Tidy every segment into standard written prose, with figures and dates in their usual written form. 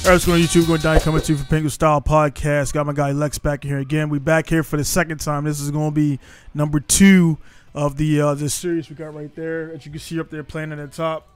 All right, what's going on YouTube? Going down, coming to you for Pinku Style Podcast. Got my guy Lex back in here again. We back here for the second time. This is going to be number 2 of the series we got right there, as you can see up there playing at the top.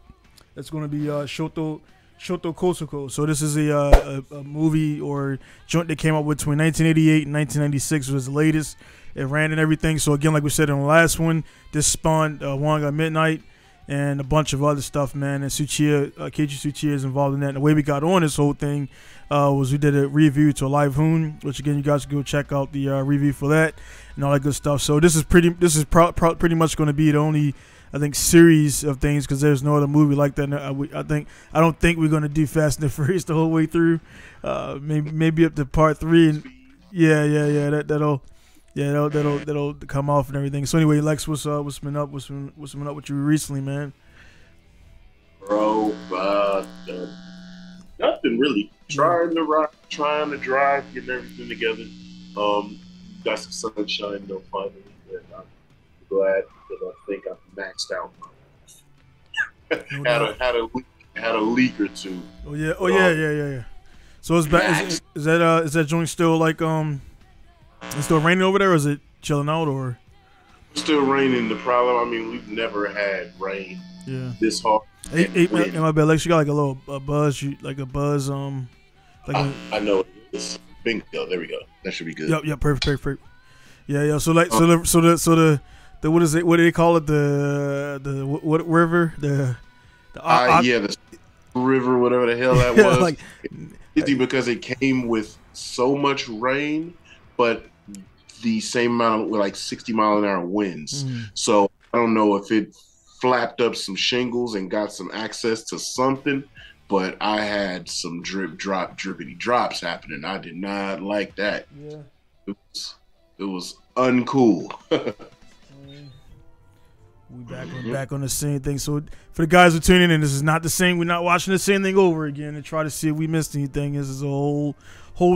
That's going to be Shuto Kousuko. So this is a movie or joint that came out between 1988 and 1996. It was the latest. It ran and everything. So again, like we said in the last one, this spawned Wangan Midnight and a bunch of other stuff, man. And Tsuchiya, Keiichi Tsuchiya is involved in that. And the way we got on this whole thing was we did a review to a live hoon, which again, you guys can go check out the review for that and all that good stuff. So this is pretty much going to be the only, I think, series of things, because there's no other movie like that. I don't think we're going to do Fast and the Furious the whole way through. Maybe up to part 3. And that'll come off and everything. So anyway, Lex, what's been up? What's been up with you recently, man? Bro, nothing really. Trying to drive, getting everything together. Got some sunshine though finally, and I'm glad because I think I've maxed out. had a leak or two. Oh yeah. So it's back. Is that joint still like it's still raining over there, or is it chilling out, or? It's still raining. The problem, I mean, we've never had rain this hard. Hey, my bad, Lex, you got like a little buzz, I know it's bingo. There we go. That should be good. Yep, perfect. Yeah. So like, the what is it? What do they call it? The what river? The river, whatever the hell that was. Like, because it came with so much rain, but the same amount of like 60-mile-an-hour winds. So I don't know if it flapped up some shingles and got some access to something, but I had some drippity drops happening. I did not like that. Yeah, it was uncool. We back on the same thing. So for the guys who are tuning in, this is not the same. We're not watching the same thing over again and try to see if we missed anything. This is a whole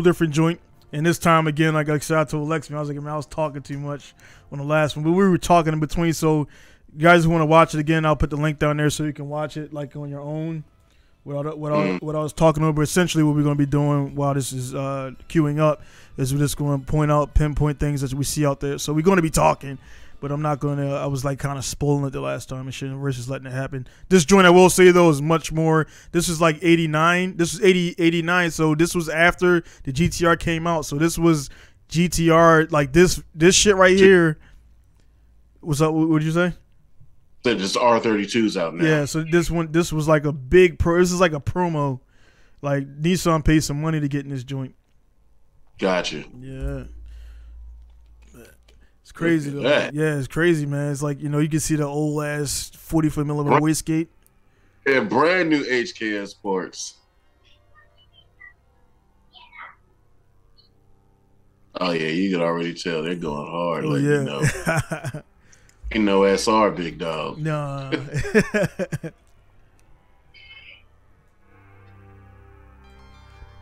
different joint. And this time again, like I said, I told Lex, I was like, I was talking too much on the last one, but we were talking in between. So you guys who want to watch it again, I'll put the link down there so you can watch it like on your own. What I was talking over. Essentially, what we're going to be doing while this is queuing up is we're just going to pinpoint things that we see out there. So we're going to be talking, but I'm not going to. I was like kind of spoiling it the last time and shit, and we're just letting it happen. This joint, I will say though, is much more. This is like 89. This is 89. So this was after the GT-R came out. So this was GT-R, like this shit right here. What's up? What did you say? That just R32's out now. Yeah. So this was like a big This is like a promo. Like Nissan paid some money to get in this joint. Gotcha. Yeah. It's crazy though. Yeah, it's crazy, man. It's like, you can see the old ass 44mm wastegate. Yeah, brand new HKS Sports. Oh yeah, you can already tell they're going hard. Oh yeah. Ain't no SR, big dog. No.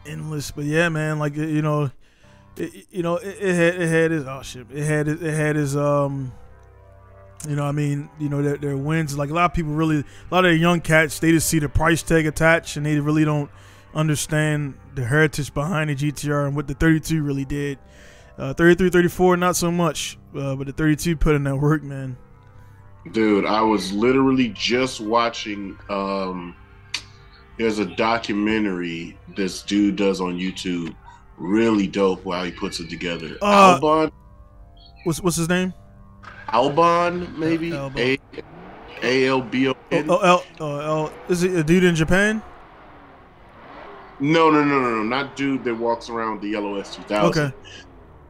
Endless, but yeah, man. Like it had his their wins. Like a lot of the young cats, they just see the price tag attached and they really don't understand the heritage behind the GT-R and what the 32 really did. 33, 34, not so much, but the 32 put in that work, man. Dude, I was literally just watching. There's a documentary this dude does on YouTube. Really dope how he puts it together. Albon. What's his name? Albon, maybe. A-L-B-O-N. Is it a dude in Japan? No. Not dude that walks around the yellow S2000. Okay.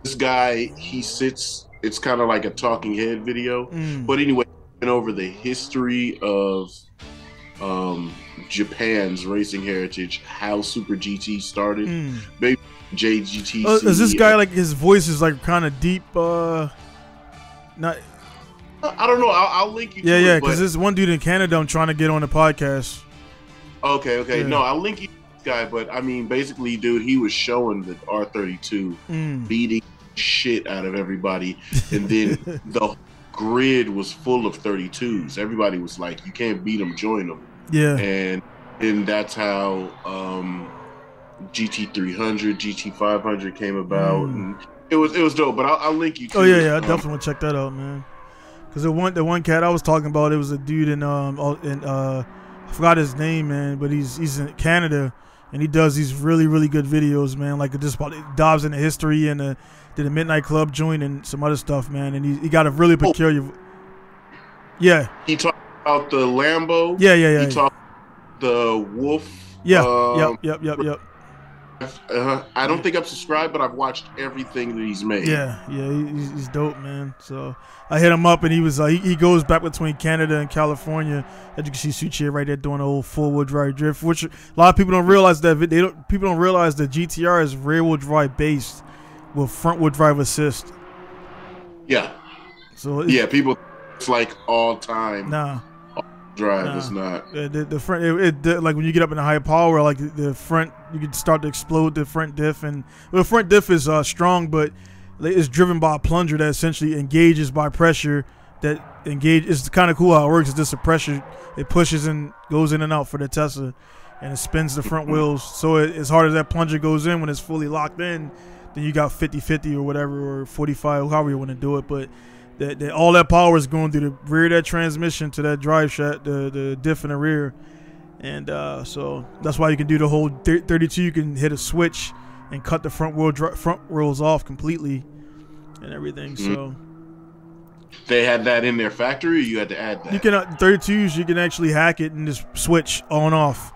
This guy, he sits. It's kind of like a talking head video. But anyway, went over the history of Japan's racing heritage, how Super GT started, maybe JGT. Is this guy like his voice is like kind of deep? Not. I don't know. I'll link you. Yeah, because there's one dude in Canada I'm trying to get on the podcast. Okay. Yeah. No, I'll link you to this guy. But I mean, basically, dude, he was showing the R32 beating shit out of everybody, and then the grid was full of 32s. Everybody was like, "You can't beat them, join them." Yeah, and that's how GT300, GT500 came about, and it was dope. But I'll link you to. Oh yeah, I definitely want to check that out, man. Because the one cat I was talking about, it was a dude in I forgot his name, man, but he's in Canada, and he does these really good videos, man. Like just dives into history and did a Midnight Club joint and some other stuff, man. And he got a really peculiar. Yeah. He talked about the Lambo. Yeah. He talked the Wolf. Yeah. Yep. I don't think I've subscribed, but I've watched everything that he's made. Yeah, he's dope, man. So I hit him up, and he was he goes back between Canada and California. As you can see, Tsuchiya right there doing the old four-wheel drive drift, which a lot of people don't realize that people don't realize that GT-R is rear-wheel drive based with front-wheel drive assist. Yeah. So people, it's like all time. Nah. Drive is not the front. Like when you get up in a high power, like the front, you can start to explode the front diff, and the front diff is strong, but it's driven by a plunger that essentially engages by pressure. It's kind of cool how it works. It's just a pressure. It pushes and goes in and out for the Tesla, and it spins the front wheels. So as hard as that plunger goes in, when it's fully locked in, then you got 50-50 or whatever, or 45, however you want to do it, but. All that power is going through the rear of that transmission to that drive shaft, the diff in the rear, and so that's why you can do the whole 32. You can hit a switch and cut the front wheels off completely and everything. So they had that in their factory. Or you had to add that. You can 32s. You can actually hack it and just switch on off.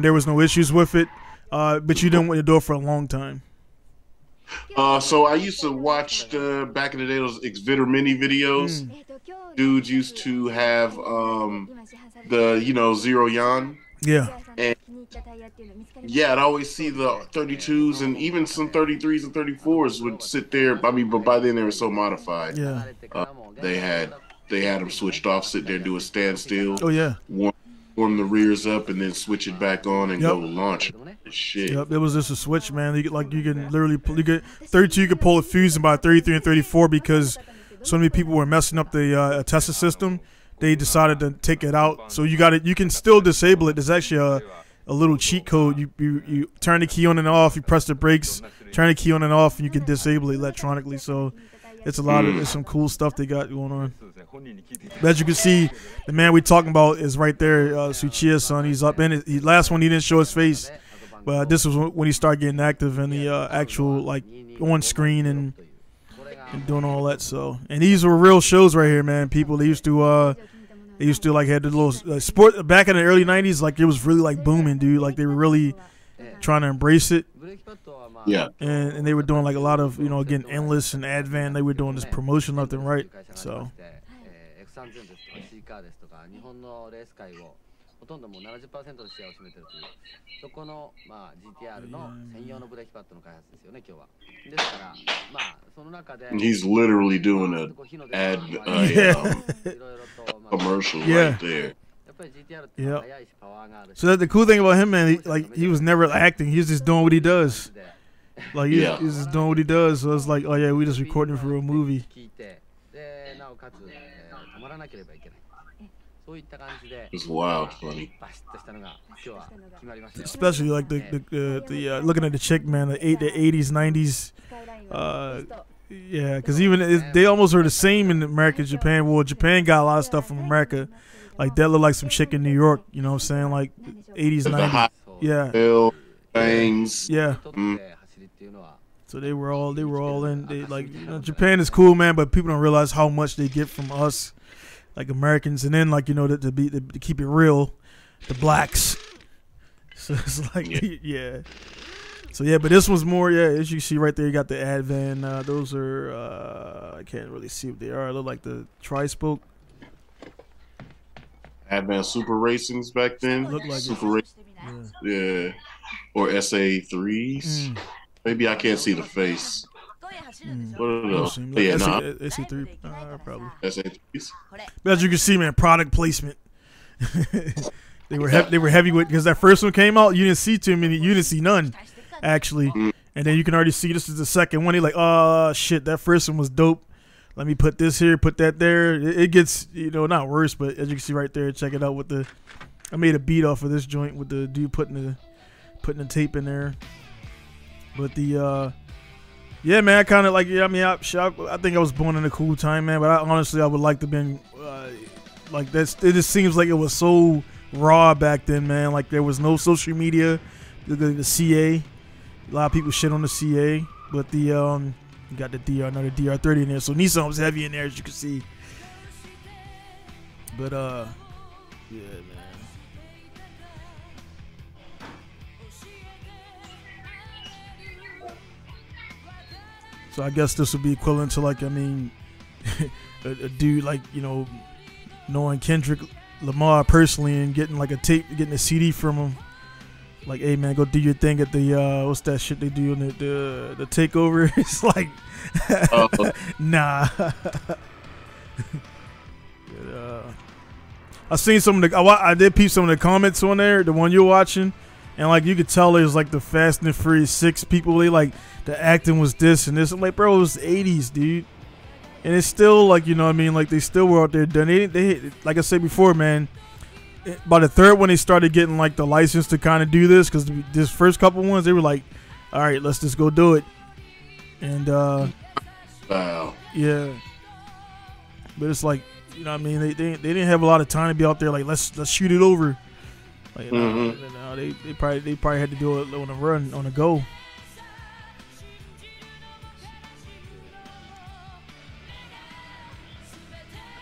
There was no issues with it, but you didn't want to do it for a long time. So I used to watch back in the day those Xvitter mini videos. Dudes used to have the Zero Yan. Yeah. And I'd always see the 32s and even some 33s and 34s would sit there. I mean, but by then they were so modified. Yeah. They had them switched off, sit there, do a standstill. Oh yeah. Warm the rears up and then switch it back on and go launch. Shit. Yep, it was just a switch, man. You can literally 32. You could pull a fuse, and by 33 and 34, because so many people were messing up the Tesla system, they decided to take it out. So you can still disable it. There's actually a little cheat code. You turn the key on and off. You press the brakes, turn the key on and off, and you can disable it electronically. So it's it's some cool stuff they got going on. But as you can see, the man we talking about is right there, Tsuchiya's son. He's up in it. Last one he didn't show his face, but this was when he started getting active in the actual like on screen and doing all that. So, and these were real shows right here, man. People they used to like had the little sport back in the early '90s. Like it was really like booming, dude. Like they were really trying to embrace it. Yeah, and they were doing like a lot of again Endless and Advan. They were doing this promotion left and right. So. He's literally doing an ad commercial right there. Yeah. So the cool thing about him, man, he was never acting. He was just doing what he does. Like he's just doing what he does. So it's like, oh yeah, we just recording for a movie. It's wild funny. Especially like the looking at the chick, man, the 80s, 90s. Yeah, because even they almost are the same in America and Japan. Well, Japan got a lot of stuff from America. Like that looked like some chick in New York, you know what I'm saying? Like 80s, 90s. Yeah. Things. Yeah. So they were all in. They Japan is cool, man, but people don't realize how much they get from us, like Americans, and then like to keep it real, the blacks. So it's like yeah. So yeah, but this one's more as you see right there, you got the Advan. Those are I can't really see what they are. They look like the tri-spoke. Advan Super Racings back then. Look like Super Racing. Yeah. Or SA3s. Maybe I can't see the face. What are those? Yeah, SA3 probably. SA3s. But as you can see, man, product placement. They were heavy with, because that first one came out, you didn't see too many. You didn't see none, actually. And then you can already see this is the second one. They're like, oh shit, that first one was dope. Let me put this here, put that there. It gets not worse, but as you can see right there, check it out with I made a beat off of this joint with the dude putting putting the tape in there. But the yeah, man, I kind of like, yeah, I mean, I think I was born in a cool time, man. But honestly, I would like to have been like this. It just seems like it was so raw back then, man. Like there was no social media. The CA, a lot of people shit on the CA, but the you got the DR, another DR30 in there. So Nissan was heavy in there, as you can see. But yeah, man. So I guess this would be equivalent to, like, I mean, a dude like, you know, knowing Kendrick Lamar personally and getting like a tape, getting a CD from him. Like, hey man, go do your thing at the what's that shit they do in the takeover? It's like, nah. I seen some of the, I did peep some of the comments on there, the one you're watching, and like you could tell there's like the Fast and the Furious 6 people. They like the acting was this and this. I'm like, bro, it was the 80s, dude, and it's still like, you know what I mean, like they still were out there done. They like I said before, man. By the third one, they started getting like the license to kind of do this, because this first couple ones they were like, all right, let's just go do it, and wow, yeah. But it's like, you know what I mean, they didn't have a lot of time to be out there like let's shoot it over. Like, they probably had to do it on a run, on a go.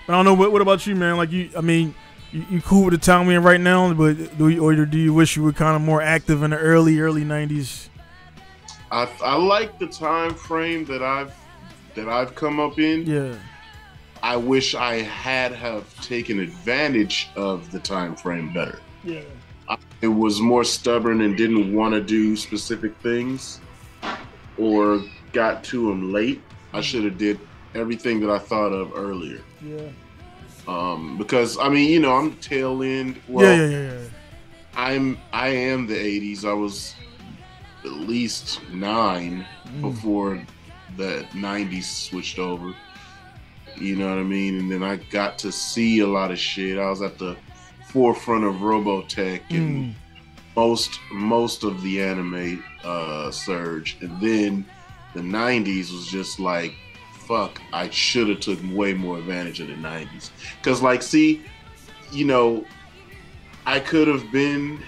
But I don't know, what about you, man? Like, you cool with the time we're in right now, but do you wish you were kind of more active in the early 90s? I like the time frame that I've come up in. Yeah. I wish I have taken advantage of the time frame better. Yeah. I was more stubborn and didn't want to do specific things, or got to them late. I should have did everything that I thought of earlier. Yeah. Because I mean, you know, I'm tail end. Well, yeah. I am the 80s. I was at least 9 before the 90s switched over. You know what I mean? And then I got to see a lot of shit. I was at the forefront of Robotech and most of the anime surge. And then the 90s was just like, fuck, I should have took way more advantage of the 90s. Because, like, see, you know, I could have been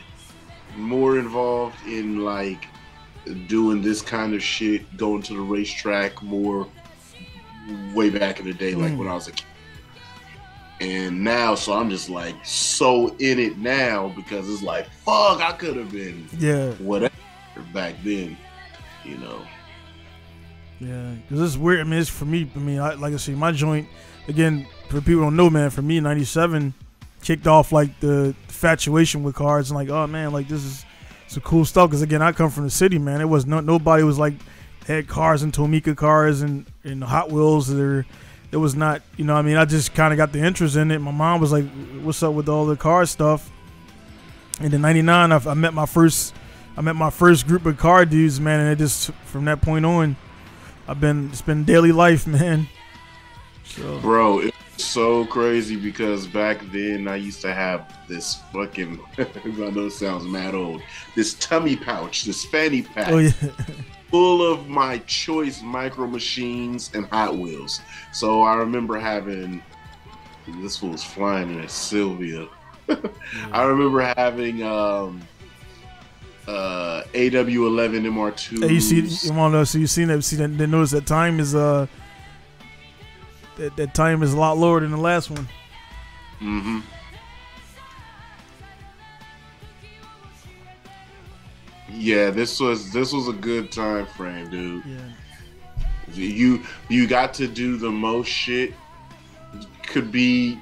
more involved in, like, doing this kind of shit, going to the racetrack more way back in the day, like when I was a kid. And now, so I'm just like so in it now, because it's like, fuck, I could have been whatever back then, you know. Yeah, because it's weird. I mean, it's for me. I mean, like I say, my joint, again, for people who don't know, man, for me, 97 kicked off like the infatuation with cars, and like, oh man, like this is some cool stuff. Because again, I come from the city, man. It was nobody was like had cars and Tomica cars and Hot Wheels. It was not, you know what I mean, I just kind of got the interest in it. My mom was like, what's up with all the car stuff? And in 99, I met my first group of car dudes, man, and it just, from that point on, it's been daily life, man. So. Bro, it's so crazy, because back then I used to have this fucking, I know it sounds mad old, this tummy pouch, this fanny pack. Oh, yeah. Full of my choice Micro Machines and Hot Wheels. So I remember having, this one was flying in a Silvia. I remember having AW11 MR2. Hey, you seen that? They notice that time is that time is a lot lower than the last one. Mm-hmm. Yeah, this was a good time frame, dude. Yeah. You got to do the most shit. It could be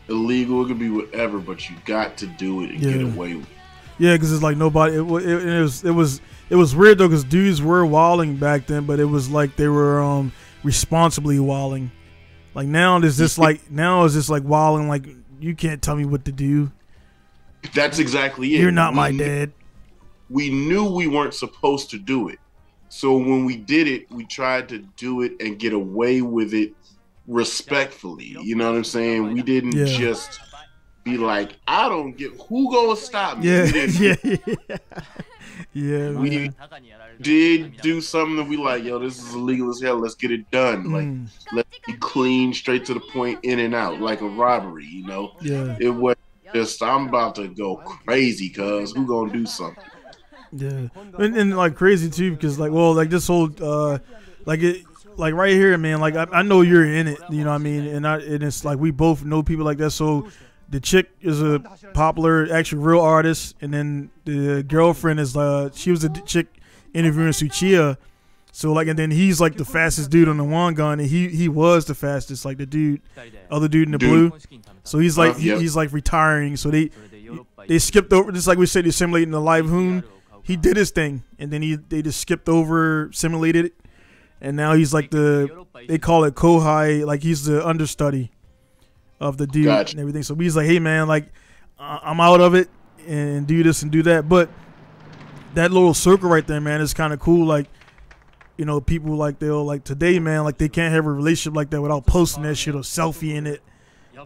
illegal, it could be whatever, but you got to do it and get away with it. Yeah, because it's like nobody. It was weird though, because dudes were wilding back then, but it was like they were responsibly wilding. Like now it's just like wilding, like you can't tell me what to do. That's exactly it. You're not my dad. We knew we weren't supposed to do it. So when we did it, we tried to do it and get away with it respectfully. You know what I'm saying? We didn't just be like, I don't get, who gonna stop me? Yeah. Yeah, We man. did do something that we like, yo, this is illegal as hell. Let's get it done. Like, let's be clean, straight to the point, in and out, like a robbery, you know? Yeah. It was just, I'm about to go crazy, cuz who gonna do something? Yeah. And like crazy too, because like, well, like this whole, like it, like right here, man, like I know you're in it, you know what I mean? And it's like we both know people like that. So the chick is a popular, actually real artist, and then the girlfriend is she was a chick interviewing Tsuchiya. So like, and then he's like the fastest dude on the Wangan, and he was the fastest, like the dude, other dude in the blue. So he's like he's like retiring. So they skipped over, just like we said, they're simulating the live hoon. He did his thing, and then they just skipped over, simulated it, and now he's like they call it Kohai, like he's the understudy of the dude and everything. So he's like, hey man, like I'm out of it and do this and do that. But that little circle right there, man, is kind of cool. Like, you know, people like they'll like today, man, like they can't have a relationship like that without posting that shit or selfie in it.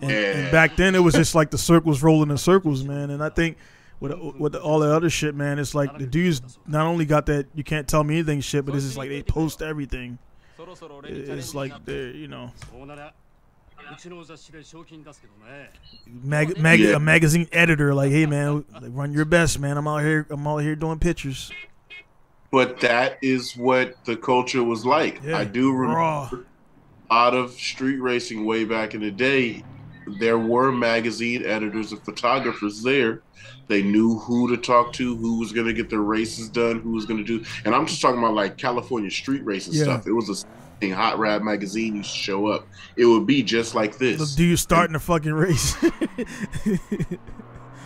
And back then it was just like the circles rolling in circles, man. And I think with all the other shit, man, it's like the dudes not only got that you can't tell me anything shit, but it's just like they post everything. It's like they're, you know, a magazine editor, like, hey man, like, run your best, man. I'm out here doing pictures. But that is what the culture was like. Yeah, I do remember a lot of street racing way back in the day. There were magazine editors and photographers there. They knew who to talk to, who was going to get their races done, who was going to do. And I'm just talking about like California street racing stuff. It was a Hot Rad magazine used to show up. It would be just like this. The dude starting the fucking race.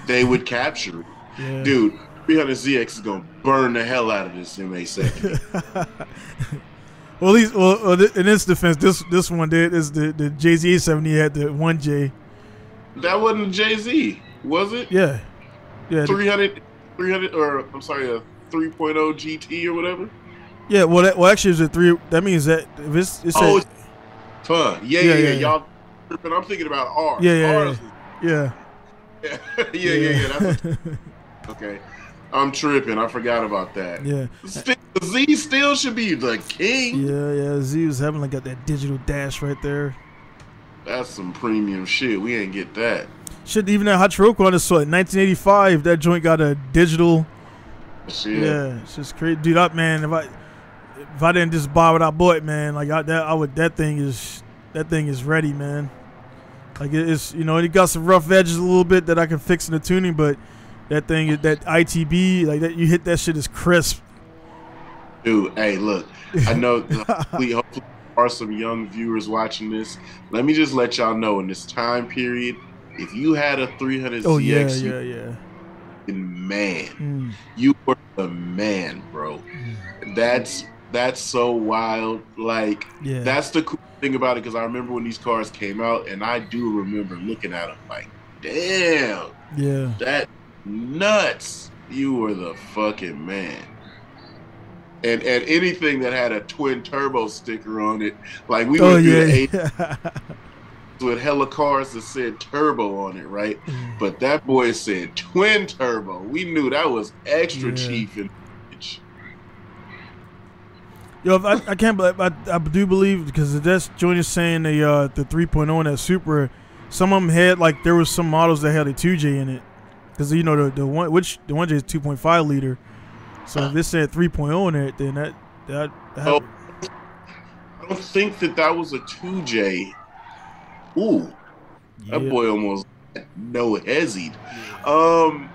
They would capture it. Yeah. Dude, 300ZX is going to burn the hell out of this MA7. Well, at least, in this defense, this one did is the Jay-Z A70 had the 1J. That wasn't a Jay-Z, was it? Yeah. 300, or I'm sorry, a 3.0 GT or whatever. Yeah, well, actually, it's a 3. That means that if it's fun. Yeah. Y'all, but I'm thinking about R. Yeah. That's okay. I'm tripping. I forgot about that. Yeah. Z still should be the king. Yeah. Z was having like got that digital dash right there. That's some premium shit. We ain't get that. Shit, even that Hachiroku on this, so in 1985, that joint got a digital. Shit. Yeah, it's just crazy, dude. Up, man. If I didn't just buy what I bought, man, like I would. That thing is ready, man. Like it's, you know, it got some rough edges a little bit that I can fix in the tuning, but that thing, that ITB, like that, you hit that shit is crisp. Dude, hey, look, I know hopefully there are some young viewers watching this. Let me just let y'all know, in this time period, if you had a 300ZX, man, you were the man, bro. That's so wild. Like, that's the cool thing about it, because I remember when these cars came out, and I do remember looking at them like, damn, that nuts. You were the fucking man. And anything that had a twin turbo sticker on it, like we went through the 80s with hella cars that said turbo on it, right? But that boy said twin turbo. We knew that was extra cheap. And yo, I can't believe, I do believe, because that's Johnny saying the 3.0 and that Supra, some of them had, like, there was some models that had a 2J in it, because you know the 1J is 2.5 liter. So if they said 3.0 in it, then that I don't think that was a 2J. Ooh, that boy almost no hesied. I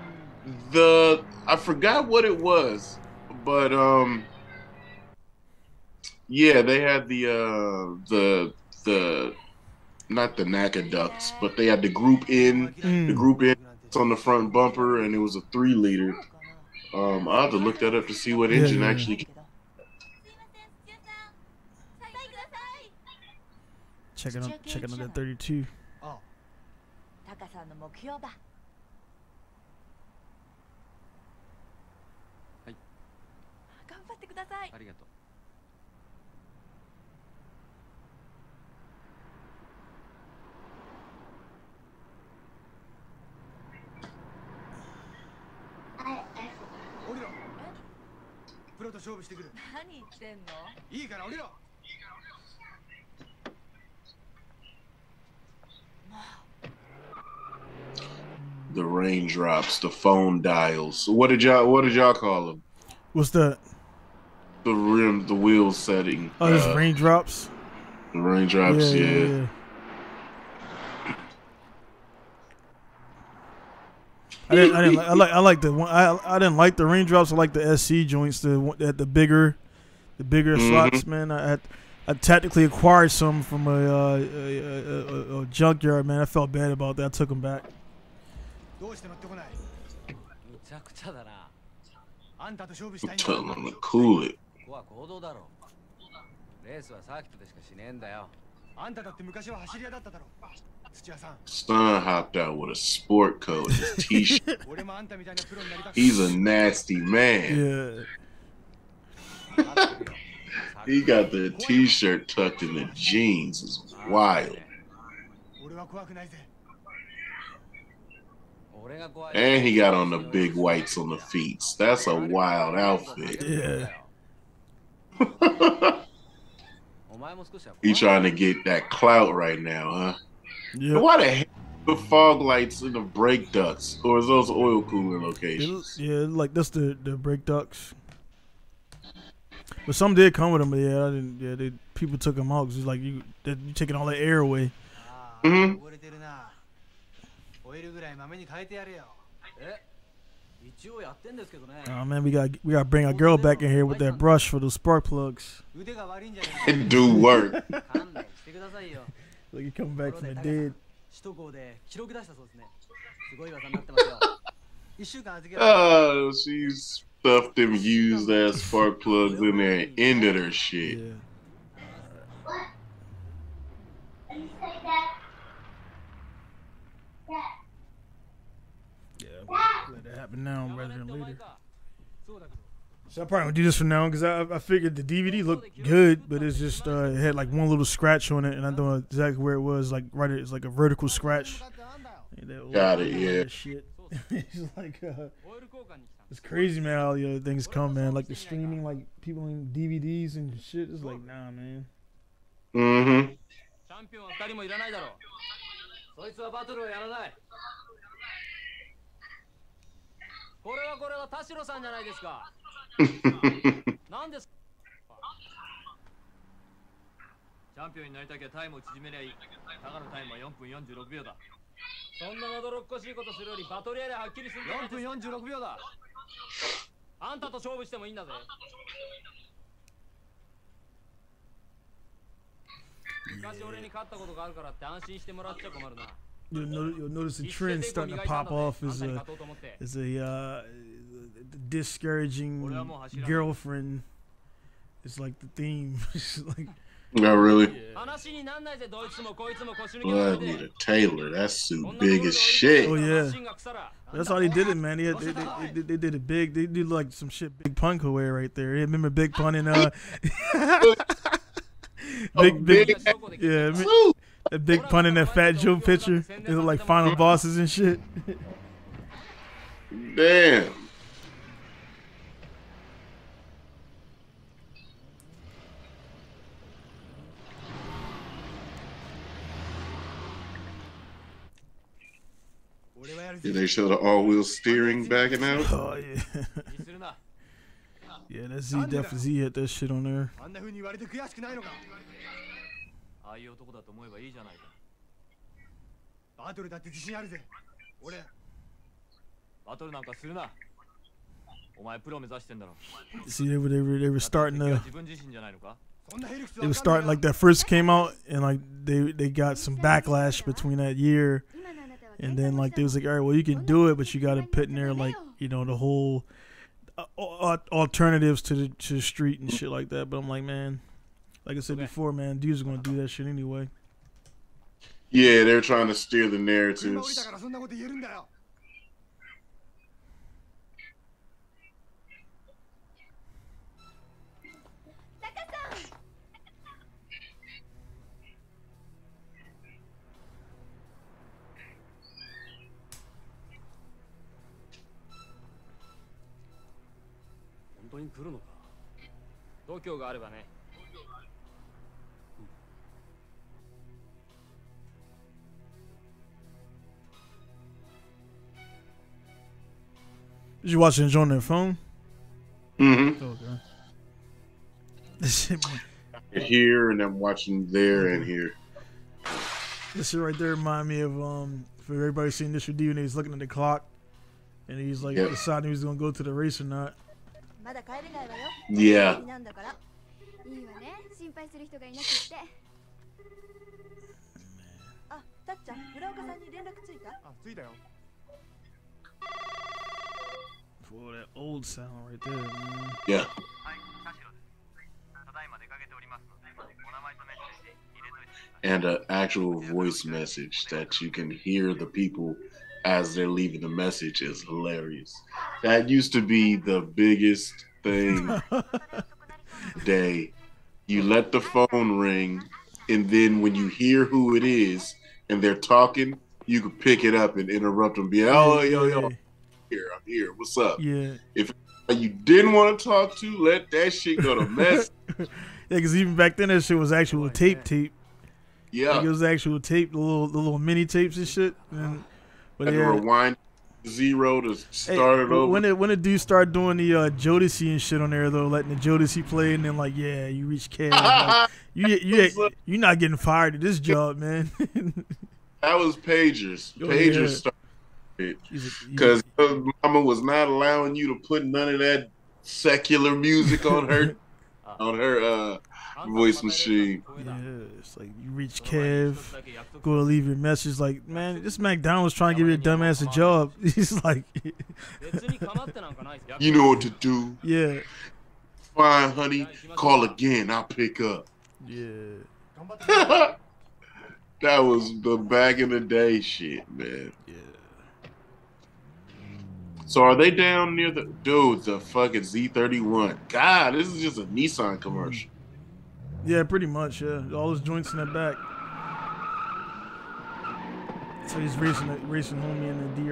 forgot what it was, but yeah, they had the not the NACA ducts, but they had the group in, on the front bumper, and it was a 3 liter. I'll have to look that up to see what engine actually came. Checking on that 32. The raindrops, the phone dials. What did y'all call them? What's that? The wheel setting. Oh, just raindrops. The raindrops, yeah. I didn't like the raindrops. I like the SC joints, the bigger slots, man. I tactically acquired some from a junkyard, man. I felt bad about that. I took them back. I'm telling them to cool it. Son hopped out with a sport coat and his t-shirt. He's a nasty man. Yeah. He got the t-shirt tucked in the jeans. It's wild. And he got on the big whites on the feet. That's a wild outfit. Yeah. He trying to get that clout right now, huh? Yeah. Why the hell the fog lights in the brake ducts? Or is those oil cooler locations? Yeah, like that's the brake ducts. But some did come with them, but yeah, I didn't. Yeah, people took them out because it's like you taking all the air away. Mm-hmm. Oh man, we got to bring our girl back in here with that brush for those spark plugs. It do work. Like you coming back from the dead. Oh, she stuffed them used ass spark plugs in there and ended her shit. Yeah. Let that happen now rather than later. So I probably gonna do this from now on because I figured the DVD looked good, but it's just it had like one little scratch on it, and I don't know exactly where it was. Like it's like a vertical scratch. Got it, yeah. Shit. It's like it's crazy, man. How the other things come, man. Like the streaming, like people in DVDs and shit. It's like, nah, man. Mm-hmm. You'll notice the trend starting to pop off is a discouraging girlfriend. It's like the theme. It's like, not really. Yeah. Well, I need a tailor. That suit big as shit. Oh yeah, that's how they did it, man. They did it big. They did like some shit Big Pun could wear right there. Yeah, remember Big Pun and big yeah. That Big Pun in that Fat Joe picture. They look like final bosses and shit. Damn. Did they show the all-wheel steering backing out? Oh yeah. Yeah, that Z definitely Z had that shit on there. See, they were starting to. They were starting like that first came out, and like they got some backlash between that year, and then like they was like, all right, well you can do it, but you got to put in there like, you know, the whole alternatives to the street and shit like that. But I'm like, man, like I said before, man, dudes are gonna do that shit anyway. Yeah, they're trying to steer the narratives. Did you watch it on their phone? Mm-hmm. Okay. This shit, here and I'm watching there and here. this shit right there remind me of for everybody seeing this video and he's looking at the clock and he's like deciding he's gonna go to the race or not. Yeah. For that old sound right there, man. Yeah. And an actual voice message that you can hear the people as they're leaving the message is hilarious. That used to be the biggest thing day. You let the phone ring, and then when you hear who it is and they're talking, you can pick it up and interrupt them. Be oh, yo, I'm here. What's up? Yeah. If you didn't want to talk to, let that shit go to mess. Yeah, because even back then that shit was actual tape. Yeah, like it was actual tape, the little mini tapes and shit. But yeah, rewind 0 to start it over. When the dude started doing the Jodeci and shit on there though, letting the Jodeci play, and then like, yeah, you reach Kev, like, you're not getting fired at this job, man. That was Pagers. Pagers started it because Mama was not allowing you to put none of that secular music on her voice machine. Yeah, it's like you reach Kev, go to leave your message. Like, man, this McDonald's trying to give you a dumbass a job. He's like, you know what to do. Yeah. Fine, honey. Call again. I'll pick up. Yeah. That was the back in the day shit, man. Yeah. So are they down near the fucking Z31? God, this is just a Nissan commercial. Yeah, pretty much. Yeah, all those joints in the back. So he's racing homie in the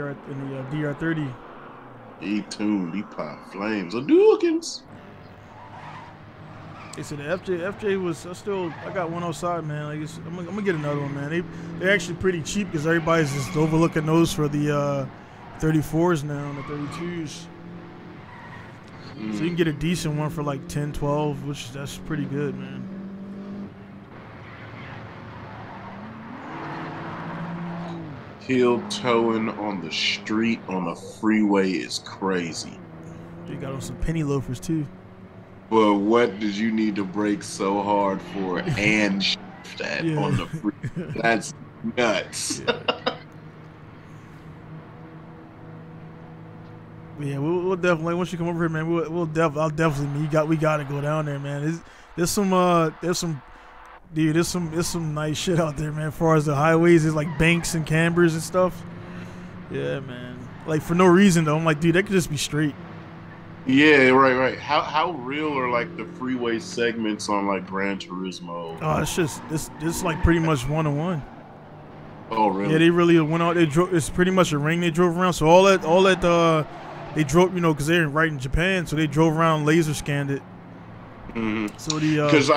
DR30. He tuned. He popped flames. Hadouken!s. They said the FJ was I got one outside, man. Like I'm gonna get another one, man. They're actually pretty cheap because everybody's just overlooking those for the 34s now and the 32s. So you can get a decent one for like 10, 12, which that's pretty good, man. Heel towing on the street on the freeway is crazy. They got on some penny loafers too. But what did you need to brake so hard for and shift that on the freeway? That's nuts. Yeah, we'll definitely once you come over here, man. I'll definitely we gotta go down there, man. There's some nice shit out there, man. As far as the highways, there's like banks and cambers and stuff. Yeah, man. Like for no reason though. I'm like, dude, that could just be straight. Yeah, right. How real are like the freeway segments on like Gran Turismo? Oh, it's like pretty much 1-on-1. Oh, really? Yeah, they really went out. They drove. It's pretty much a ring they drove around. So all that they drove, because they're right in Japan, so they drove around, laser scanned it. Mm-hmm. So the because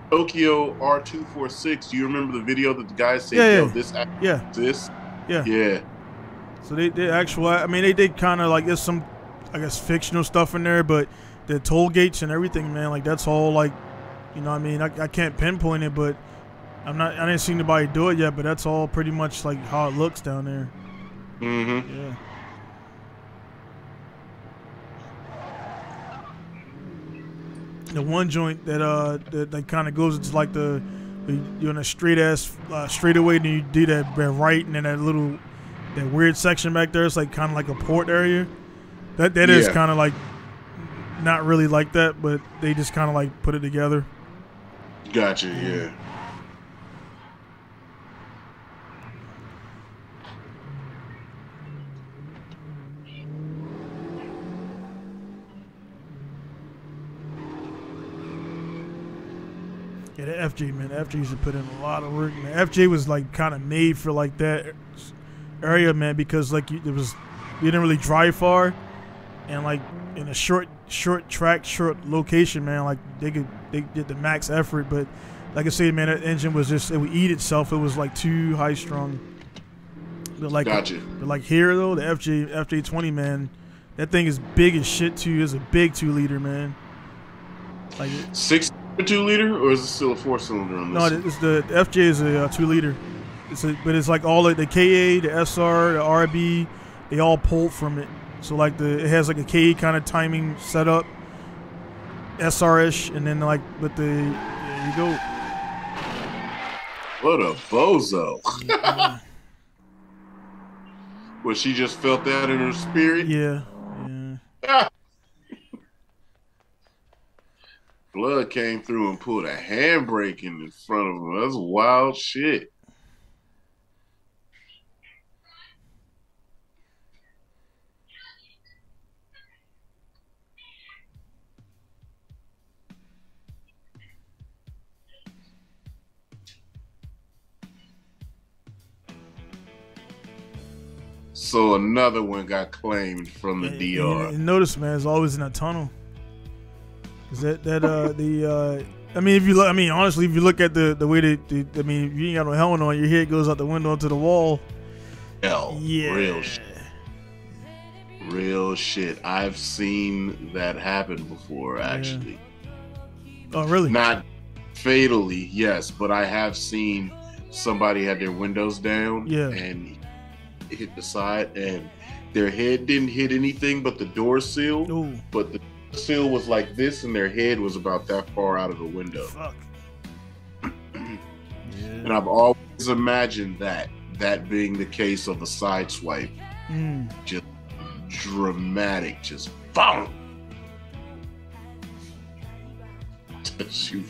Tokyo R246. Do you remember the video that the guy said, "Yo, this, this"? Yeah. So they actual. I mean, they did kind of like there's some, I guess, fictional stuff in there, but the toll gates and everything, man, like that's all like, what I mean, I can't pinpoint it, but I didn't see anybody do it yet, but that's all pretty much like how it looks down there. Mm-hmm. Yeah. The one joint that kind of goes into like you're in a straightaway, then you do that right, and then that weird section back there. It's like kind of like a port area. That is kind of like not really like that, but they just kind of like put it together. Gotcha. Yeah. Yeah, the FJ, man. The FJ used to put in a lot of work, man. FJ was like kind of made for like that area, man, because like you didn't really drive far, and like in a short track, short location, man, like they did the max effort. But like I said, man, that engine was just, it would eat itself. It was like too high strung. But like, gotcha. But like here though, the FJ20, man, that thing is big as shit too. It's a big 2-liter, man. Like 6.2 liter, or is it still a 4-cylinder on this? No, it's the FJ is a 2-liter. But it's like all the KA, the SR, the RB, they all pulled from it. So like it has like a KA kind of timing setup, SR-ish, and then like with the, there you go. What a bozo. Yeah. Well, she just felt that in her spirit? Yeah. Blood came through and pulled a handbrake in front of him. That's wild shit. So another one got claimed from the DR. And notice, man, it's always in a tunnel. Is I mean, if you look, I mean, honestly, if you look at the way I mean, if you ain't got no helmet on, your head goes out the window into the wall. Hell, yeah, real shit. I've seen that happen before, actually. Yeah. Oh, really? Not fatally, yes, but I have seen somebody had their windows down, and hit the side, and their head didn't hit anything but the door sill. Ooh. But the sill was like this, and their head was about that far out of the window. Fuck. And I've always imagined that being the case of a side swipe. Just dramatic, just boom. She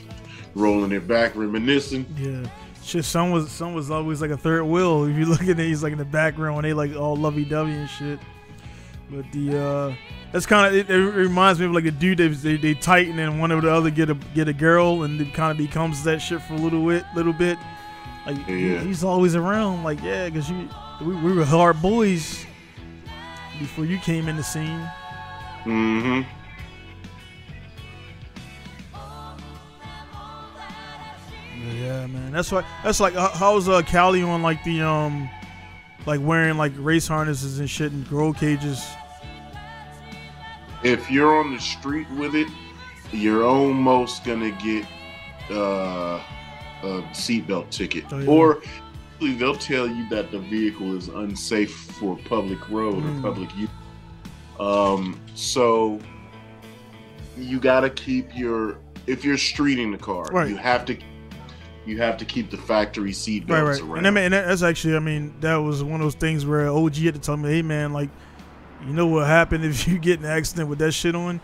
rolling it back, reminiscing. Yeah. Shit, son was always like a third wheel. If you look at it, he's like in the background when they like all lovey-dovey and shit. But that's kind of, it reminds me of like a dude they tighten and one or the other get a girl, and it kind of becomes that shit for a little bit. Like he's always around. Like because we were hard boys before you came in the scene. Mm-hmm. Yeah, man. That's like how's Callie on like the like wearing like race harnesses and shit and roll cages. If you're on the street with it, you're almost gonna get a seatbelt ticket, or they'll tell you that the vehicle is unsafe for public road or public use. So you gotta keep if you're streeting the car, you have to keep the factory seat belts around. And that's actually, I mean, that was one of those things where OG had to tell me, hey man, like, you know what happened if you get in an accident with that shit on,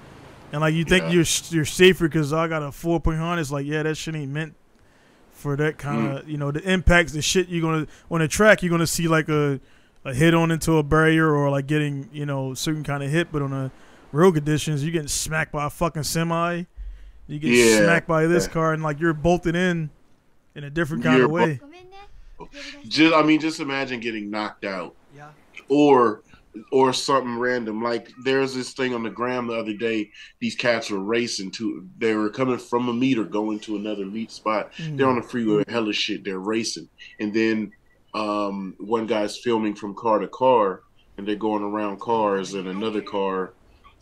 and like you think you're safer because I got a 4-point harness. Like, yeah, that shit ain't meant for that kind of, the impacts, the shit you're gonna on the track. You're gonna see like a hit on into a barrier or like getting certain kind of hit, but on a road conditions, you're getting smacked by a fucking semi. You get smacked by this car, and like you're bolted in a different kind of way. Just imagine getting knocked out, or something random. Like there's this thing on the gram the other day. These cats were racing they were coming from a meet or going to another meet spot. They're on the freeway, hella shit. They're racing, and then one guy's filming from car to car, and they're going around cars, and another car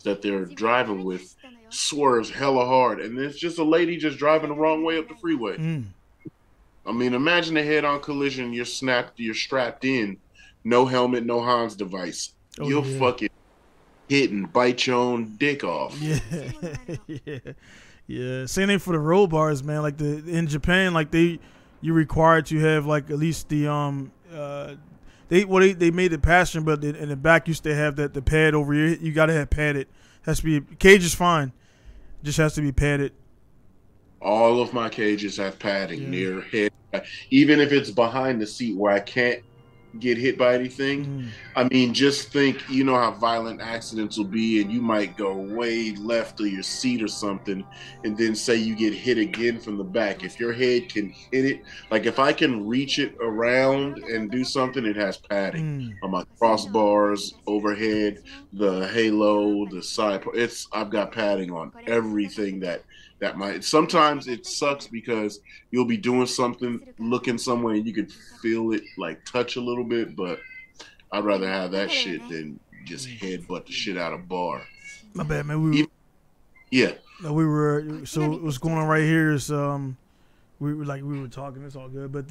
that they're driving with swerves hella hard, and it's just a lady just driving the wrong way up the freeway. I mean, imagine a head-on collision. You're strapped in, no helmet, no Hans device. You'll fucking hit and bite your own dick off. Yeah. Same thing for the roll bars, man. Like in Japan, like you're required to have like at least the they made it passenger, but in the back used to have the pad over here. You gotta have padded. Has to be cage is fine. Just has to be padded. All of my cages have padding near head, even if it's behind the seat where I can't get hit by anything. I mean, just think, you know how violent accidents will be, and you might go way left of your seat or something, and then say you get hit again from the back. If your head can hit it, like if I can reach it around and do something, it has padding on my crossbars, overhead, the halo, the side. I've got padding on everything that might. Sometimes it sucks because you'll be doing something, looking somewhere, and you can feel it like touch a little bit, but I'd rather have that shit than just headbutt the shit out of bar. My bad, man. We were so what's going on right here is we were talking, it's all good, but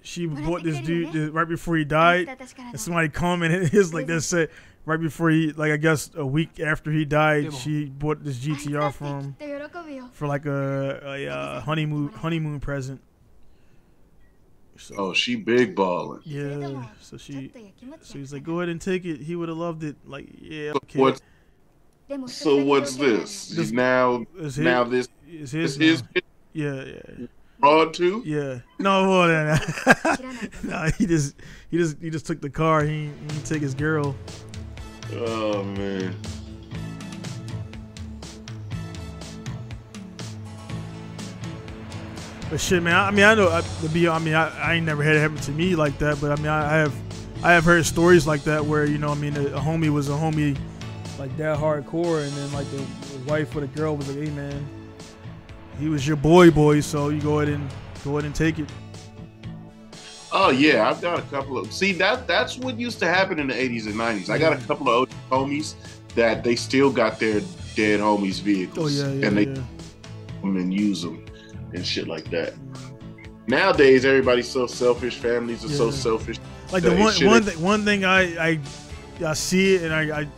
she bought this dude right before he died, and somebody commented his like that said right before he, like I guess a week after he died, she bought this GT-R for him for like a honeymoon present. So, she big balling. Yeah, so she's like, go ahead and take it. He would have loved it. Like, yeah. So what's this? Now this is his. Yeah. Fraud too? Yeah. No, more than that. No, he just took the car. He didn't take his girl. Oh man. But shit, man. I mean, I know. I ain't never had it happen to me like that. But I mean, I have heard stories like that where, you know, I mean, a homie was a homie like that hardcore, and then like the wife or the girl was like, hey man, he was your boy, so you go ahead and take it. Oh yeah, I've got a couple of. See, that's what used to happen in the 80s and 90s. I got a couple of homies that they still got their dead homies' vehicles, and they them and use them and shit like that. Nowadays, everybody's so selfish. Families are so selfish. Like the one thing I see it, and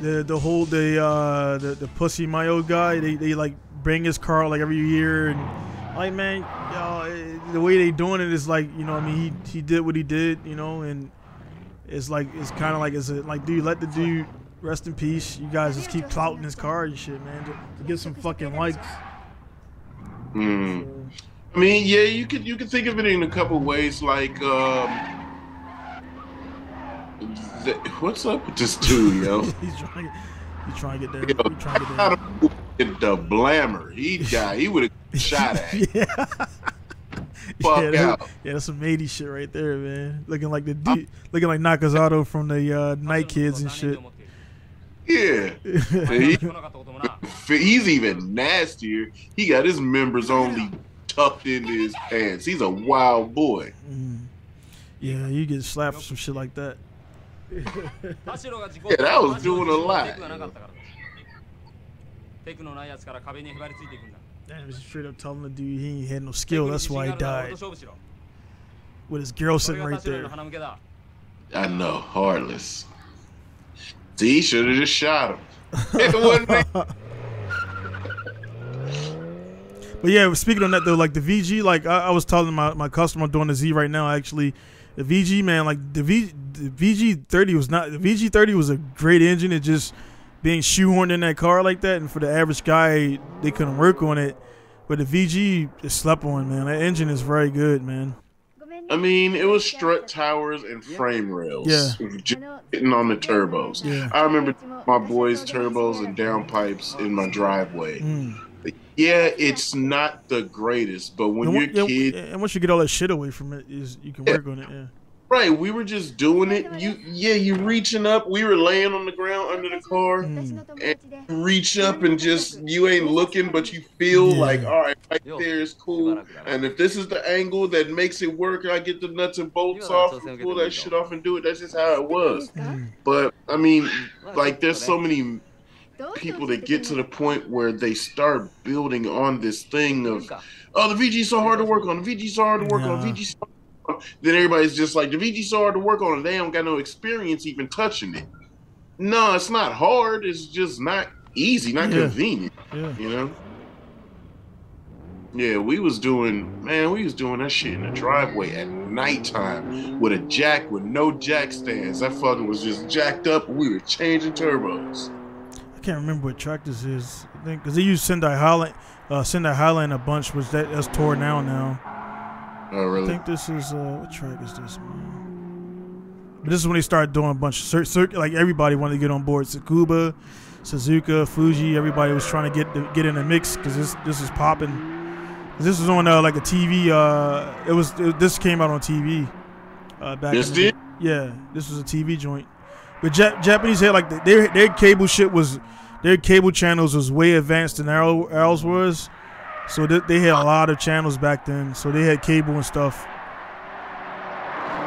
the pussy my old guy, they like bring his car like every year, and like, man, the way they doing it is like, you know, I mean, he did what he did, you know, and it's like, it's kind of like, like, dude, let the dude rest in peace. You guys just keep clouting his car and shit, man, to get some fucking likes. I mean, yeah, you could think of it in a couple ways, like what's up with this dude, yo? He's trying to get there. The blammer. He would have shot at. Yeah. Fuck out. Yeah, that's some matey shit right there, man. Looking like looking like Nakazato from the Night Kids and shit. Yeah. He's even nastier. He got his members only tucked into his pants. He's a wild boy. Yeah, you get slapped for some shit like that. Yeah, that was doing a lot. Damn, was straight up telling the dude he ain't had no skill. That's why he died. With his girl sitting right there. I know, heartless. See, he should have just shot him. It wasn't. But yeah, speaking on that though, like the VG, like I was telling my customer doing the Z right now, actually, the VG, man, like the VG30 was not, the VG30 was a great engine. It just being shoehorned in that car like that, and for the average guy, they couldn't work on it. But the VG is slept on, man. That engine is very good, man. I mean, it was strut towers and frame rails. Yeah. Just hitting on the turbos. Yeah. I remember my boys' turbos and downpipes in my driveway. Yeah, it's not the greatest, but when you're a kid, and once you get all that shit away from it, you can work on it. Yeah. Right, we were just doing it. You reaching up. We were laying on the ground under the car, and you reach up and just, you ain't looking, but you feel like, all right, right there is cool. And if this is the angle that makes it work, I get the nuts and bolts off, and pull that shit off and do it. That's just how it was. But I mean, like, there's so many people that get to the point where they start building on this thing of, oh, the VG's so hard to work on. The VG's so hard to work on. The VG's so hard. Then everybody's just like, the VG's so hard to work on, and they don't got no experience even touching it. No, it's not hard. It's just not easy, not convenient. You know? Yeah, we was doing that shit in the driveway at nighttime with a jack with no jack stands. That fucking was just jacked up, and we were changing turbos. I can't remember what track this is. I think because they use Sendai Highland a bunch, which that's tore now. Oh, really? I think this is what track is this, man? But this is when they started doing a bunch of like everybody wanted to get on board. Tsukuba, Suzuka, Fuji, everybody was trying to get in the mix because this is popping. This was on like a TV. This came out on TV back. This did? Yeah, this was a TV joint. But Japanese had like their cable shit was, their cable channels was way advanced than ours was. So they had a lot of channels back then. So they had cable and stuff.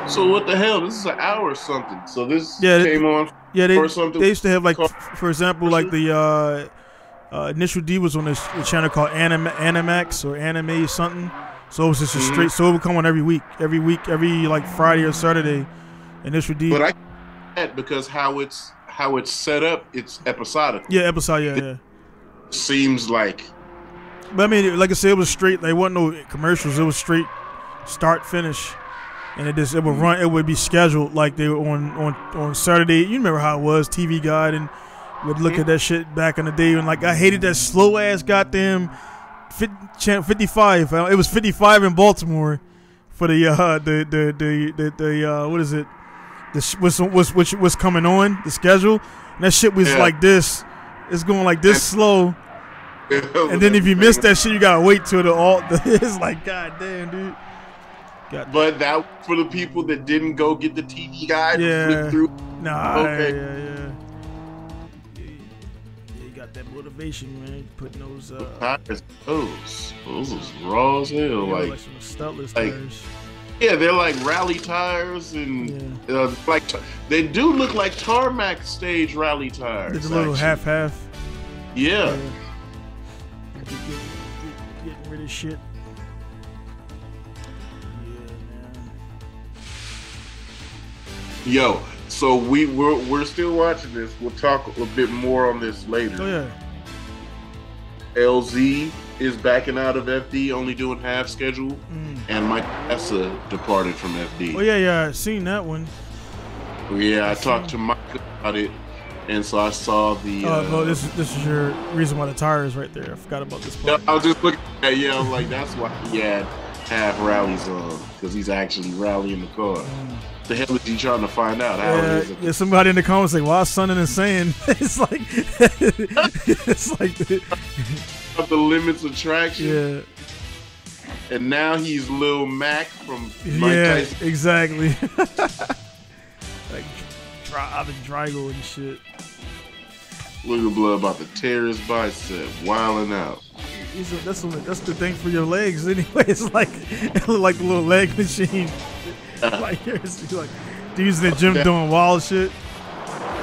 So what the hell? This is an hour or something. So this came on. Yeah, or something. They used to have like, for example, like the Initial D was on this channel called Animax or Anime something. So it was just a straight. So it would come on every week, every like Friday or Saturday. Initial D. But I can't because how it's set up, it's episodic. Yeah, episode. Yeah. Seems like. But I mean, like I said, it was straight. There wasn't no commercials. It was straight start finish, and it would run. It would be scheduled like they were on Saturday. You remember how it was? TV Guide and would look at that shit back in the day. And like I hated that slow ass goddamn 55. It was 55 in Baltimore for the what is it? What's coming on the schedule? And that shit was like this. It's going like this slow. And then if you miss that shit, you gotta wait till it's like, god damn, dude. But that for the people that didn't go get the TV Guide. Yeah. Through. Nah. Okay. Yeah. You got that motivation, man. Putting those. Those was raw as hell. Like some stutless tires. Yeah, they're like rally tires, and like they do look like tarmac stage rally tires. It's a little half. Yeah. Getting rid of shit. Yeah, man. Yo, so we're still watching this. We'll talk a bit more on this later. Oh yeah. LZ is backing out of FD, only doing half schedule, and Mike Essa departed from FD. Oh yeah, I seen that one. Yeah, I talked to Mike about it, and so I saw the. No, this is your reason why the tire is right there. I forgot about this part. I was just looking at it. Yeah, I'm like, that's why he had half rallies on, because he's actually rallying the car. The hell is he trying to find out? How it is? Yeah, somebody in the comments like, "Why Son and saying?" It's like, the limits of traction. Yeah. And now he's Lil Mac from Mike Tyson. Exactly. Like out of Drago and shit. Look at Blood about to tear his bicep, wilding out. That's the thing for your legs anyway. It's like it look like a little leg machine. Like dude's in the gym doing wild shit.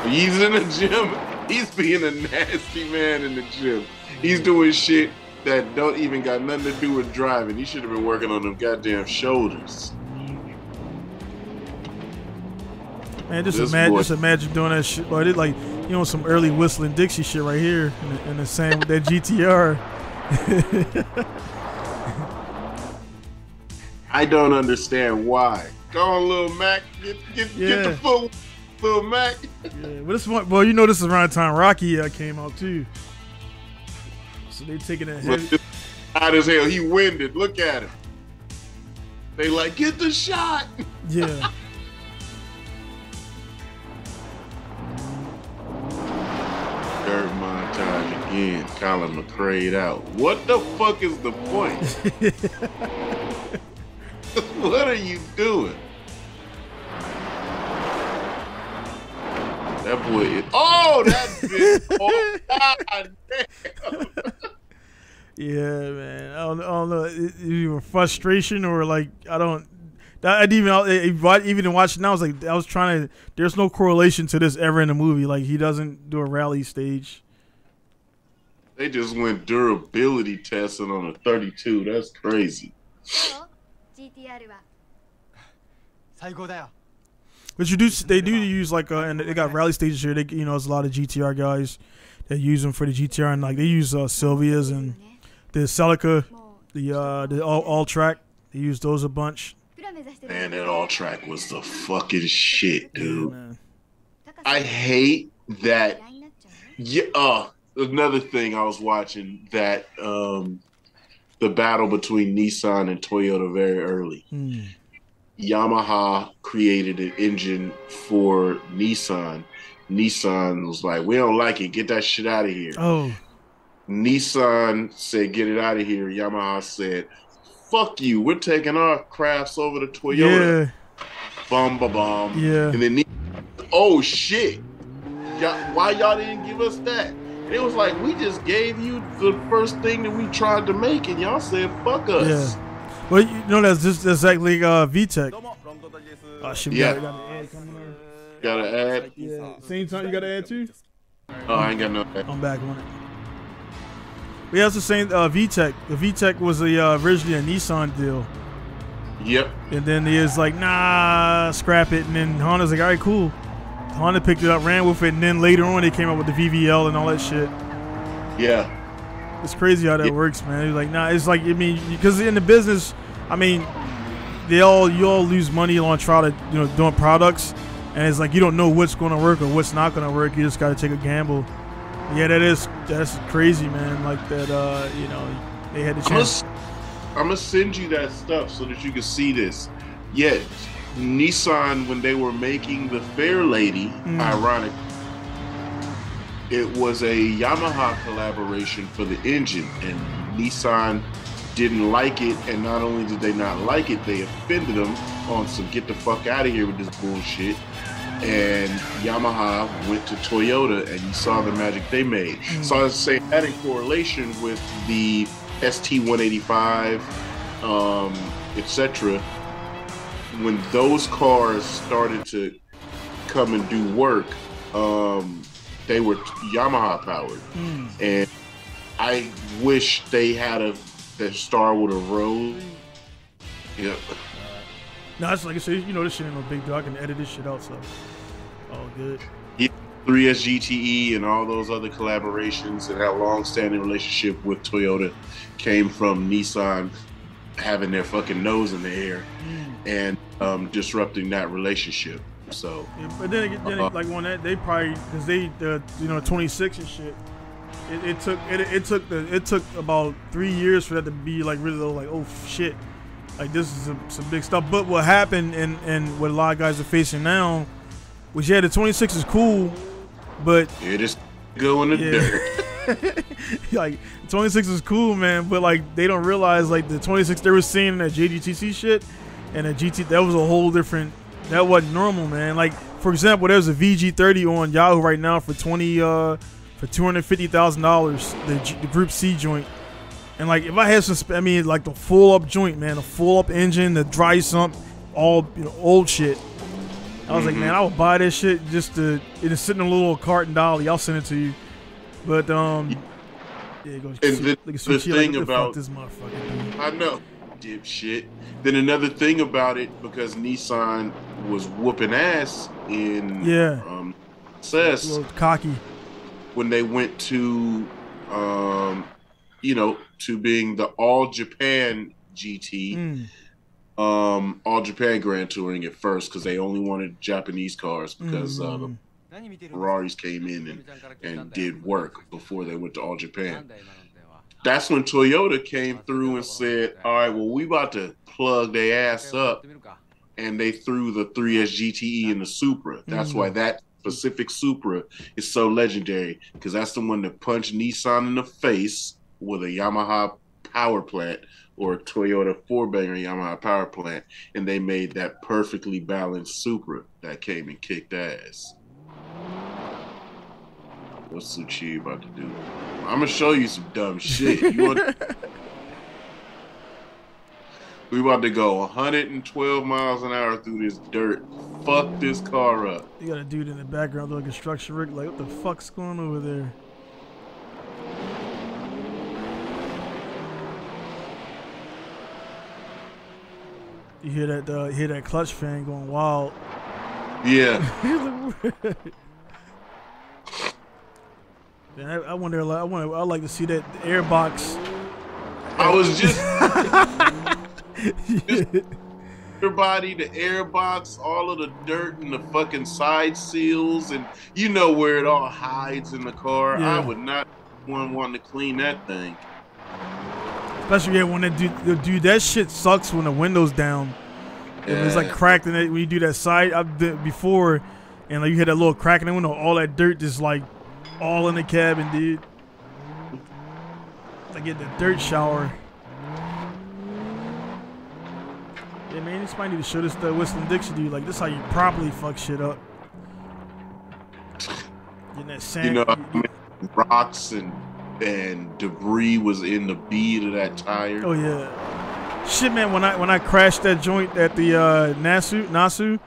He's in the gym. He's being a nasty man in the gym. He's doing shit that don't even got nothing to do with driving. He should have been working on them goddamn shoulders. Man, just imagine doing that shit. But it like, you know, some early Whistling Dixie shit right here, and the same with that GT-R. I don't understand why. Go on, Lil Mac. Get the full Lil Mac. Yeah, but this one, well, you know, this is around the time Rocky came out too. So they taking it heavy. Hot as hell. He winded. Look at him. They like, get the shot. Yeah. Dirt montage again. Colin McRae out. What the fuck is the point? What are you doing? That boy is. Oh, that bitch. Oh, god damn. Yeah, man. I don't know. Either frustration or like I even watching now. I was trying to. There's no correlation to this ever in the movie. Like he doesn't do a rally stage. They just went durability testing on a 32. That's crazy. But they do use like and they got rally stages here. There's a lot of GTR guys that use them for the GTR, and like they use Silvias and the Celica, the all track. They use those a bunch. Man, that all track was the fucking shit, dude. Yeah, I hate that. Yeah. Another thing I was watching that the battle between Nissan and Toyota very early. Yamaha created an engine for Nissan. Nissan was like, we don't like it. Get that shit out of here. Oh. Nissan said, get it out of here. Yamaha said, fuck you. We're taking our crafts over to Toyota. Yeah. Bum, ba, bum. Yeah. And then, oh, shit. Why y'all didn't give us that? And it was like, we just gave you the first thing that we tried to make, and y'all said, fuck us. Yeah. Well, you know, that's exactly VTEC. Oh, shit, yeah. Got an ad coming on. Got an ad? Yeah. Same time you got an ad too? Oh, I ain't got no ad. I'm back on it. Yeah, it's the same VTEC. The VTEC was originally a Nissan deal. Yep. And then he was like, nah, scrap it. And then Honda's like, all right, cool. Honda picked it up, ran with it, and then later on they came up with the VVL and all that shit. Yeah. It's crazy how that works, man. It's like, nah, it's like, I mean, because in the business, I mean, you all lose money on trying to, doing products, and it's like you don't know what's going to work or what's not going to work. You just got to take a gamble. Yeah, that's crazy, man. Like that, they had the chance. I'm gonna send you that stuff so that you can see this. Yeah, Nissan, when they were making the Fair Lady, ironic, it was a Yamaha collaboration for the engine, and Nissan didn't like it, and not only did they not like it, they offended them on some get the fuck out of here with this bullshit. And Yamaha went to Toyota, and you saw the magic they made. So I was saying that in correlation with the ST-185, etc. When those cars started to come and do work, they were Yamaha powered, and I wish they had that star would have rose. Yep. No, it's like I said, this shit ain't no big deal. I can edit this shit out, so all good. Yeah, 3S GT-E and all those other collaborations and that long-standing relationship with Toyota came from Nissan having their fucking nose in the air and disrupting that relationship. So, yeah, but then like on that, they probably because they 26 and shit. It took about 3 years for that to be like really like, oh shit. Like this is some big stuff, but what happened and what a lot of guys are facing now, which the 26 is cool, but it is going in the dirt. Like 26 is cool, man, but like they don't realize like the 26 they were seeing in that JGTC shit, and the GT that was a whole different. That wasn't normal, man. Like for example, there's a VG30 on Yahoo right now for $250,000, the Group C joint. And like if I had some, like the full up joint, man, a full up engine, the dry sump, all old shit. I was like, man, I would buy this shit just to. It's sitting in a little cart and dolly. I'll send it to you. But yeah, it goes. And the thing about this motherfucker, dude. I know, dipshit. Then another thing about it, because Nissan was whooping ass in CES, a little cocky when they went to to being the All Japan GT, All Japan Grand Touring at first, because they only wanted Japanese cars because the Ferraris came in and did work before they went to All Japan. That's when Toyota came through and said, all right, well, we about to plug their ass up, and they threw the 3S GT-E in the Supra. That's why that specific Supra is so legendary, because that's the one that punched Nissan in the face with a Yamaha power plant, or a Toyota 4-banger Yamaha power plant, and they made that perfectly balanced Supra that came and kicked ass. What's Tsuchiya about to do? I'm gonna show you some dumb shit. We about to go 112 miles an hour through this dirt. Fuck this car up. You got a dude in the background like a construction rig. Like, what the fuck's going on over there? You hear that clutch fan going wild. Yeah. Man, I wonder. I'd like to see that air box. I was just your body, the air box, all of the dirt and the fucking side seals, and you know where it all hides in the car. Yeah. I would not want to clean that thing. Especially when dude, that shit sucks when the window's down. Yeah. It's like cracked in it when you do that side. I've did before, and like you hit that little crack in the window, all that dirt just like all in the cabin, dude. I get the dirt shower. Yeah, man, this might need to show this the Whistling Dixie, dude. Like, this is how you properly fuck shit up. Getting that sand. You know, I mean, rocks and debris was in the bead of that tire. Oh yeah. Shit, man. When I crashed that joint at the Nasu,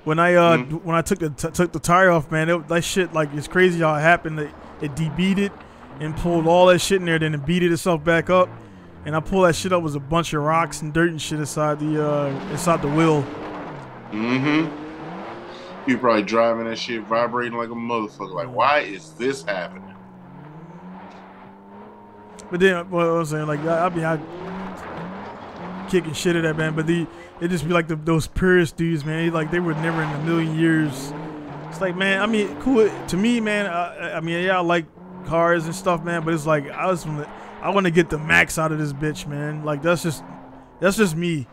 when I took the tire off, man, that shit, like, it's crazy how it happened. It debeaded and pulled all that shit in there, then it beaded itself back up. And I pulled that shit up, was a bunch of rocks and dirt and shit inside the wheel. Mm-hmm. You probably driving that shit vibrating like a motherfucker. Like, why is this happening? But then, what I was saying, like, I be kicking shit at that, man. But it just be like those purist dudes, man. They were never in a million years. It's like, man, I mean, cool. To me, man, I mean, yeah, I like cars and stuff, man. But it's like, I want to get the max out of this bitch, man. Like, that's just me.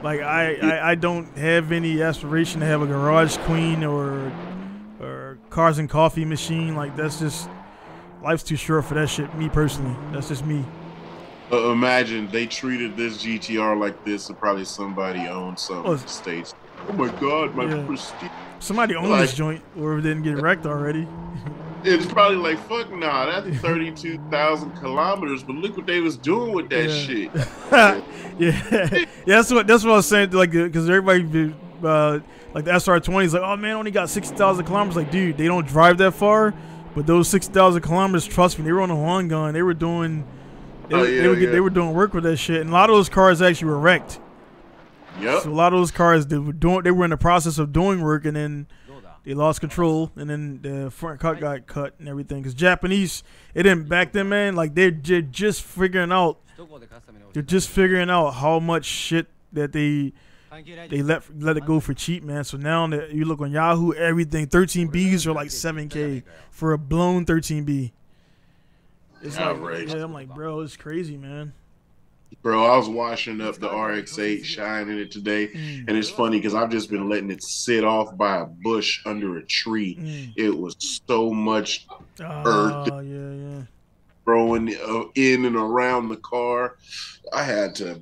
Like, I don't have any aspiration to have a garage queen or cars and coffee machine. Like, that's just, life's too short for that shit. Me personally, that's just me. Imagine they treated this GT-R like this, and probably somebody owned some in the States. Oh my God, my prestige. Somebody owned this joint, or it didn't get wrecked already. It's probably like, fuck nah, that's 32,000 kilometers, but look what they was doing with that shit. Yeah, that's what I was saying. Like, because everybody, like the SR20 is like, oh man, only got 60,000 kilometers. Like, dude, they don't drive that far, but those 60,000 kilometers, trust me, they were on a Wangan. They were doing, they were doing work with that shit, and a lot of those cars actually were wrecked. Yep. So a lot of those cars, they were in the process of doing work, and then they lost control, and then the front cut got cut and everything. Because Japanese, it didn't back then, man. Like, they're just figuring out. They're just figuring out how much shit that they let it go for cheap, man. So now you look on Yahoo, everything 13Bs are like 7K for a blown 13B. It's outrageous. I'm like, bro, it's crazy, man. Bro, I was washing up the RX-8, shining it today, and it's funny because I've just been letting it sit off by a bush under a tree. It was so much earth throwing in and around the car. I had to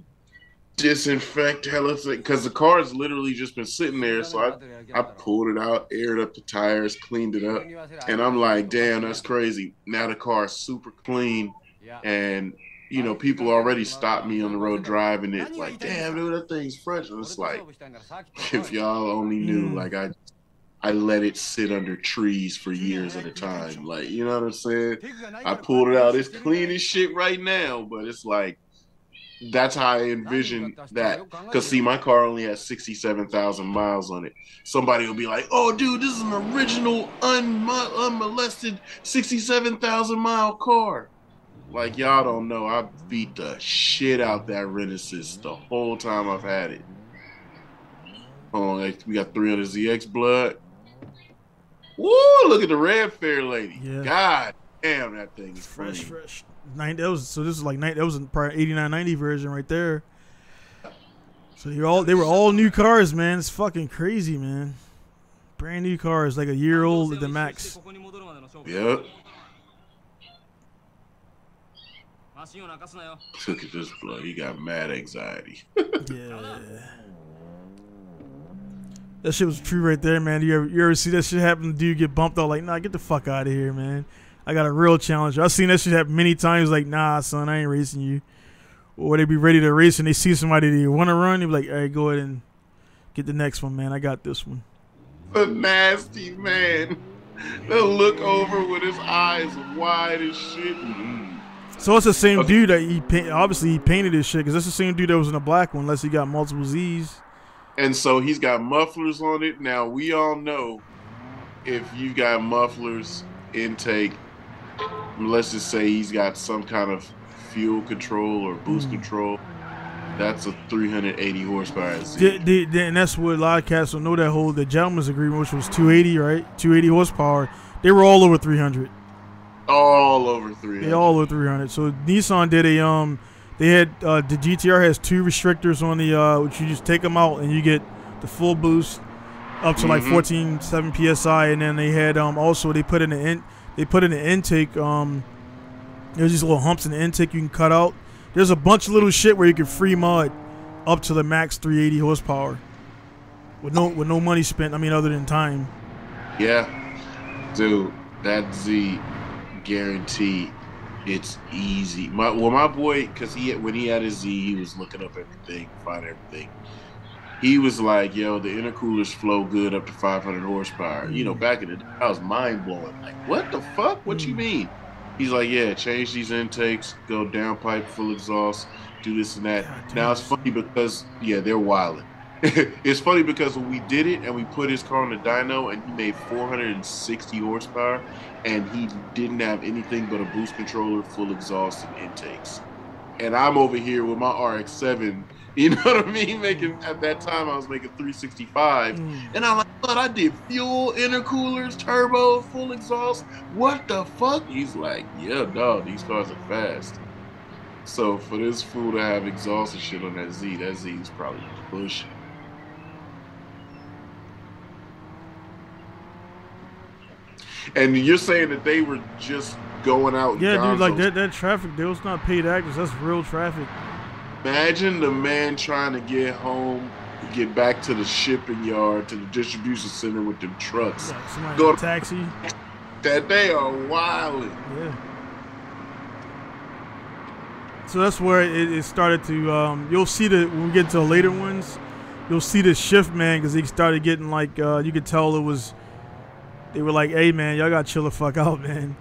disinfect because the car has literally just been sitting there. So I pulled it out, aired up the tires, cleaned it up, and I'm like, damn, that's crazy. Now the car is super clean, and you know, people already stopped me on the road driving it, like, damn, dude, that thing's fresh. And it's like, if y'all only knew, like, I let it sit under trees for years at a time. Like, you know what I'm saying? I pulled it out. It's clean as shit right now, but it's like, that's how I envision that. Because, see, my car only has 67,000 miles on it. Somebody will be like, oh, dude, this is an original, unmolested 67,000 mile car. Like, y'all don't know, I beat the shit out that Renaissance the whole time I've had it. Hold on, we got 300ZX blood. Woo, look at the red fair lady. Yeah. God damn, that thing is fresh. That was probably 8990 version right there. So they were all new cars, man. It's fucking crazy, man. Brand new cars, like a year old at the max. Yep. Look at this blood. He got mad anxiety. Yeah. That shit was true right there, man. You ever see that shit happen? Dude get bumped out like, nah, get the fuck out of here, man. I got a real challenger. I've seen that shit happen many times. Like, nah, son, I ain't racing you. Or they be ready to race and they see somebody they want to run. They be like, all right, go ahead and get the next one, man. I got this one. A nasty man. They'll look over with his eyes wide as shit. So it's the same dude that obviously he painted his shit, because that's the same dude that was in the black one, unless he got multiple Z's. And so he's got mufflers on it. Now, we all know if you got mufflers, intake, let's just say he's got some kind of fuel control or boost control, that's a 380 horsepower Z. And that's what a lot of cats don't know, that the gentleman's agreement, which was 280, right? 280 horsepower. They were all over 300. All over 300. They all over 300. So Nissan did They had the GT-R has 2 restrictors on the which you just take them out and you get the full boost up to like 14.7 psi, and then they had also they put in the intake there's these little humps in the intake you can cut out. There's a bunch of little shit where you can free mud up to the max 380 horsepower with no money spent. I mean, other than time. Yeah, dude, that Z guarantee. It's easy. My boy, because when he had his Z, he was looking up everything, finding everything. He was like, yo, the intercoolers flow good up to 500 horsepower. You know, back in the day, I was mind blowing. Like, what the fuck? What you mean? He's like, yeah, change these intakes, go downpipe, full exhaust, do this and that. Now it's funny because, yeah, they're wilding. It's funny because when we did it and we put his car on the dyno and he made 460 horsepower and he didn't have anything but a boost controller, full exhaust, and intakes. And I'm over here with my RX-7, you know what I mean? At that time, I was making 365. And I'm like, but I did fuel, intercoolers, turbo, full exhaust. What the fuck? He's like, yeah, dog, these cars are fast. So for this fool to have exhaust and shit on that Z is probably pushing. And you're saying that they were just going out. Yeah, dude, like that traffic, that was not paid actors. That's real traffic. Imagine the man trying to get home, get back to the shipping yard, to the distribution center with them trucks. Yeah, somebody go in a taxi. That they are wilding. Yeah. So that's where it started to. You'll see when we get to the later ones, you'll see the shift, man, because they started getting like you could tell it was. They were like, "Hey, man, y'all gotta chill the fuck out, man."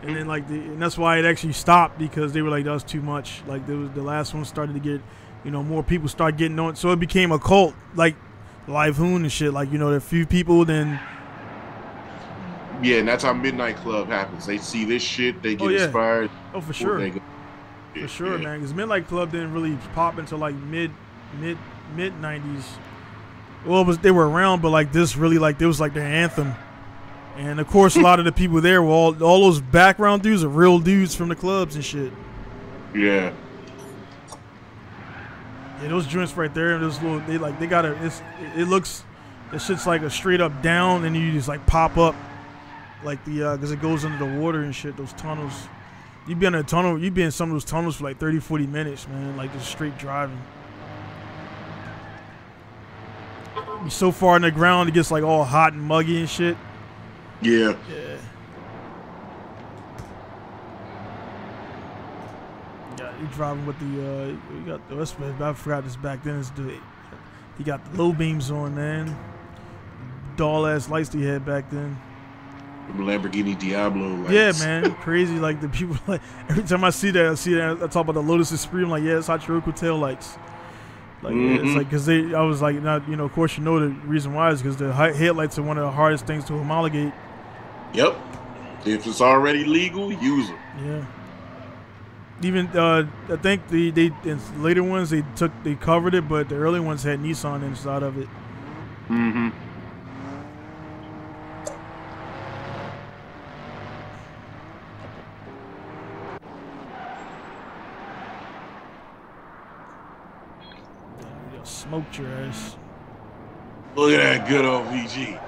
And then and that's why it actually stopped, because they were like, that was too much. Like the last one started to get, more people start getting on. So it became a cult, like Live Hoon and shit. Like, there are a few people, then. Yeah, and that's how Midnight Club happens. They see this shit, they get inspired. Oh, for sure. For sure, man. Because Midnight Club didn't really pop until like mid 90s. Well, they were around, but like this really, like, it was like their anthem. And of course, a lot of the people there were all those background dudes are real dudes from the clubs and shit. Yeah. Yeah, those joints right there, those little, they got it looks, that shit's like a straight up down, and you just like pop up, like because it goes under the water and shit. Those tunnels, you be in a tunnel, you be in some of those tunnels for like 30, 40 minutes, man. Like just straight driving. Be so far in the ground, it gets like all hot and muggy and shit. Yeah. Yeah. You driving with the you got the I forgot this back then. He got the low beams on, man. Dull ass lights he had back then. Lamborghini Diablo lights. Yeah, man, crazy. Like the people, like every time I see that, I talk about the Lotus Esprit. I'm like, yeah, it's Hachiroku tail lights. Like it's like because I was like, not of course the reason why is because the headlights are one of the hardest things to homologate. Yep. If it's already legal, use them. Yeah. Even I think they in later ones they covered it, but the early ones had Nissan inside of it. Mm-hmm. Smoked your ass. Look at that good old VG.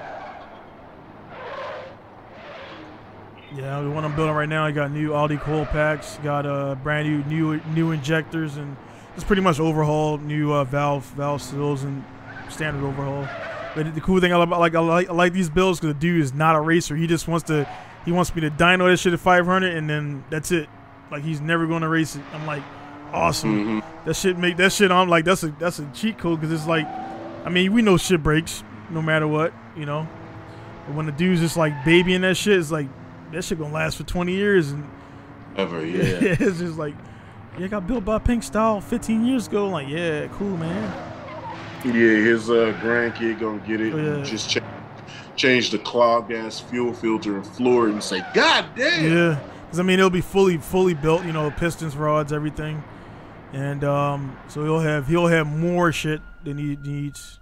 Yeah, the one I'm building right now, I got new Audi coil packs, got brand new injectors, and it's pretty much overhaul, new valve seals, and standard overhaul. But the cool thing I like these builds because the dude is not a racer. He just wants me to dyno that shit at 500, and then that's it. Like he's never going to race it. I'm like, awesome. Mm-hmm. I'm like that's a cheat code because it's like, I mean, we know shit breaks no matter what, But when the dude's just like babying that shit, it's like that shit gonna last for 20 years and ever. Yeah. It's just like, yeah, got built by Pink Style 15 years ago. I'm like, yeah, cool, man. Yeah, his grandkid gonna get it. Oh, yeah. Just change the clogged ass fuel filter and floor and say, God damn. Yeah, because I mean it'll be fully built. Pistons, rods, everything. And so he'll have more shit than he needs.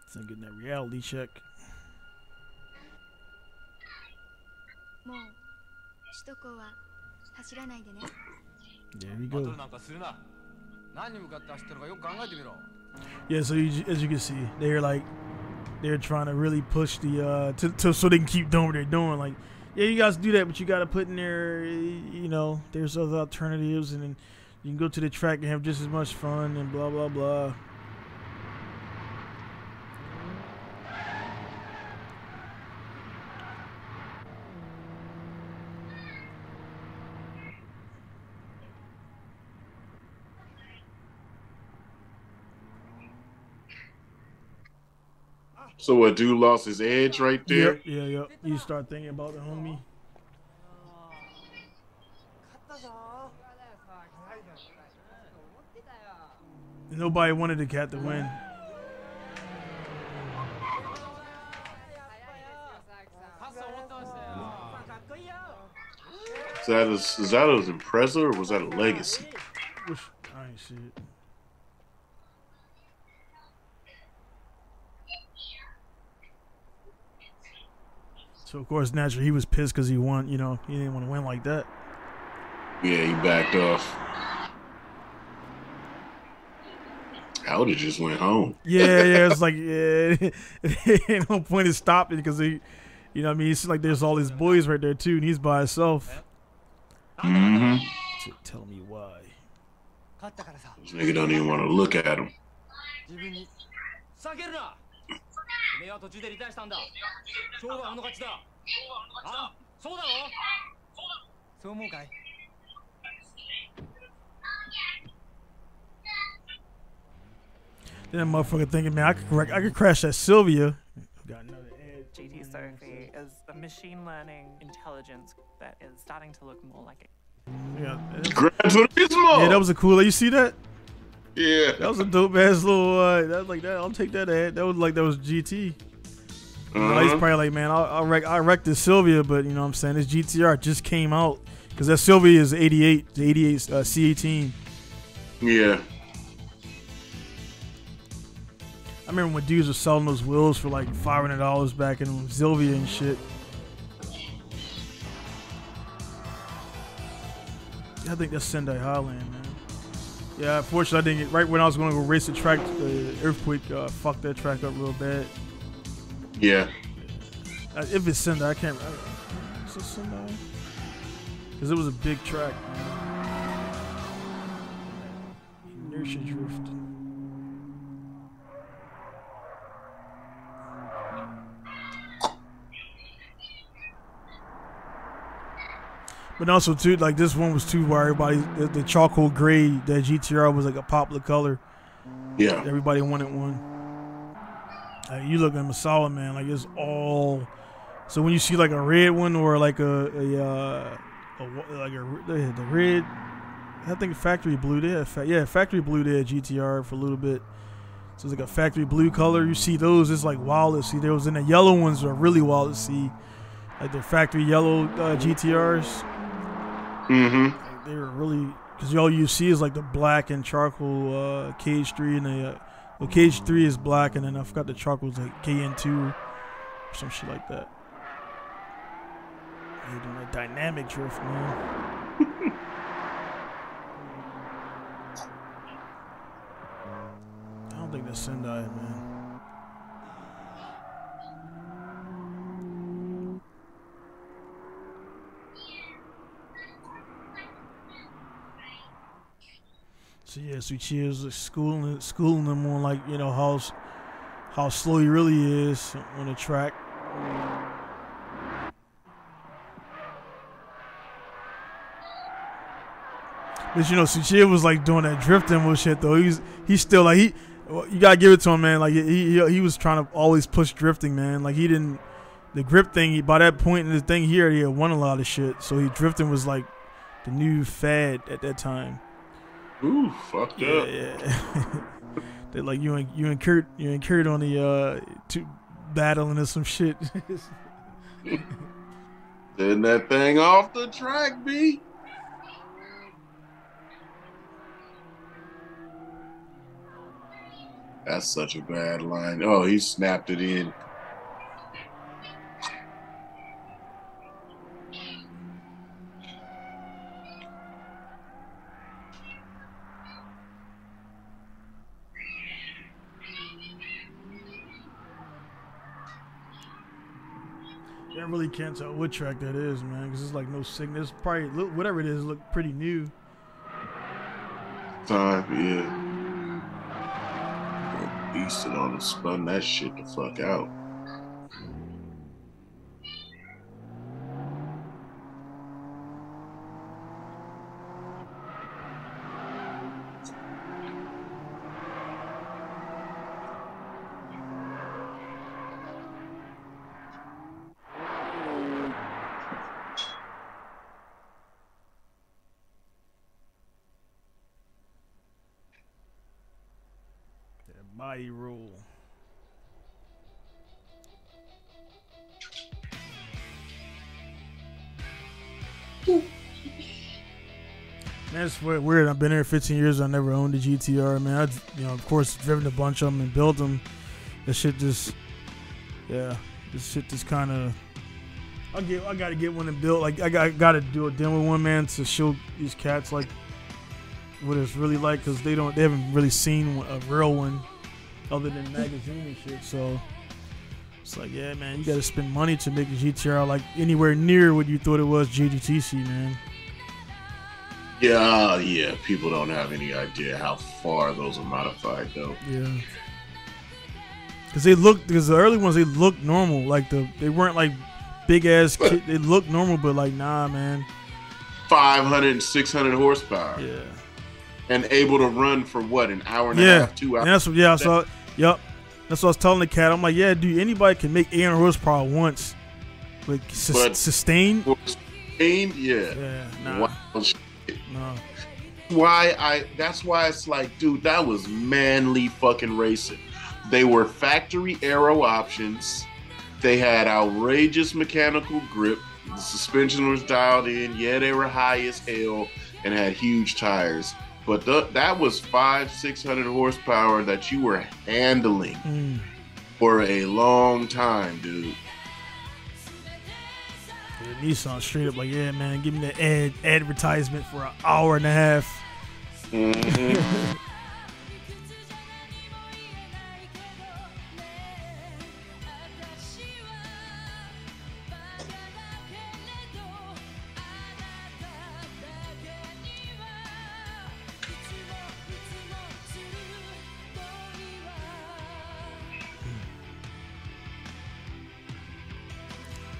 So I'm getting that reality check. There we go. Yeah, so as you can see, they're trying to really push the so they can keep doing what they're doing. Like, yeah, you guys do that, but you got to put in there, you know, there's other alternatives, and then you can go to the track and have just as much fun and blah blah blah. So what, dude lost his edge right there? Yep. You start thinking about the homie. Nobody wanted the cat to win. Is that his Impreza or was that a Legacy? I ain't see it. So of course, naturally, he was pissed because he won. You know, he didn't want to win like that. Yeah, he backed off. I would have just went home. Yeah, it's like, yeah, ain't no point in stopping because he, you know what I mean? It's like there's all his boys right there too, and he's by himself. Mm-hmm. Tell me why. This nigga don't even want to look at him. Then that motherfucker thinking, man, I could crash that Silvia. Got another edge. GT Sophie is a machine learning intelligence that is starting to look more like it. Yeah, Gran Turismo. Yeah, that was a cool. You see that? Yeah, that was a dope ass little. That was like that. I'll take that ad. That was like that was GT. He's probably like, man, I wrecked this Silvia, but you know what I'm saying, this GT-R just came out because that Silvia is 88, the 88 C18. Yeah. I remember when dudes were selling those wheels for like $500 back in Silvia and shit. I think that's Sendai Highland, man. Yeah, unfortunately, I didn't get right when I was going to go race the track. The earthquake fucked that track up real bad. Yeah. If it's Sendai, I can't. Is it Sendai? Because it was a big track, man. Inertia drift. But also too, like this one was too where everybody the charcoal gray that GT-R was like a popular color. Yeah. Everybody wanted one. You look at Masawa, man, like it's all. So when you see like a red one or like the red, I think factory blue. They had factory blue. They had GT-R for a little bit. So it's like a factory blue color. You see those, it's like wild to see. There was in the yellow ones are really wild to see, like the factory yellow GT-Rs. Mm-hmm. Like they were really, because all you see is like the black and charcoal Cage 3 and the Cage 3 is black, and then I forgot the charcoal was like KN2 or some shit like that. They're doing a dynamic drift, man. I don't think that's Sendai, man. So yeah, Tsuchiya is like schooling them on, like, you know, how slow he really is on the track. But you know, Tsuchiya was like doing that drifting bullshit though. He's still like you gotta give it to him, man. Like he was trying to always push drifting, man. Like he didn't the grip thing. By that point in the thing here, he had won a lot of shit. So drifting was like the new fad at that time. Ooh, fucked up. Yeah. They're like you incurred on the battling or some shit. Send that thing off the track, B. That's such a bad line. Oh, he snapped it in. really can't tell what track that is, man, because it's like no signal. It's probably whatever it is, look pretty new. Time, yeah. Beasted on and spun that shit the fuck out. Body roll. Man, it's weird. I've been here 15 years. I never owned a GT-R. Man, of course, driven a bunch of them and built them. This shit just, this shit just kind of. I gotta get one and built. Like I gotta do a demo one, man, to show these cats like what it's really like, because they haven't really seen a real one other than magazine and shit. So it's like, yeah, man, you gotta spend money to make a GT-R like anywhere near what you thought it was GTC, man. Yeah, people don't have any idea how far those are modified, though. Yeah. Because the early ones, they looked normal. Like they weren't like big ass kid. They looked normal, but like, nah, man. 500 and 600 horsepower. Yeah. And able to run for what, an hour and a half, 2 hours? And that's what, yep. That's what I was telling the cat. I'm like, yeah, dude, anybody can make 800 horsepower once. Like, sustained? Sustained? Yeah. Nah. Wow. No. That's why it's like, dude, that was manly fucking racing. They were factory aero options. They had outrageous mechanical grip. The suspension was dialed in. Yeah, they were high as hell and had huge tires. But that was 500-600 horsepower that you were handling for a long time, dude. Yeah, Nissan straight up like, yeah, man, give me the advertisement for an hour and a half. Mm-hmm.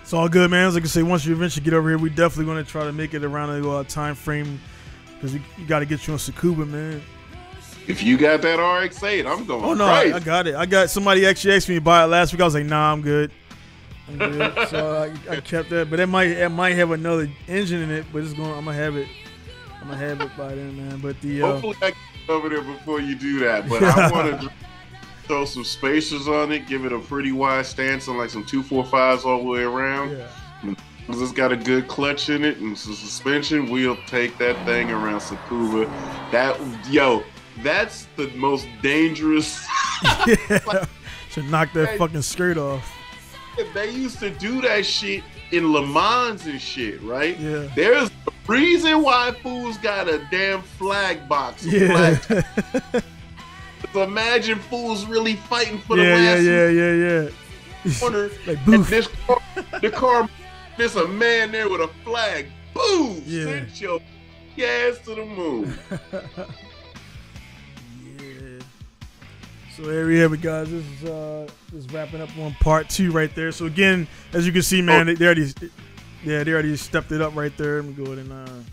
It's all good, man. As like I say, once you eventually get over here, we definitely going to try to make it around the time frame, because you got to get you on Tsukuba, man. If you got that RX-8, I'm going. Oh no, I got it. I got somebody actually asked me to buy it last week. I was like, nah, I'm good. So I kept that, but it might have another engine in it, but it's going. I'm gonna have it by then, man. But hopefully I get over there before you do that. But I want to throw some spacers on it, give it a pretty wide stance on like some 245s all the way around. Yeah. Because it's got a good clutch in it and some suspension. We'll take that thing around Tsukuba. That's the most dangerous. Should knock that fucking skirt off. They used to do that shit in Le Mans and shit, right? Yeah. There's a reason why fools got a damn flag box. Yeah. Imagine fools really fighting for the last corner. Like boof. The car, there's a man there with a flag. Boom! Yeah. Send your ass to the moon. Yeah. So there we have it, guys. This is wrapping up on part 2 right there. So again, as you can see, man, they already stepped it up right there. Let me go ahead and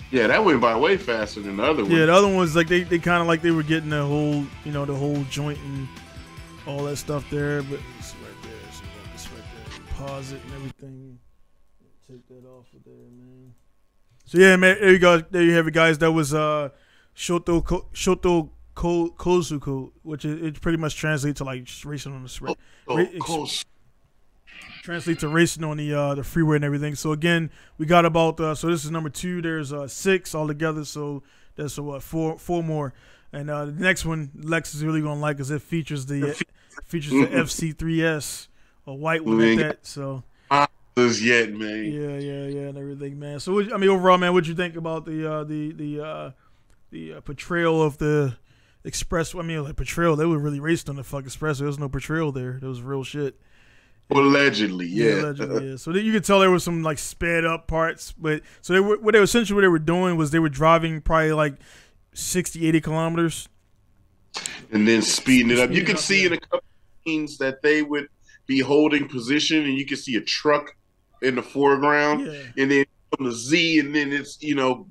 yeah, that went by way faster than the other one. Yeah, the other one was like they kind of like they were getting the whole, the whole joint and all that stuff there. But it's right there. So you got this right there. Pause it and everything. Take that off of there, man. So yeah, man, there you go. There you have it, guys. That was Shuto Kousuko, which it pretty much translates to like just racing on the translate to racing on the freeway and everything. So again, we got about so this is number 2. There's 6 altogether. So that's four more. And the next one, Lex is really gonna like, because it features the FC3S, a white one like that. So yet, man. Yeah, and everything, man. So overall, man, what'd you think about the portrayal of the Express? Portrayal. They were really racing on the fucking Express. There was no portrayal there. There was real shit. Allegedly, yeah. Allegedly, yeah. So you could tell there was some like sped up parts, but so they were, what they were doing was they were driving probably like 60, 80 kilometers, and then speeding it up. You could see in a couple of scenes that they would be holding position, and you could see a truck in the foreground, and then from the Z, and then it's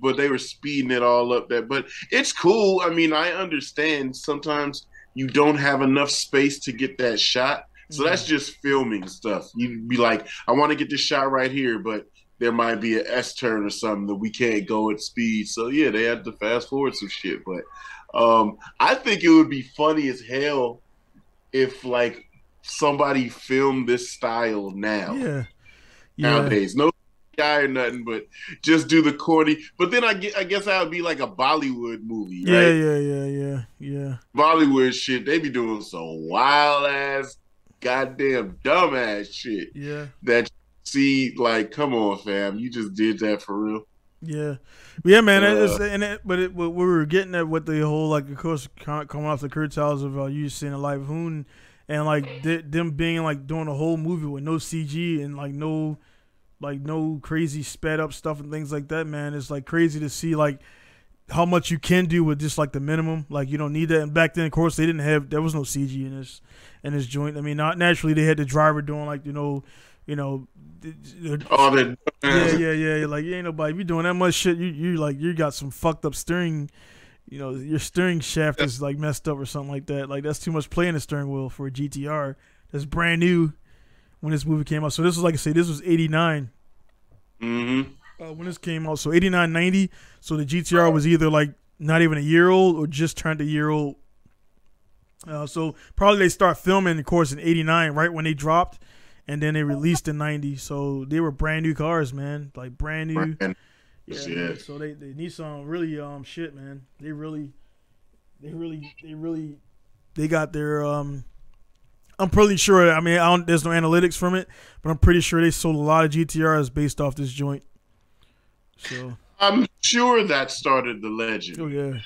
but they were speeding it all up there. But it's cool. I mean, I understand sometimes you don't have enough space to get that shot. So that's just filming stuff. You'd be like, I want to get this shot right here, but there might be an S turn or something that we can't go at speed. So yeah, they had to fast forward some shit. But I think it would be funny as hell if like somebody filmed this style now. Nowadays, no guy or nothing, but just do the corny. But then I guess that would be like a Bollywood movie, right? Yeah. Bollywood shit, they be doing some wild ass, goddamn dumbass shit. Yeah. That you see, like, come on, fam, you just did that for real. Yeah, man. What we were getting at with the whole, like, of course, coming off the curtails of you seeing a live Hoon, and like them being like doing a whole movie with no CG and like no crazy sped up stuff and things like that. Man, it's like crazy to see like how much you can do with just like the minimum. Like you don't need that. And back then, of course, there was no CG in this joint. I mean, not naturally they had the driver doing like all that. Yeah. Like, ain't nobody. If you're doing that much shit, you got some fucked up steering. Your steering shaft is like messed up or something like that. Like that's too much play in the steering wheel for a GT-R. That's brand new when this movie came out. So this was, like I say, this was 89. Mm-hmm. When this came out, so 89, 90. So the GT-R was either like not even a year old or just turned a year old. So probably they start filming, of course, in 89, right when they dropped. And then they released in 90, so they were brand new cars, man. Like brand new. Yeah. So they Nissan really shit, man. They got their I'm pretty sure. I mean, there's no analytics from it, but I'm pretty sure they sold a lot of GTRs based off this joint. So I'm sure that started the legend. Oh yeah.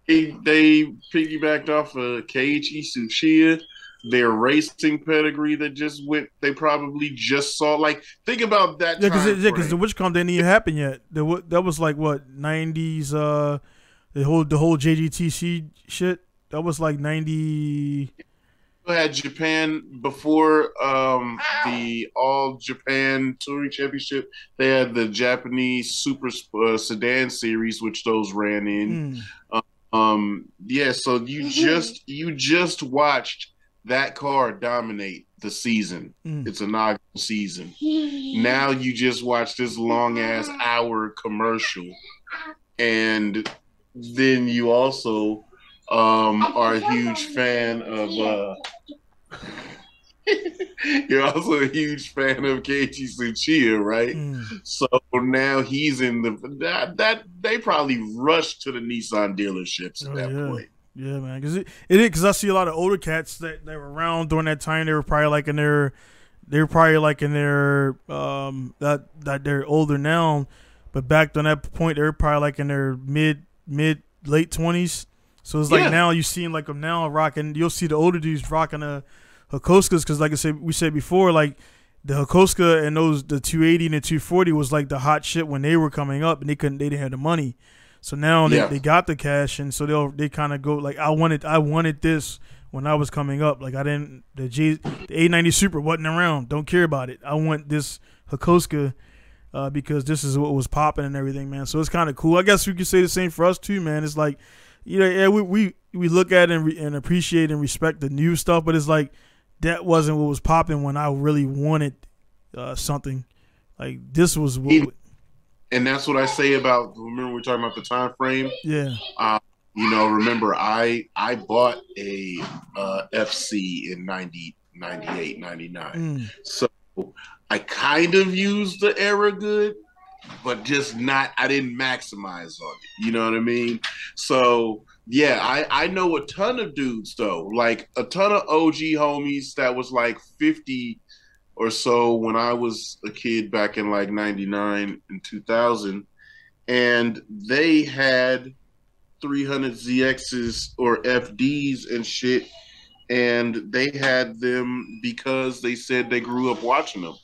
They piggybacked off of Keiichi Tsuchiya. Their racing pedigree that just went, they probably just saw. Like, think about that. Yeah, because the WitchCon didn't even happen yet. That was like what 90s. The whole JGTC shit. That was like 90. We had Japan before the All Japan Touring Championship. They had the Japanese Super Sedan Series, which those ran in. Yeah, so you just watched that car dominate the season. It's a inaugural season. Now you just watch this long ass hour commercial, and then you also are a huge fan of. You're also a huge fan of Keiichi Tsuchiya, right? So now he's in that they probably rushed to the Nissan dealerships at that point. Yeah, man, because I see a lot of older cats that were around during that time. They were probably like in their that they're older now, but back on that point they were probably like in their mid late 20s. So it's like now you seeing like them now rocking. You'll see the older dudes rocking a Hakosukas because, like I said, we said before, like the Hakosuka and the 280 and the 240 was like the hot shit when they were coming up, and they didn't have the money. So now they got the cash, and so they kind of go like, I wanted this when I was coming up. Like the 890 Super wasn't around. Don't care about it. I want this Hakosuka because this is what was popping and everything, man. So it's kind of cool. I guess we could say the same for us too, man. It's like, we look at and appreciate and respect the new stuff, but it's like that wasn't what was popping when I really wanted something. Like this was what. And that's what I say about. Remember we were talking about the time frame. Yeah. Remember I bought a FC in 90, 98, 99. So I kind of used the era good, but just not. I didn't maximize on it. You know what I mean? So yeah, I know a ton of dudes though, like a ton of OG homies that was like 50 or so when I was a kid back in like 99 and 2000, and they had 300 ZXs or FDs and shit, and they had them because they said they grew up watching them.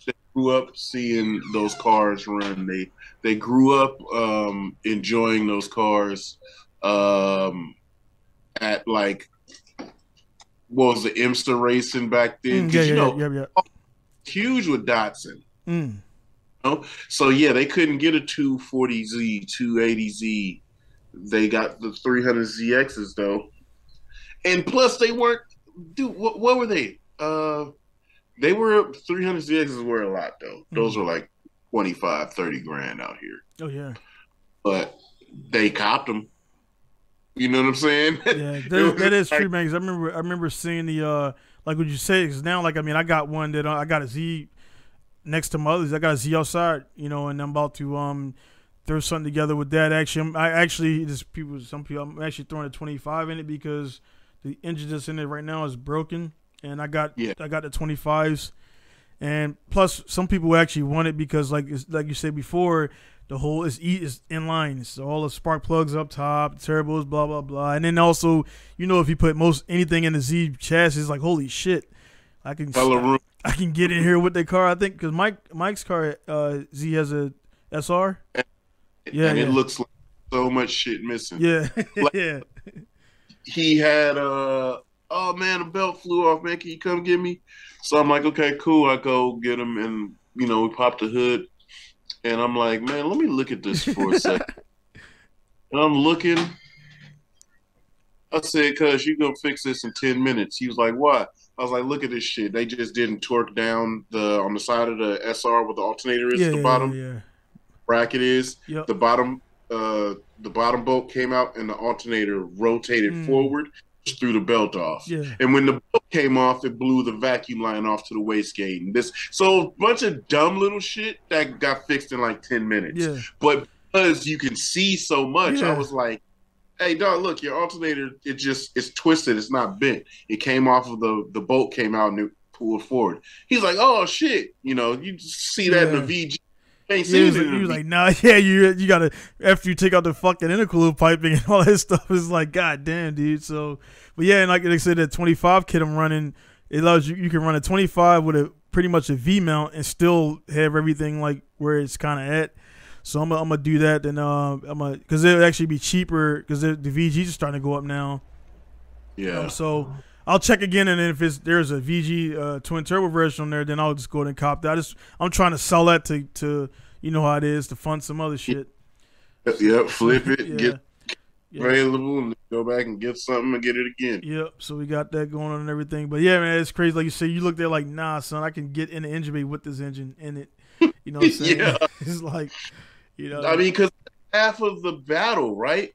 They grew up seeing those cars run. They grew up enjoying those cars at like, what was the IMSA racing back then? Yeah. Huge with Datsun. You know? So yeah, they couldn't get a 240Z, 280Z. They got the 300ZXs though, and plus they weren't. Dude, what were they? They were 300ZXs were a lot though. Those were like 25, 30 grand out here. Oh yeah, but they copped them. You know what I'm saying? Yeah, that is true, man. 'Cause I remember seeing the like what you say. Because now, like, I mean, I got one that I got a Z next to my others. I got a Z outside, you know, and I'm about to throw something together with that. Actually, some people, I'm actually throwing a 25 in it because the engine that's in it right now is broken, and I got the 25s, and plus some people actually want it because, like you said before, the whole is in line. So all the spark plugs up top, turbos, blah blah blah, and then also, you know, if you put anything in the Z chassis, it's like, holy shit, I can get in here with the car. I think because Mike's car Z has a SR. Yeah, and it looks like so much shit missing. Yeah, like, yeah. He had oh man, the belt flew off, man. Can you come get me? So I'm like, okay, cool. I go get him, and you know, we pop the hood, and I'm like, man, let me look at this for a second. And I'm looking. I said, cuz you go fix this in 10 minutes. He was like, why? I was like, look at this shit. They just didn't torque down on the side of the SR where the alternator is at the bottom. Bracket is. Yep. The bottom bolt came out and the alternator rotated forward, just threw the belt off. Yeah. And when the belt came off, it blew the vacuum line off to the wastegate. And so a bunch of dumb little shit that got fixed in like 10 minutes. Yeah. But because you can see so much, I was like, hey dog, look, your alternator, it's twisted, it's not bent. It came off of the bolt came out and it pulled forward. He's like, oh shit, you know, you see that in the VG. He was like, nah, yeah, you gotta, after you take out the fucking intercooler piping and all that stuff, it's like, god damn, dude. So, but yeah, and like they said, that 25 kit I'm running, it allows you can run a 25 with pretty much a V mount and still have everything like where it's kind of at. So I'm gonna do that, and because it'll actually be cheaper because the VGs are starting to go up now. Yeah. So I'll check again, and then if there's a VG twin turbo version on there, then I'll just go ahead and cop that. I'm trying to sell that to you know how it is, to fund some other shit. Yep, flip it, get available, and go back and get something and get it again. Yep. So we got that going on and everything. But yeah, man, it's crazy. Like you say, you look there like, nah, son, I can get in the engine bay with this engine in it. You know what I'm saying? Yeah. It's like, you know. I mean, because half of the battle, right?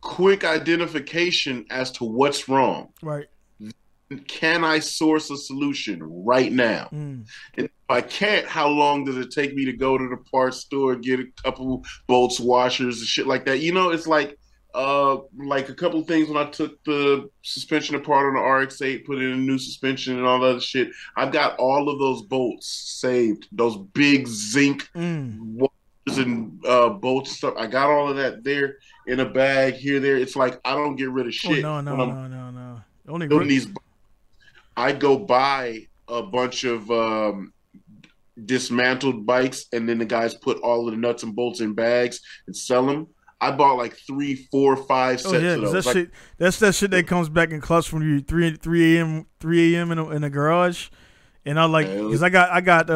Quick identification as to what's wrong. Right. Can I source a solution right now? And if I can't, how long does it take me to go to the parts store, get a couple bolts, washers, and shit like that? You know, it's like a couple things when I took the suspension apart on the RX-8, put in a new suspension and all that other shit. I've got all of those bolts saved, those big zinc washers and bolts and stuff. I got all of that there in a bag here, there. It's like I don't get rid of shit. Oh, no. Only I go buy a bunch of dismantled bikes, and then the guys put all of the nuts and bolts in bags and sell them. I bought like 3, 4, 5 sets of those. That's that shit that comes back in clutch from you 3 a.m. in the garage, and I like because I got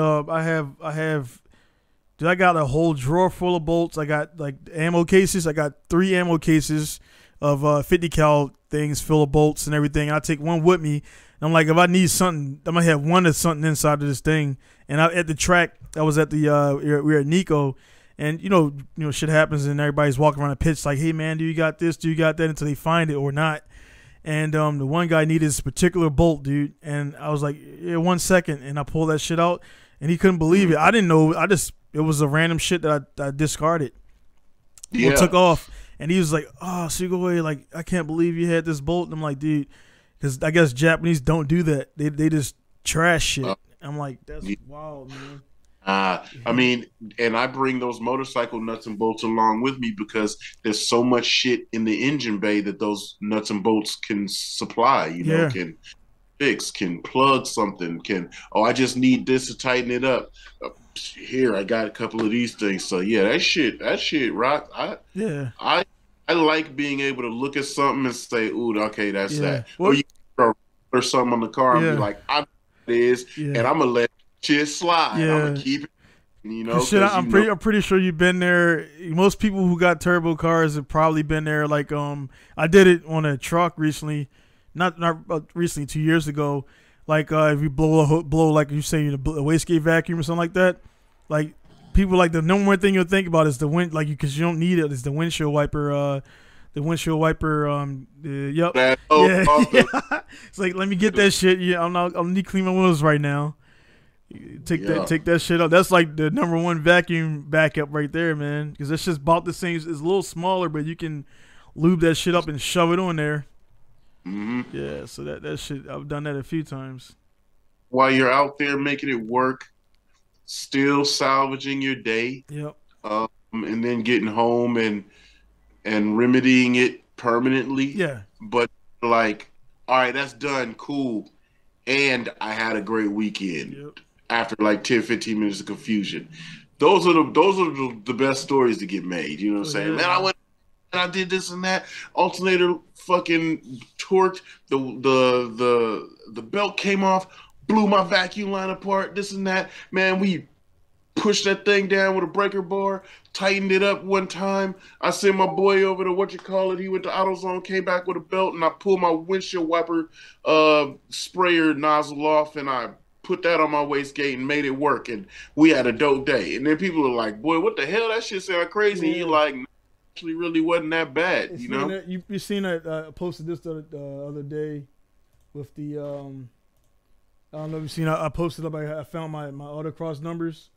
a whole drawer full of bolts. I got like ammo cases. I got 3 ammo cases of 50 cal things full of bolts and everything. I take one with me. And I'm like, if I need something, I might have one of something inside of this thing. And at the track, I was at we were at Nico, and you know, shit happens, and everybody's walking around the pitch like, hey man, do you got this? Do you got that? Until they find it or not. And the one guy needed this particular bolt, dude. And I was like, yeah, 1 second. And I pulled that shit out, and he couldn't believe it. I didn't know. It was a random shit that I discarded. Yeah. Or took off. And he was like, oh, Sugoi, like, I can't believe you had this bolt. And I'm like, dude, because I guess Japanese don't do that. They just trash shit. I'm like, that's wild, man. I mean, and I bring those motorcycle nuts and bolts along with me because there's so much shit in the engine bay that those nuts and bolts can supply, you know, can fix, can plug something, I just need this to tighten it up. Here, I got a couple of these things. So yeah, that shit rock. I like being able to look at something and say, ooh, okay, that's that. Well, or you or something on the car and be like, I know what it is, and I'm gonna let shit slide. I'm gonna keep it. You know, I'm pretty sure you've been there. Most people who got turbo cars have probably been there. Like, I did it on a truck recently, not recently, 2 years ago. Like, if you blow like you say a wastegate vacuum or something like that, like people like the number one thing you'll think about is the wind, like because you don't need it. Is the windshield wiper. The windshield wiper. Yep. It's like, let me get that shit. Yeah, I'm need to clean my windows right now. Take that shit out. That's like the number one vacuum backup right there, man. Because that's just about the same. It's a little smaller, but you can lube that shit up and shove it on there. Yeah, so that shit, I've done that a few times. While you're out there making it work, still salvaging your day. Yep. And then getting home and remedying it permanently. Yeah. But like, all right, that's done. Cool. And I had a great weekend. Yep. After like 10, 15 minutes of confusion. Those are the best stories to get made. You know what I'm saying? Man, I went and I did this and that. Alternator fucking torqued. The belt came off, blew my vacuum line apart, this and that. Man, we pushed that thing down with a breaker bar, tightened it up one time. I sent my boy over to he went to AutoZone, came back with a belt, and I pulled my windshield wiper sprayer nozzle off, and I put that on my wastegate and made it work, and we had a dope day. And then people are like, boy, what the hell? That shit sound crazy. And you're like, actually really wasn't that bad, you know? You seen it, I posted this the other day with the, I don't know if you've seen, I posted up, I found my autocross numbers.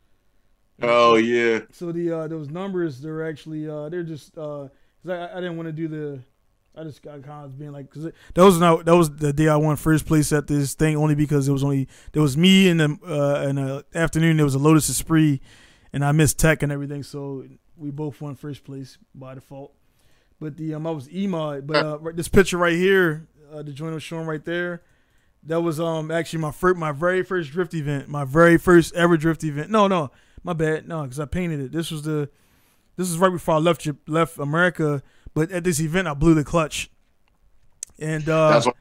Oh, yeah. So those numbers, they're actually, they're just, cause I didn't want to do the, I just got kind of being like, cause that was the day I won first place at this thing, only because there was me in the afternoon. There was a Lotus Esprit, and I missed tech and everything, so we both won first place by default. But I was E-Mod, but this picture right here, the joint was showing right there, that was actually my very first drift event, my very first ever drift event. No, my bad, no, because I painted it. This was right before I left America. But at this event, I blew the clutch, and that's what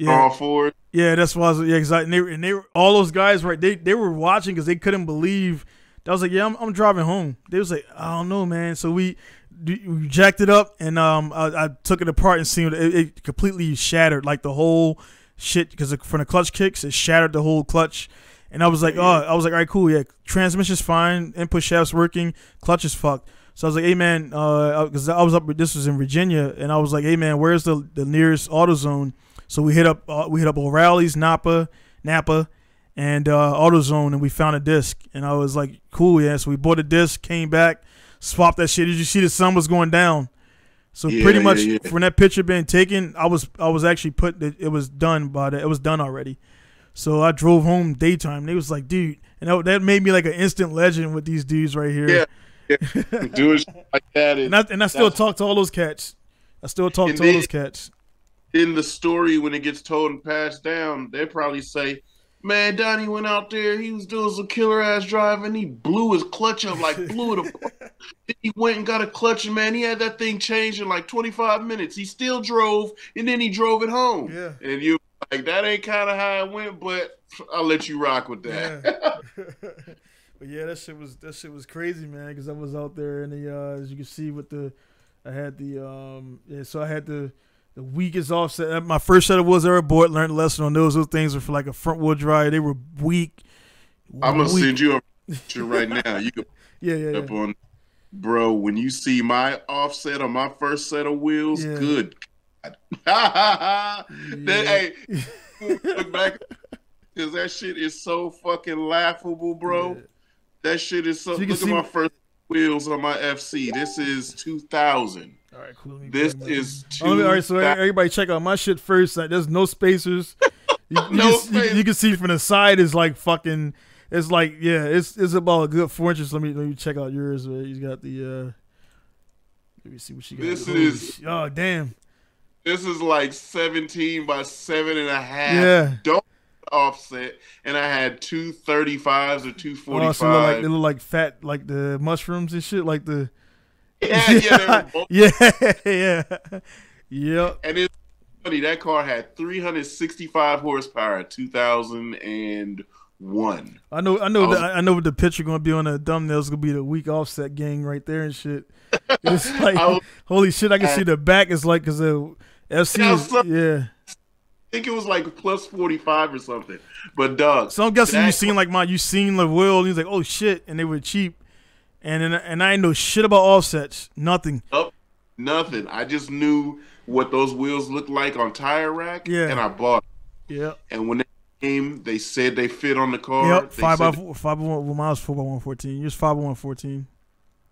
all for it. Yeah, that's why I was exactly. And they were all those guys, right? They were watching because they couldn't believe. I was like, yeah, I'm driving home. They was like, I don't know, man. So we jacked it up, and I took it apart and seen it completely shattered, like the whole shit. Because from the clutch kicks, it shattered the whole clutch. And I was like, all right, cool, yeah. Transmission's fine, input shaft's working, clutch is fucked. So I was like, hey, man, because I was this was in Virginia, and I was like, hey, man, where's the nearest AutoZone? So we hit up O'Reilly's, Napa, and AutoZone, and we found a disc. And I was like, cool, yeah. So we bought a disc, came back, swapped that shit. Did you see the sun was going down? So pretty much from that picture being taken, I was actually it was done it was done already. So I drove home daytime. And they was like, dude, and that made me like an instant legend with these dudes right here. Yeah. Doing shit like that, and I still talk to all those cats. I still talk to all those cats. In the story, when it gets told and passed down, they probably say, "Man, Donnie went out there. He was doing some killer ass driving. He blew his clutch up, like blew it apart. Then he went and got a clutch, and man, he had that thing changed in like 25 minutes. He still drove, and then he drove it home. Yeah, and you like that ain't kind of how it went, but I'll let you rock with that." Yeah. But yeah, that shit was crazy, man. Because I was out there, and as you can see, I had the weakest offset. My first set of wheels I ever bought. Learned a lesson on those. Those things were for like a front wheel drive. They were weak. I'm gonna send you a picture right now. You can up on, bro. When you see my offset on my first set of wheels, good. Hey, look back, because that shit is so fucking laughable, bro. Yeah. That shit is so. Look at my first wheels on my FC. This is 2000. All right, cool. This is 2000. All right, so everybody check out my shit first. Like, there's no spacers. You can see from the side is like fucking. It's like, yeah, it's about a good 4 inches. Let me check out yours. He's got the. Let me see what you got. Oh damn. This is like 17 by 7.5. Yeah. Don't offset, and I had 235s or 245s. Oh, so they look like fat, like the mushrooms and shit, like the. Yeah, yeah. Yep. And it's funny, that car had 365 horsepower at 2001. I know what the picture gonna be on the thumbnail is gonna be the weak offset gang right there and shit. It's like holy shit, I can see the back is like because the FC is, yeah. I think it was like plus 45 or something. But dog. So I'm guessing you seen the wheel and he's like, oh shit, and they were cheap. And I ain't know shit about offsets. Nothing. Nope. Nothing. I just knew what those wheels looked like on Tire Rack. Yeah. And I bought them. Yeah. And when they came, they said they fit on the car. Yep. 5x1. Well, mine was 4x114. Yours 5x114.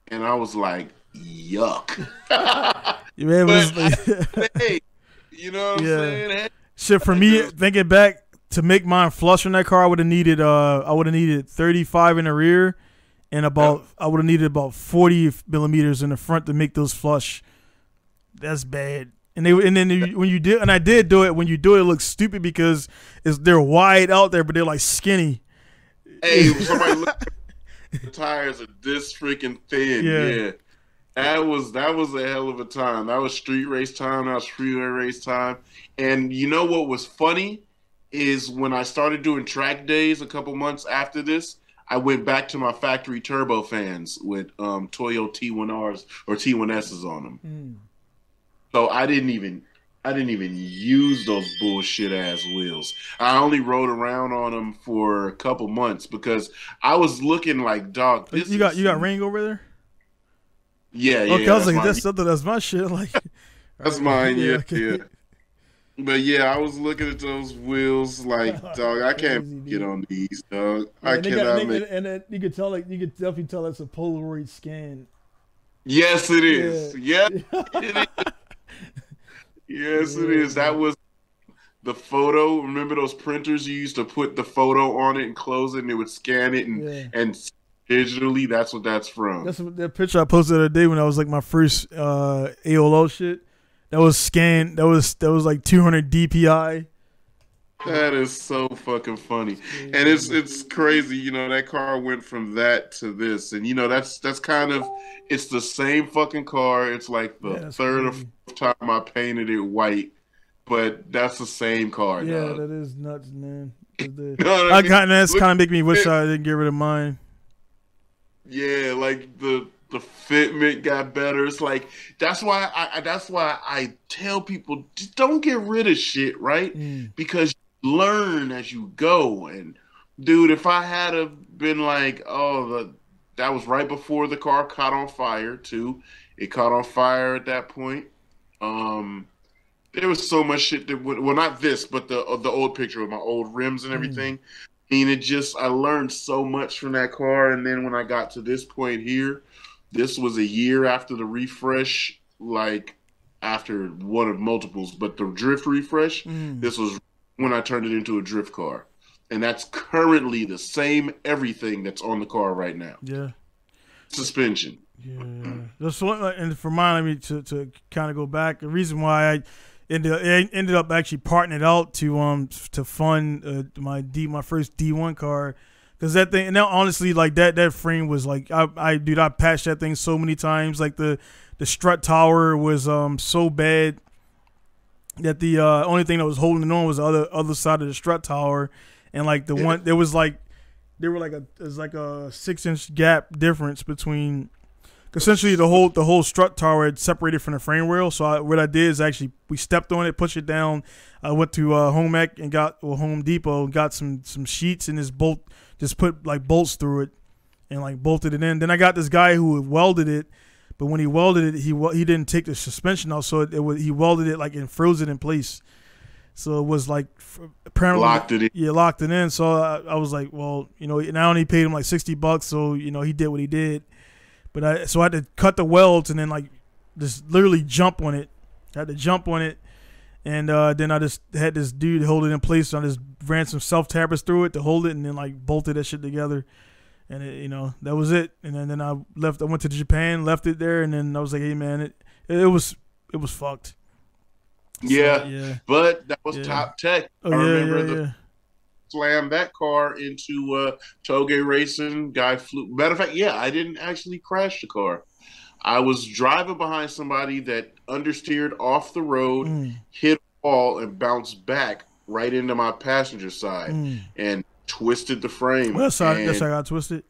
And I was like, yuck. Yeah, hey, you know what I'm saying? Hey, shit, for me, thinking back, to make mine flush on that car, I would have needed 35 in the rear. And I would have needed about 40 millimeters in the front to make those flush. That's bad. And when you did, and I did do it. When you do it, it looks stupid because they're wide out there, but they're like skinny. Hey, somebody look at the tires are this freaking thin. Yeah. That was a hell of a time. That was street race time. That was freeway race time. And you know what was funny is when I started doing track days a couple months after this, I went back to my factory turbo fans with Toyo T1Rs or T1Ss on them. So I didn't even use those bullshit ass wheels. I only rode around on them for a couple months because I was looking like, dog. You got ring over there? Yeah. Okay, I was like, that's my shit. Like that's mine. Yeah. But yeah, I was looking at those wheels like, dog, I can't get on these, dog. I cannot and you could definitely tell that's a Polaroid scan. Yes, it is. Yeah, it is. Yes, it is. That was the photo. Remember those printers you used to put the photo on it and close it, and it would scan it and digitally. That's what that's from. That's that picture I posted the other day when I was like my first AOL shit. That was scanned. That was like 200 DPI. That is so fucking funny, and it's crazy. You know, that car went from that to this, and you know that's kind of it's the same fucking car. It's like the third or fourth time I painted it white, but that's the same car. Yeah, dog. that is nuts, man. That's kind of make me wish I didn't get rid of mine. Yeah, like the fitment got better. It's like that's why I tell people just don't get rid of shit, right? Because you learn as you go. And dude, if I had have been like, that was right before the car caught on fire too. It caught on fire at that point. There was so much shit that well, not this, but the old picture with my old rims and everything. I mean, I learned so much from that car. And then when I got to this point here, this was a year after the refresh, like after one of multiples, but the drift refresh, this was when I turned it into a drift car. And that's currently the same everything that's on the car right now. Yeah. Suspension. Yeah. And for mine, I mean, to kind of go back, the reason why I ended up actually parting it out to fund my first D1 car. Cause that thing, and now honestly, like that frame was like, I patched that thing so many times. Like the strut tower was so bad that the only thing that was holding it on was the other side of the strut tower, and like there was like a 6-inch gap difference between. Essentially, the whole strut tower had separated from the frame rail. So what I did is actually we stepped on it, pushed it down. I went to Home Depot and got some sheets and just put like bolts through it and like bolted it in. Then I got this guy who welded it, but when he welded it, he didn't take the suspension out, so he welded it like and froze it in place. So it was like apparently locked it in. Yeah, locked it in. So I was like, well, you know, and I only paid him like $60, so you know he did what he did. But I had to cut the welds and then like just literally jump on it. I had to jump on it And then I just had this dude hold it in place. So I just ran some self-tappers through it to hold it and then like bolted that shit together. And it, that was it. And then I left. I went to Japan, left it there, and then I was like, hey man, it was fucked. Yeah, so, yeah. But that was top tech. Oh, I remember slammed that car into Toge racing. Guy flew. Matter of fact, I didn't actually crash the car. I was driving behind somebody that understeered off the road, hit a wall, and bounced back right into my passenger side and twisted the frame. Well, that's how I got twisted.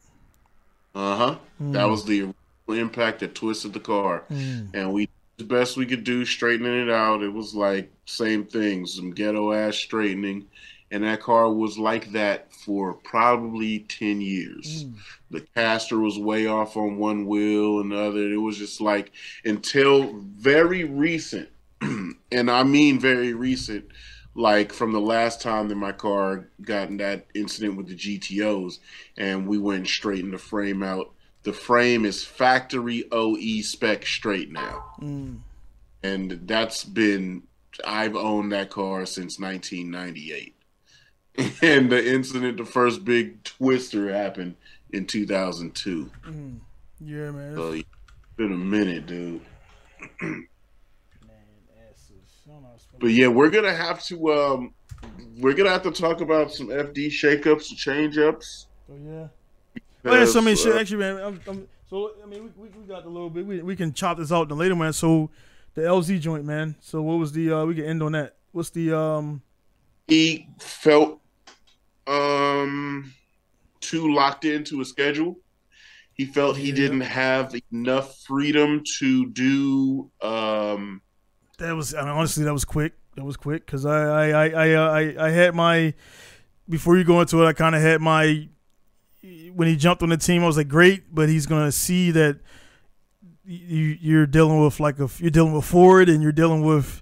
That was the impact that twisted the car. And we did the best we could do straightening it out. It was like same thing, some ghetto ass straightening. And that car was like that for probably 10 years. The caster was way off on one wheel and the other. It was just like until very recent, and I mean very recent, like from the last time that my car got in that incident with the GTOs and we went and straightened the frame out. The frame is factory OE spec straight now. And that's been, I've owned that car since 1998. And the incident, the first big twister happened in 2002. Yeah, man. So it's been a minute, dude. But yeah, we're gonna have to talk about some FD shakeups and change-ups. Oh yeah. Oh yeah. So I mean, shit. Actually, man. So I mean, we got a little bit. We can chop this out in later, man. So the LZ joint, man. So what was the? We can end on that. What's the? He felt too locked into a schedule. He felt he didn't have enough freedom to do. That was, I mean, honestly, that was quick. That was quick because I had my, before you go into it, I kind of had my, when he jumped on the team, I was like, great, but he's gonna see that you're dealing with you're dealing with Ford and you're dealing with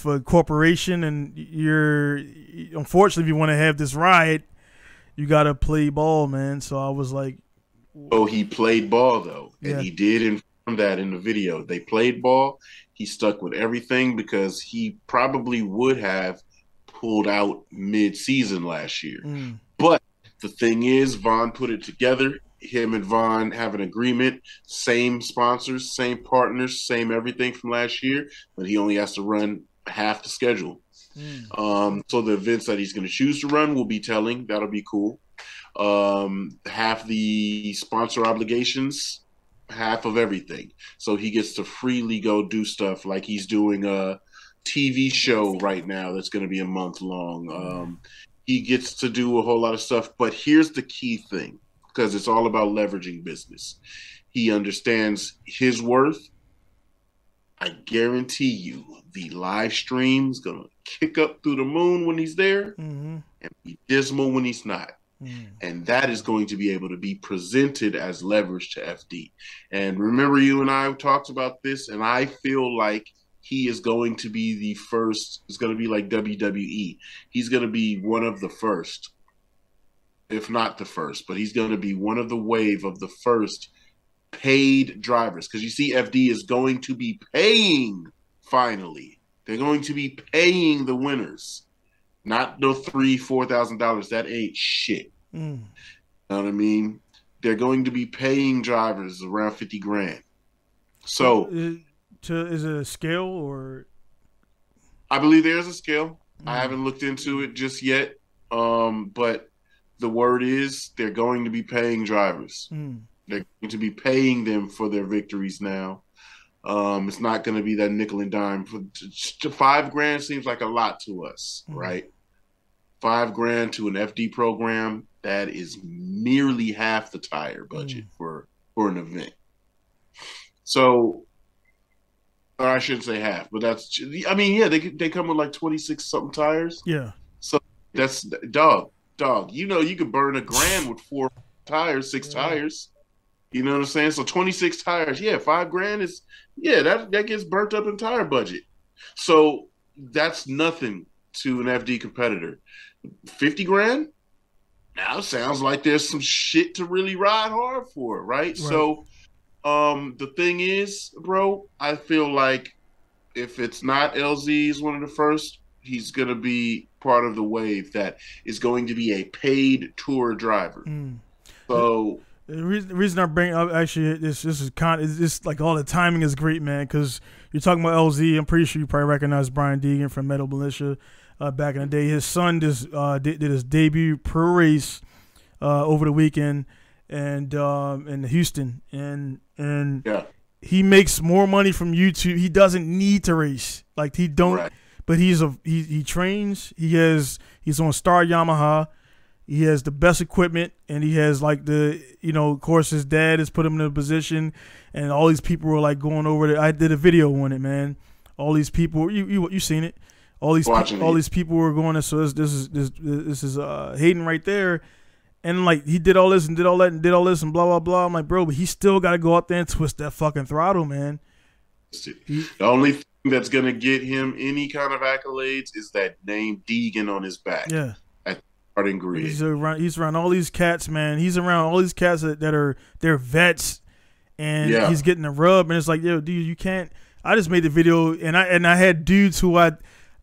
a corporation, and you're, unfortunately, if you want to have this ride, you got to play ball, man. So I was like, oh, he played ball though, and he did inform that in the video. They played ball. He stuck with everything because he probably would have pulled out mid-season last year. But the thing is, Vaughn put it together. Him and Vaughn have an agreement, same sponsors, same partners, same everything from last year, but he only has to run half the schedule. So the events that he's going to choose to run will be telling. That'll be cool. Half the sponsor obligations, half of everything. So he gets to freely go do stuff, like he's doing a TV show right now that's going to be a month long. He gets to do a whole lot of stuff, but here's the key thing, because it's all about leveraging business. He understands his worth. I guarantee you the live stream is going to kick up through the moon when he's there and be dismal when he's not. And that is going to be able to be presented as leverage to FD. And remember, you and I talked about this, and I feel like he is going to be the first. It's going to be like WWE. He's going to be one of the first, if not the first, but he's going to be one of the wave of the first paid drivers. Because you see, FD is going to be paying, finally. They're going to be paying the winners. Not no $3,000-$4,000. That ain't shit. You know what I mean? They're going to be paying drivers around 50 grand. So is it a scale or? I believe there's a scale. I haven't looked into it just yet. But the word is they're going to be paying drivers. They're going to be paying them for their victories now. It's not going to be that nickel and dime. $5 grand seems like a lot to us, right? $5 grand to an FD program, that is merely half the tire budget for an event. So, or I shouldn't say half, but that's, I mean, yeah, they come with like 26 something tires. Yeah. So that's dog. You know, you could burn $1 grand with 4 tires, 6 tires. You know what I'm saying? So 26 tires, $5 grand is, that gets burnt up in tire budget. So that's nothing to an FD competitor. 50 grand? Now sounds like there's some shit to really ride hard for, right? So the thing is, bro, I feel like if it's not LZ is one of the first, he's going to be part of the wave that is going to be a paid tour driver. So the reason I bring up actually this is it's like all the timing is great, man, because you're talking about LZ. I'm pretty sure you probably recognize Brian Deegan from Metal Militia back in the day. His son just did his debut pro race over the weekend and in Houston, and he makes more money from YouTube. He doesn't need to race, like he don't. Right. But he trains. He's on Star Yamaha. He has the best equipment, and he has like of course his dad has put him in a position, and all these people were like going over there. I did a video on it, man. All these people, you seen it? All these people were going. So this is Hayden right there, and like he did all this and did all that and did all this and blah blah blah. I'm like, bro, but he still got to go out there and twist that fucking throttle, man. The only thing that's gonna get him any kind of accolades is that name Deegan on his back. Yeah. He's around all these cats, man. He's around all these cats they're vets, and he's getting the rub. And it's like, yo, dude, you can't. I just made the video, and I had dudes who I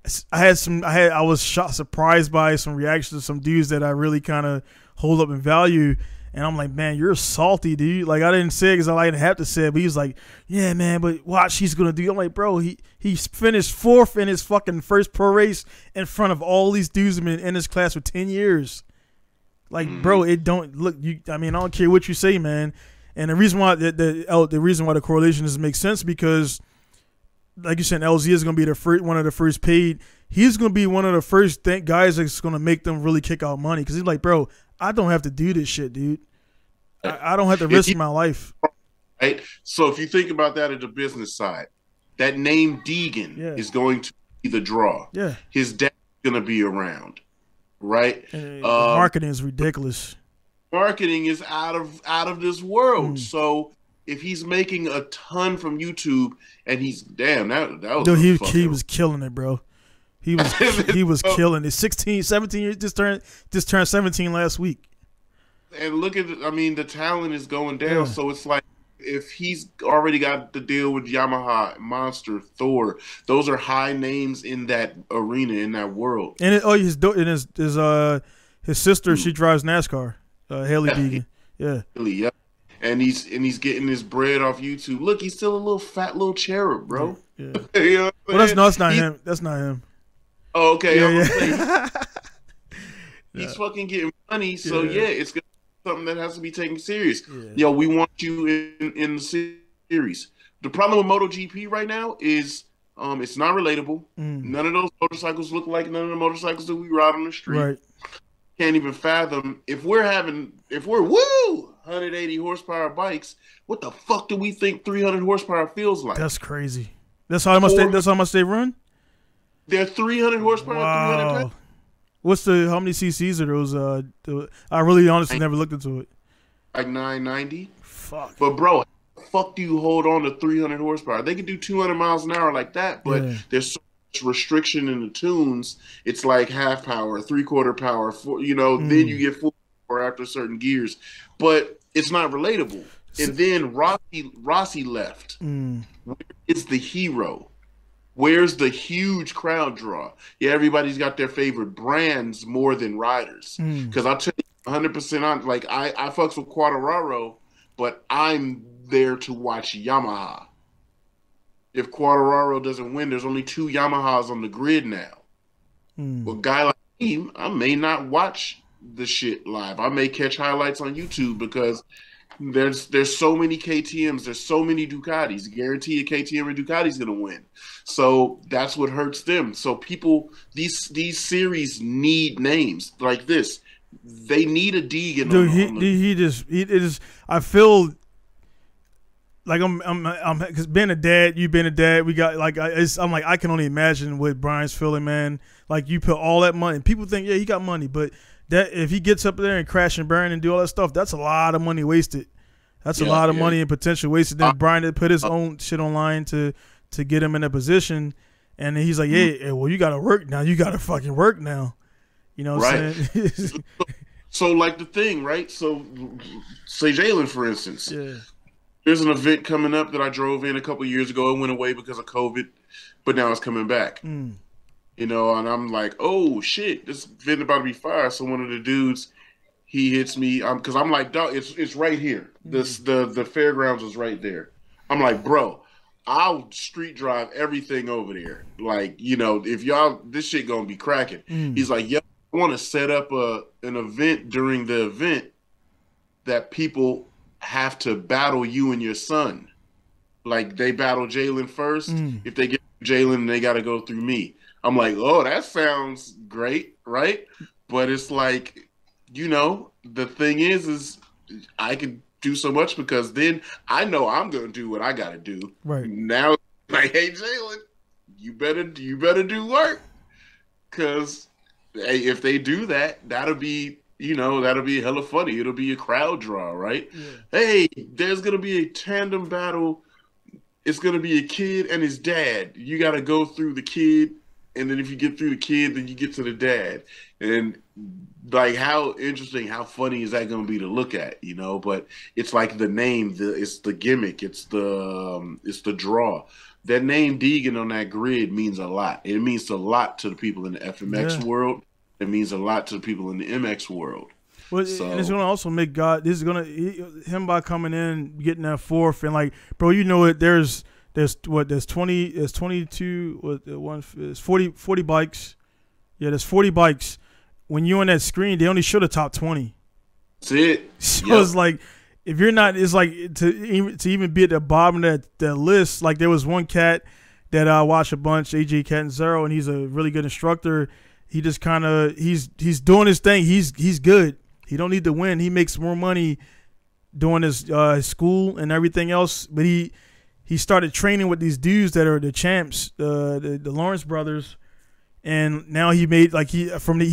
was surprised by some reactions of some dudes that I really kind of hold up in value. And I'm like, man, you're salty, dude. Like, I didn't say it because I didn't have to say it, but he was like, yeah, man, but watch, he's going to do. I'm like, bro, he finished fourth in his fucking first pro race in front of all these dudes who've been in his class for 10 years. Like, bro, it don't look. I don't care what you say, man. And the reason why the reason why the correlation doesn't make sense because, like you said, LZ is going to be one of the first paid. He's going to be one of the first guys that's going to make them really kick out money because he's like, bro, I don't have to do this shit, dude. I don't have to risk my life. Right. So if you think about that at the business side, that name Deegan is going to be the draw. Yeah. His dad's going to be around, right? Marketing is ridiculous. Marketing is out of this world. So if he's making a ton from YouTube and he's that was dude, he was killing it, bro. He was killing it. 16, 17 years, just turned 17 last week. And look at the talent is going down. Yeah. So it's like if he's already got the deal with Yamaha, Monster, Thor, those are high names in that arena, in that world. And his sister, she drives NASCAR, Haley Deegan. Yeah. And he's getting his bread off YouTube. Look, he's still a little fat little cherub, bro. Yeah. You know that's not him. That's not him. Oh, okay. Yeah. He's fucking getting money, so it's gonna be something that has to be taken serious. Yeah. Yo, we want you in the series. The problem with MotoGP right now is it's not relatable. None of those motorcycles look like none of the motorcycles that we ride on the street. Right. Can't even fathom if we're 180 horsepower bikes. What the fuck do we think 300 horsepower feels like? That's crazy. That's how much they run. They're 300 horsepower. Wow. 300 how many cc's are those? I really honestly never looked into it. Like 990. Fuck. But bro, how the fuck do you hold on to 300 horsepower? They can do 200 miles an hour like that, but there's so much restriction in the tunes. It's like half power, 3/4 power. Then you get full power after certain gears, but it's not relatable. And then Rossi left. Where is the hero? Where's the huge crowd draw? Yeah, everybody's got their favorite brands more than riders. Because I'll tell you 100% on, like, I fucks with Quartararo, but I'm there to watch Yamaha. If Quartararo doesn't win, there's only 2 Yamahas on the grid now. Well, a guy like me, I may not watch the shit live. I may catch highlights on YouTube because there's so many KTMs, there's so many Ducatis. Guarantee a KTM or Ducati's gonna win. So that's what hurts them. So people, these series need names like this. They need a Deegan. Dude, I feel like I'm because being a dad, you've been a dad. We got like I'm like I can only imagine what Brian's feeling, man. Like you put all that money. People think he got money, but that if he gets up there and crash and burn and do all that stuff, that's a lot of money wasted. That's a lot of money and potential wasted. Then Brian had put his own shit online to get him in a position, and he's like, "Yeah, well, you got to work now. You got to fucking work now." You know what I'm saying? So like the thing, right? So say Jalen, for instance. Yeah. there's an event coming up that I drove in a couple years ago. It went away because of COVID, but now it's coming back. You know, and I'm like, oh shit, this event about to be fire. So one of the dudes, he hits me, because I'm like, dog, it's right here. The fairgrounds is right there. I'm like, bro, I'll street drive everything over there. Like, you know, if y'all, this shit gonna be cracking. He's like, yeah, I want to set up an event during the event that people have to battle you and your son. Like, they battle Jalen first. If they get Jalen, they got to go through me. I'm like, oh, that sounds great, right? But it's like, you know, the thing is I could do so much because then I know I'm going to do what I got to do. Right. Now, like, hey, Jalen, you better do work. Because hey, if they do that, that'll be hella funny. It'll be a crowd draw, right? Yeah. Hey, there's going to be a tandem battle. It's going to be a kid and his dad. You got to go through the kid. And then if you get through the kid, then you get to the dad. And like, how interesting, how funny is that going to be to look at, you know? But it's like the name, it's the gimmick, it's the draw. That name Deegan on that grid means a lot. It means a lot to the people in the FMX world. It means a lot to the people in the MX world. Well, so, and it's going to also make God. This is going to him by coming in, getting that fourth, and like, bro, you know it. There's 22, there's 40 bikes. Yeah, there's 40 bikes. When you're on that screen, they only show the top 20. That's it. So it's like, if you're not, it's like to even be at the bottom of that list. Like, there was one cat that I watch a bunch, AJ Cat and Zero, and he's a really good instructor. He just kind of he's doing his thing. He's good. He don't need to win. He makes more money doing his school and everything else. But he started training with these dudes that are the champs, the Lawrence brothers, and now he made like he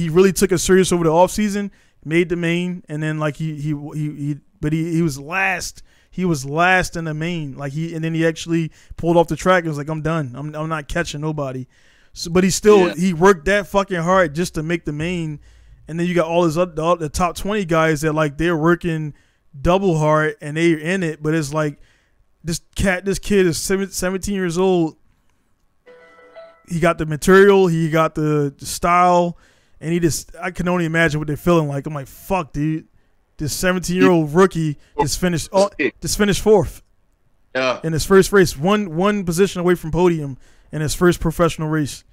really took it serious over the off season, made the main, and then like he was last. He was last in the main, and then he actually pulled off the track and was like, I'm done. I'm not catching nobody. So, but he worked that fucking hard just to make the main, and then you got all the top 20 guys that like they're working double hard and they're in it, but it's like. This kid is 17 years old. He got the material, he got the style, and I can only imagine what they're feeling like. I'm like, fuck, dude. This 17-year-old rookie just finished fourth in his first race, one position away from podium in his first professional race.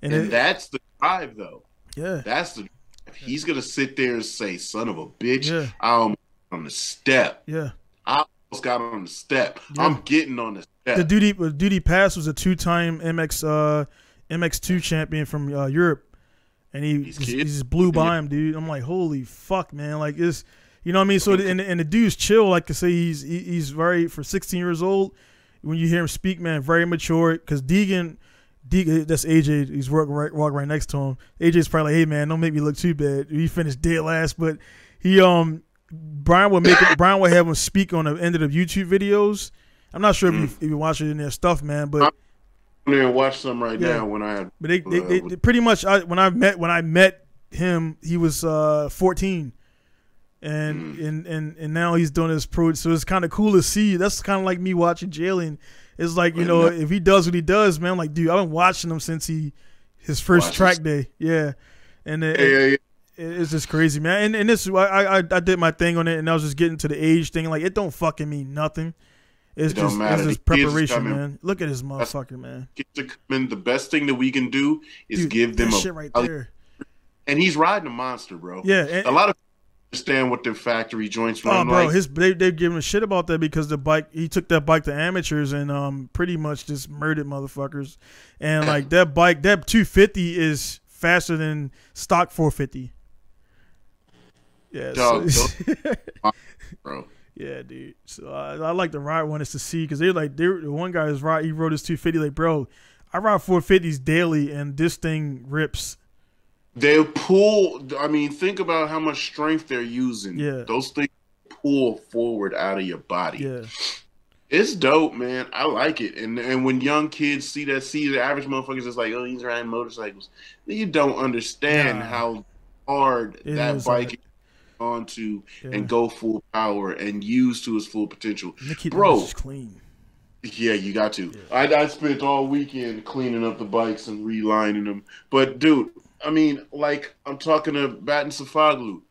And that's the drive, though. Yeah. That's the drive. He's going to sit there and say, son of a bitch, yeah. I'm on the step. Yeah. Got on the step. Yeah. I'm getting on the step. The Duty Pass was a 2-time MX2 champion from Europe, and he just blew by him, dude. I'm like, holy fuck, man! Like, it's, you know what I mean. So and the dude's chill. Like to say, he's very, for 16 years old. When you hear him speak, man, very mature. Because Deegan, that's AJ. He's walking right next to him. AJ's probably like, hey man, don't make me look too bad. He finished dead last, but he Brian would have him speak on the end of the YouTube videos. I'm not sure if you watch it in their stuff, man, but I'm gonna watch some now when I. But they pretty much when I met him, he was 14, and now he's doing his pro. So it's kind of cool to see. That's kind of like me watching Jalen. It's like, you know, if he does what he does, man, I'm like, dude, I've been watching him since his first track day. Yeah, and it's just crazy, man. And this, I did my thing on it, and I was just getting to the age thing. Like, it don't fucking mean nothing. It's just preparation, man. Look at this motherfucker, man. The best thing that we can do is give them shit right there. And he's riding a monster, bro. Yeah, a lot of people understand what their factory joints run bro, like. They're giving a shit about that because he took that bike to amateurs and pretty much just murdered motherfuckers. And like that 250 is faster than stock 450. Yeah, bro. Yeah, dude. So I like the ride one is to see because the one guy is right. He rode his 250 like, bro, I ride 450s daily and this thing rips. They pull. I mean, think about how much strength they're using. Yeah, those things pull forward out of your body. Yeah, it's dope, man. I like it. And when young kids see the average motherfuckers, it's like, oh, he's riding motorcycles. You don't understand how hard that bike is. onto and go full power and use to his full potential. And they keep Bro, clean. Yeah, you got to. Yeah. I spent all weekend cleaning up the bikes and relining them. But dude, I mean, like I'm talking to Batten Safaglu.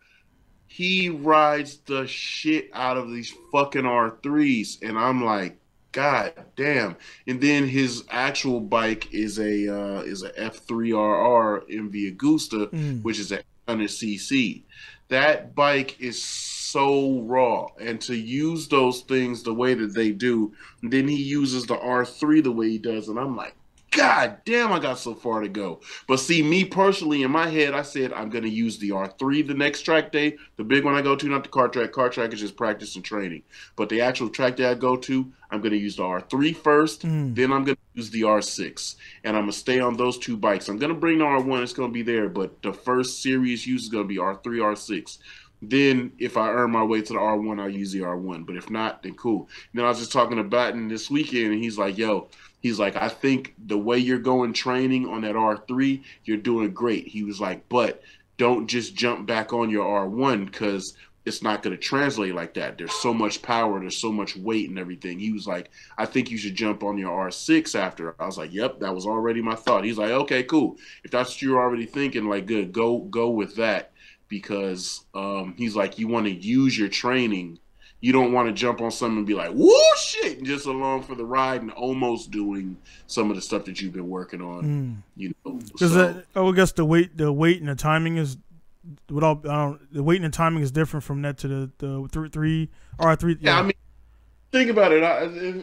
He rides the shit out of these fucking R3s, and I'm like, God damn. And then his actual bike is a F3RR MV Agusta, which is a 100cc. That bike is so raw, and to use those things the way that they do, and then he uses the R3 the way he does, and I'm like, God damn, I got so far to go. But see, me personally, in my head, I said I'm going to use the R3 the next track day, the big one I go to, not the kart track. Kart track is just practice and training. But the actual track that I go to, I'm going to use the R3 first, then I'm going to use the R6. And I'm going to stay on those two bikes. I'm going to bring the R1, it's going to be there, but the first serious use is going to be R3, R6. Then if I earn my way to the R1, I'll use the R1. But if not, then cool. And then I was just talking to Batten this weekend, and he's like, yo, he's like, I think the way you're going training on that R3, you're doing great. He was like, but don't just jump back on your R1 because it's not going to translate like that. There's so much power. There's so much weight and everything. He was like, I think you should jump on your R6 after. I was like, yep, that was already my thought. He's like, okay, cool. If that's what you're already thinking, like, good, go with that. Because he's like, you want to use your training. You don't want to jump on something and be like, whoo, shit, and just along for the ride and almost doing some of the stuff that you've been working on. You know, because I guess the weight and the timing is the weight and the timing is different from that to the R3. Yeah, I mean, think about it.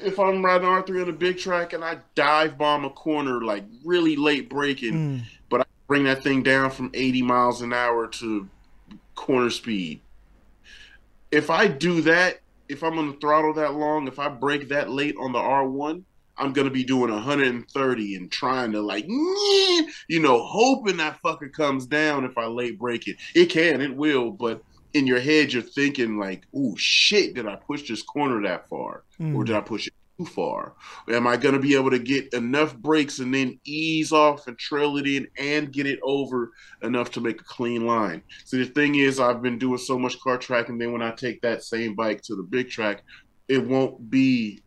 If I'm riding R3 on a big track and I dive bomb a corner like really late braking, but I bring that thing down from 80 miles an hour to corner speed. If I do that, if I'm on the throttle that long, if I brake that late on the R1, I'm going to be doing 130 and trying to like, you know, hoping that fucker comes down if I late brake it. It can, it will, but in your head, you're thinking like, ooh, shit, did I push this corner that far? Or did I push it too far? Am I going to be able to get enough brakes and then ease off and trail it in and get it over enough to make a clean line? So the thing is, I've been doing so much kart track, and then when I take that same bike to the big track, it won't be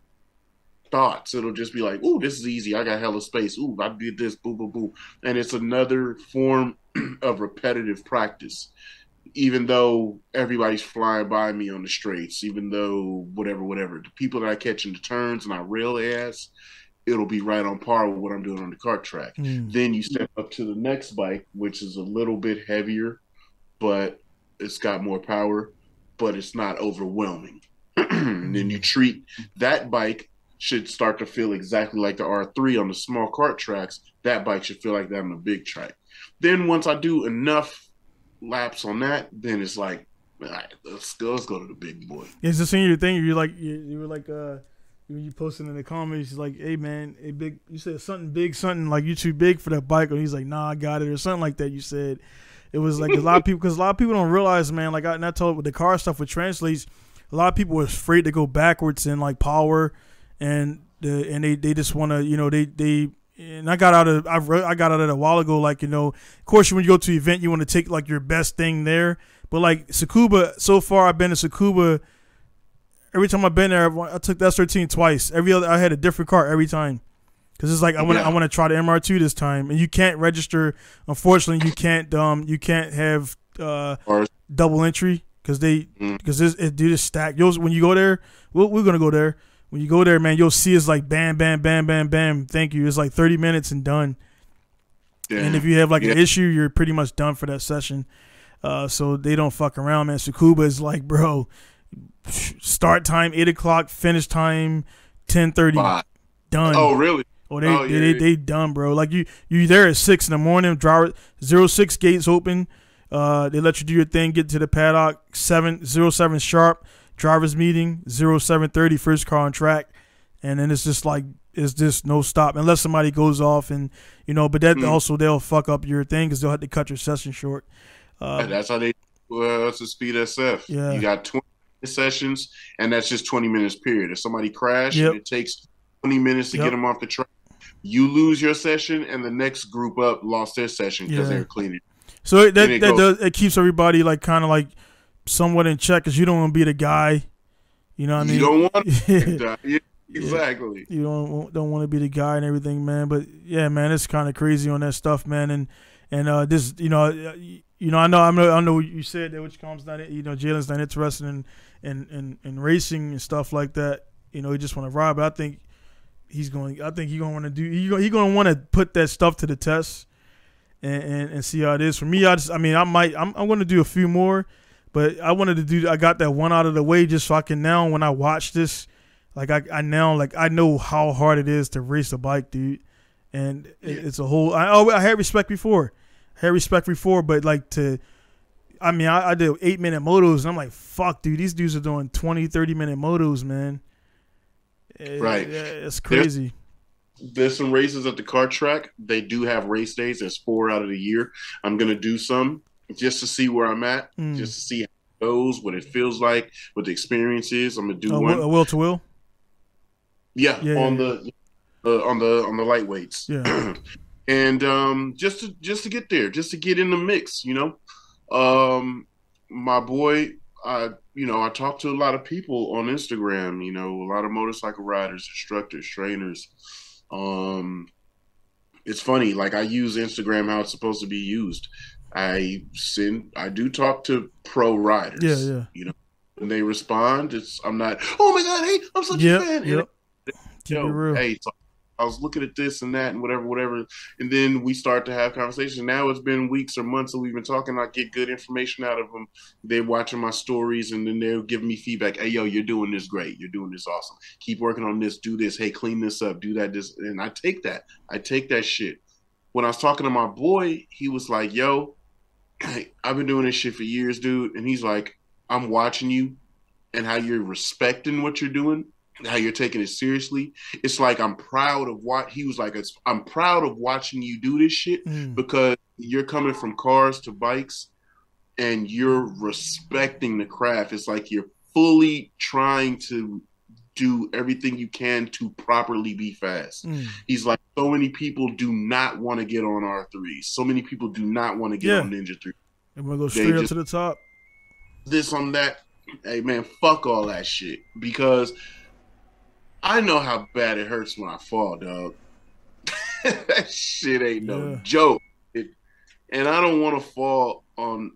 thoughts. It'll just be like, ooh, this is easy. I got hella space. Ooh, I did this, boo, boo, boo. And it's another form of repetitive practice. Even though everybody's flying by me on the straights, even though whatever, the people that I catch in the turns and I rail ass, it'll be right on par with what I'm doing on the kart track. Then you step up to the next bike, which is a little bit heavier, but it's got more power, but it's not overwhelming. And then you treat that bike should start to feel exactly like the R3 on the small kart tracks. That bike should feel like that on the big track. Then once I do enough laps on that, then it's like, all right, let's go to the big boy. It's the same thing. You were like you posting in the comments like, hey man, hey big, you said something big, something like you too big for that bike, or he's like, nah, I got it, or something like that. You said it was like a lot of people, because a lot of people don't realize, man, like I told with the car stuff with translates, a lot of people are afraid to go backwards in like power, and they just want to, you know, they and I got out of it a while ago. Like, you know, of course, when you go to an event, you want to take like your best thing there. But like Tsukuba, so far I've been to Tsukuba. Every time I've been there, I took the S13 twice. I had a different car every time, because it's like I want to try the MR2 this time, and you can't register. Unfortunately, you can't have double entry because it do this stack. When you go there, we're gonna go there. When you go there, man, you'll see it's like bam, bam, bam, bam, bam. Thank you. It's like 30 minutes and done. Damn. And if you have like an issue, you're pretty much done for that session. So they don't fuck around, man. Tsukuba is like, bro, start time 8 o'clock, finish time 10:30, done. Oh, really? Oh, they done, bro. Like you there at 6 in the morning. Driver 06 gates open. They let you do your thing. Get to the paddock 7:07 sharp. Drivers meeting 07:30, first car on track, and then it's just like it's just no stop unless somebody goes off, and you know. But that also they'll fuck up your thing because they'll have to cut your session short. That's how they. That's a speed SF. Yeah, you got 20 sessions, and that's just 20 minutes period. If somebody crashes, and it takes 20 minutes to get them off the track. You lose your session, and the next group up lost their session because they were cleaning. So it keeps everybody like kind of like somewhat in check because you don't want to be the guy. You know what I mean? You don't want to. Yeah, exactly. You don't want to be the guy and everything, man. But yeah, man, it's kind of crazy on that stuff, man. And this, I know you said that, which comes down, Jalen's not interested in racing and stuff like that. He just want to ride, but I think he's going to want to put that stuff to the test and see how it is. For me, I'm going to do a few more, but I got that one out of the way just so I can now, when I watch this, like I know how hard it is to race a bike, dude. And it's a whole, I had respect before, but like I did 8-minute motos and I'm like, fuck, dude, these dudes are doing 20, 30-minute motos, man. Right. It's crazy. There's some races at the kart track. They do have race days. There's 4 out of the year. I'm going to do some just to see where I'm at, just to see how it goes, what it feels like, what the experience is. I'm going to do one. A wheel to wheel? Yeah, on the lightweights. Yeah. And just to get there, just to get in the mix, my boy, I talk to a lot of people on Instagram, a lot of motorcycle riders, instructors, trainers. It's funny, like I use Instagram how it's supposed to be used. I do talk to pro riders. Yeah. When they respond, I'm not, oh my God, hey, I'm such a fan. Yep. Keep it real. Hey, so I was looking at this and that and whatever. And then we start to have conversations. Now it's been weeks or months that we've been talking. I get good information out of them. They're watching my stories and then they'll give me feedback. Hey, yo, you're doing this great. You're doing this awesome. Keep working on this. Do this. Hey, clean this up. Do that. This. And I take that. I take that shit. When I was talking to my boy, he was like, yo, I've been doing this shit for years, dude. And he's like, I'm watching you and how you're respecting what you're doing, how you're taking it seriously. It's like I'm proud of what he was like. I'm proud of watching you do this shit because you're coming from cars to bikes and you're respecting the craft. It's like you're fully trying to do everything you can to properly be fast. He's like, so many people do not want to get on R3s. So many people do not want to get on Ninja 3. And we'll go straight up to the top. This on that. Hey man, fuck all that shit because I know how bad it hurts when I fall, dog. That shit ain't no joke. And I don't want to fall on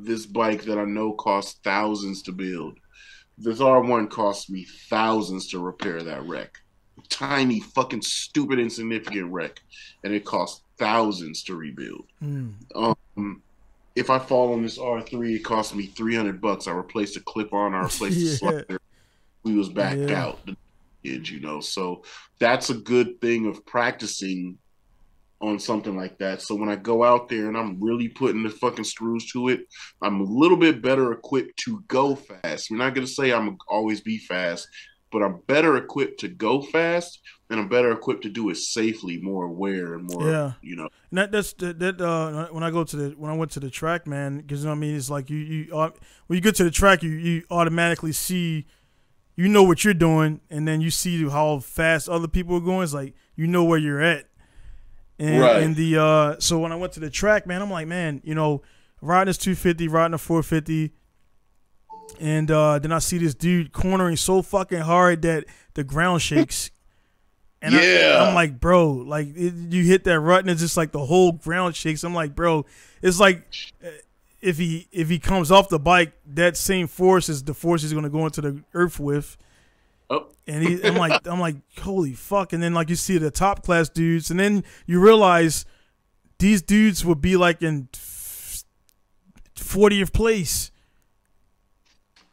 this bike that I know costs thousands to build. This R1 cost me thousands to repair that wreck. Tiny, fucking, stupid, insignificant wreck. And it cost thousands to rebuild. If I fall on this R3, it cost me $300. I replaced a clip-on, I replaced the slider. We was back out. So that's a good thing of practicing on something like that. So when I go out there and I'm really putting the fucking screws to it, I'm a little bit better equipped to go fast. We're not going to say I'm always be fast, but I'm better equipped to go fast and I'm better equipped to do it safely, more aware and more, And when I went to the track, man, because it's like you when you get to the track, you automatically see, you know what you're doing, and then you see how fast other people are going. It's like you know where you're at. And so when I went to the track, man, I'm like, man, riding this 250, riding a 450, and then I see this dude cornering so fucking hard that the ground shakes. And I'm like, bro, like you hit that rut and it's just like the whole ground shakes. I'm like, bro, it's like if he comes off the bike, that same force is the force he's gonna go into the earth with. Oh. And I'm like, holy fuck! And then like you see the top class dudes, and then you realize these dudes would be like in 40th place.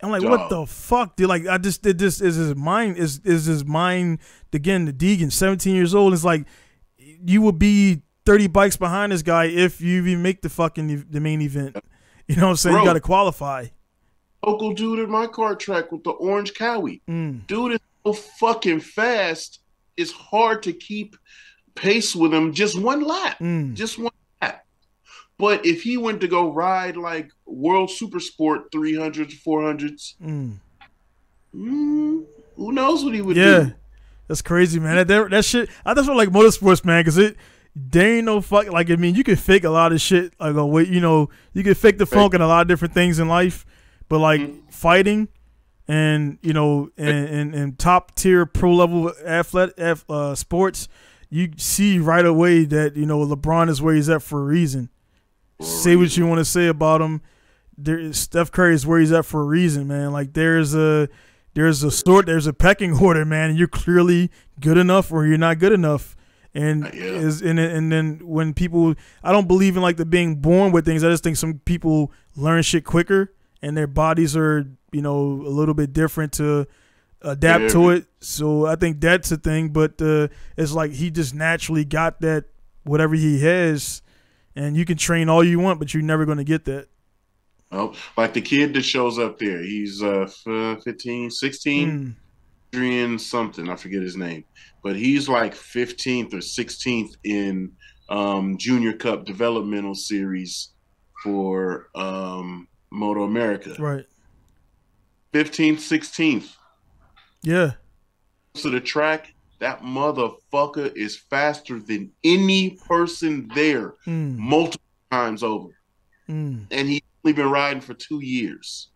I'm like, what the fuck, dude? Like, I just did this. Is his mind again? The Deegan, 17 years old. It's like you would be 30 bikes behind this guy if you even make the main event. You know what I'm saying? Bro, you got to qualify. Local dude at my kart track with the orange Cowie. Dude is so fucking fast. It's hard to keep pace with him just one lap. Just one lap. But if he went to go ride like World Super Sport 300s, 400s, who knows what he would do? That's crazy, man. That shit. I just feel like motorsports, man, because there ain't no fuck. Like, I mean, you can fake a lot of shit. Like, you can fake the funk and a lot of different things in life. but like fighting and and top tier pro level sports, you see right away that LeBron is where he's at for a reason. Say what you want to say about him. Steph Curry is where he's at for a reason, man. Like there's a pecking order, man. You're clearly good enough or you're not good enough. And and then when people, I don't believe in like the being born with things. I just think some people learn shit quicker and their bodies are, a little bit different to adapt to it. So I think that's a thing, but it's like he just naturally got that, whatever he has, and you can train all you want, but you're never going to get that. Oh, like the kid that shows up there, he's 15, 16, Adrian something, I forget his name, but he's like 15th or 16th in Junior Cup developmental series for Moto America. Right. 15th, 16th. Yeah. So the track, that motherfucker is faster than any person there multiple times over. And he's only been riding for 2 years.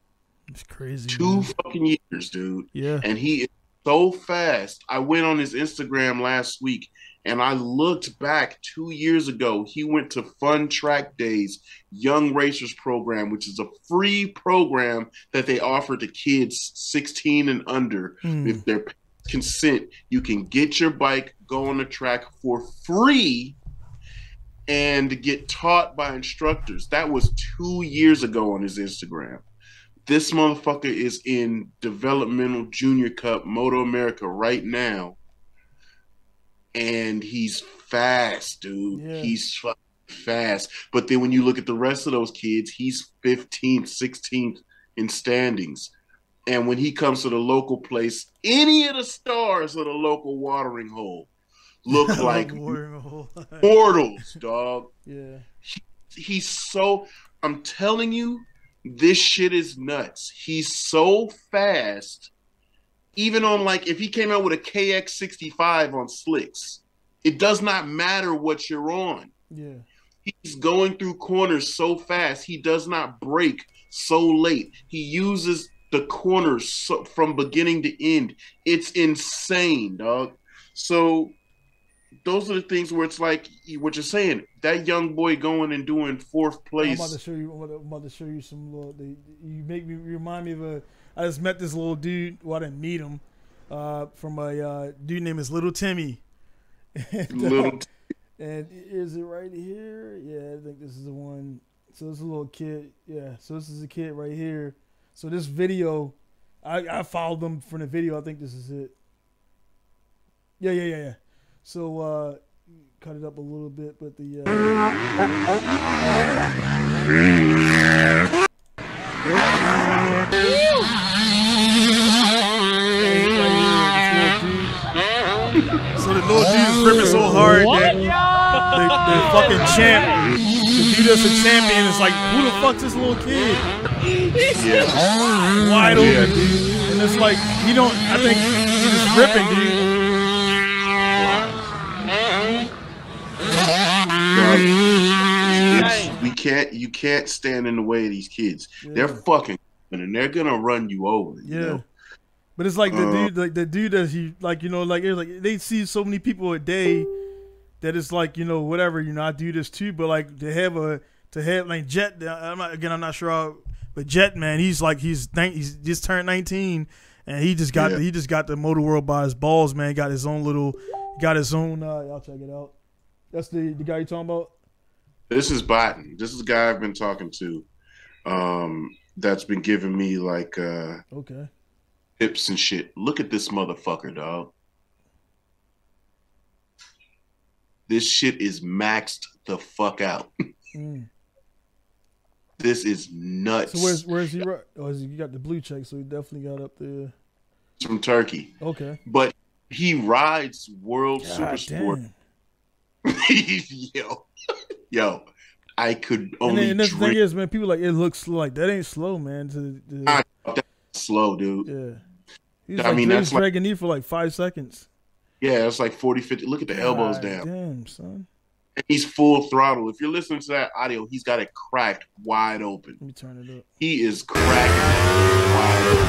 It's crazy. 2 fucking years, dude. Yeah. And he is so fast. I went on his Instagram last week and I looked back 2 years ago. He went to Fun Track Days Young Racers program, which is a free program that they offer to kids 16 and under. If their consent, you can get your bike, go on the track for free, and get taught by instructors. That was 2 years ago on his Instagram. This motherfucker is in developmental Junior Cup Moto America right now. And he's fast, dude. Yeah. He's fucking fast. But then when you look at the rest of those kids, he's 15th, 16th in standings. And when he comes to the local place, any of the stars of the local watering hole look like mortals, dog. Yeah. He's so, I'm telling you, this shit is nuts. He's so fast. Even on, like, if he came out with a KX65 on slicks, it does not matter what you're on. Yeah. He's going through corners so fast. He does not break so late. He uses the corners from beginning to end. It's insane, dog. So those are the things where it's like what you're saying. That young boy going and doing 4th place. I'm about to show you some little. You remind me of I just met this little dude. Well, I didn't meet him. From a dude named Little Timmy. And is it right here? Yeah, I think this is the one. So this is a little kid. Yeah, so this is a kid right here. So this video, I followed them from the video. I think this is it. Yeah. So cut it up a little bit, but the so the little dude is ripping so hard that the fucking champ, the dude that's a champion, is like, who the fuck's this little kid? Yeah. Wide open, dude. And it's like, I think he's just ripping, dude. You can't stand in the way of these kids. Yeah. They're fucking, and they're gonna run you over. You know? But it's like the dude that he they see so many people a day that it's like, whatever, I do this too. But like to have like Jet, I'm not sure how, but Jet, man, he's just turned 19 and he just got the motor world by his balls, man. Got his own I'll check it out. That's the guy you talking about? This is Botten. This is the guy I've been talking to. That's been giving me like okay. Tips and shit. Look at this motherfucker, dog. This shit is maxed the fuck out. This is nuts. So where's he? Oh, you got the blue check, so he definitely got up there. He's from Turkey. Okay. But he rides World Supersport. Yo, I could only. And the thing is, man, people like, it looks slow. Like, that ain't slow, man. That's slow, dude. Yeah. He's dragging knee for like 5 seconds. Yeah, it's like 40, 50. Look at the elbows down. Damn, son. He's full throttle. If you're listening to that audio, he's got it cracked wide open. Let me turn it up. He is cracked wide open.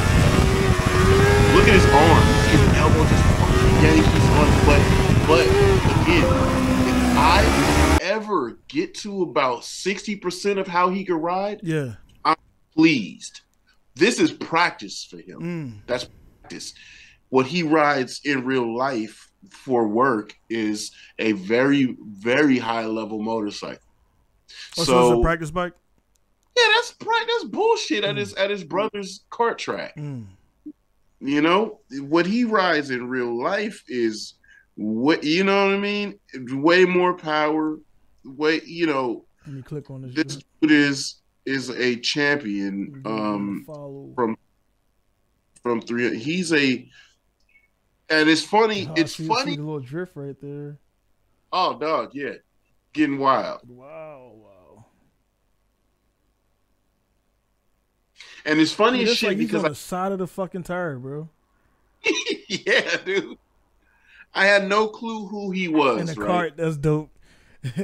Look at his arm. His elbow just fucking yankees on the butt. But again, if I ever get to about 60% of how he can ride, yeah, I'm pleased. This is practice for him. That's practice. What he rides in real life for work is a very, very high level motorcycle. Oh, so it's a practice bike? Yeah, that's bullshit at his brother's kart track. You know, what he rides in real life is what, you know what I mean? Way more power. Way, you know. Let me click on this. Dude is a champion from 300. He's a. And it's funny. Oh, it's see, funny. See the little drift right there. Oh, dog, yeah, getting wild. Wow. And it's funny as shit like because on the side of the fucking tire, bro. Yeah, dude. I had no clue who he was. In the right? cart, that's dope.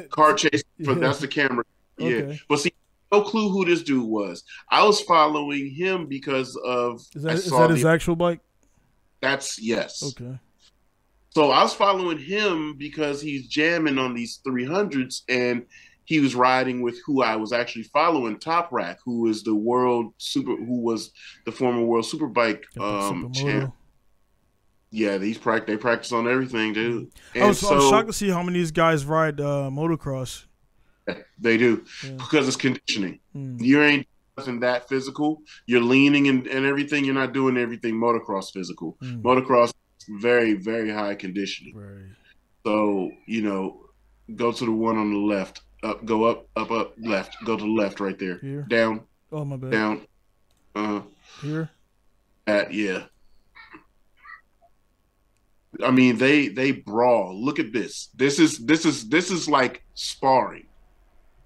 Car chase. That's the camera. Yeah, okay. But see, no clue who this dude was. I was following him because of. Is that his actual bike? That's yes. Okay. So I was following him because he's jamming on these 300s, and he was riding with who I was actually following, Top Rack, who was the former world superbike champ. Yeah, they practice on everything, dude. And I was shocked to see how many of these guys ride motocross. They do because it's conditioning. You ain't nothing that physical. You're leaning and everything. You're not doing everything motocross physical. Motocross, very, very high conditioning. Right. So, you know, go to the one on the left. Go up, left. Go to the left right there. Here? Down. Oh, my bad. Down. Here? Yeah. I mean, they brawl. Look at this. This is like sparring.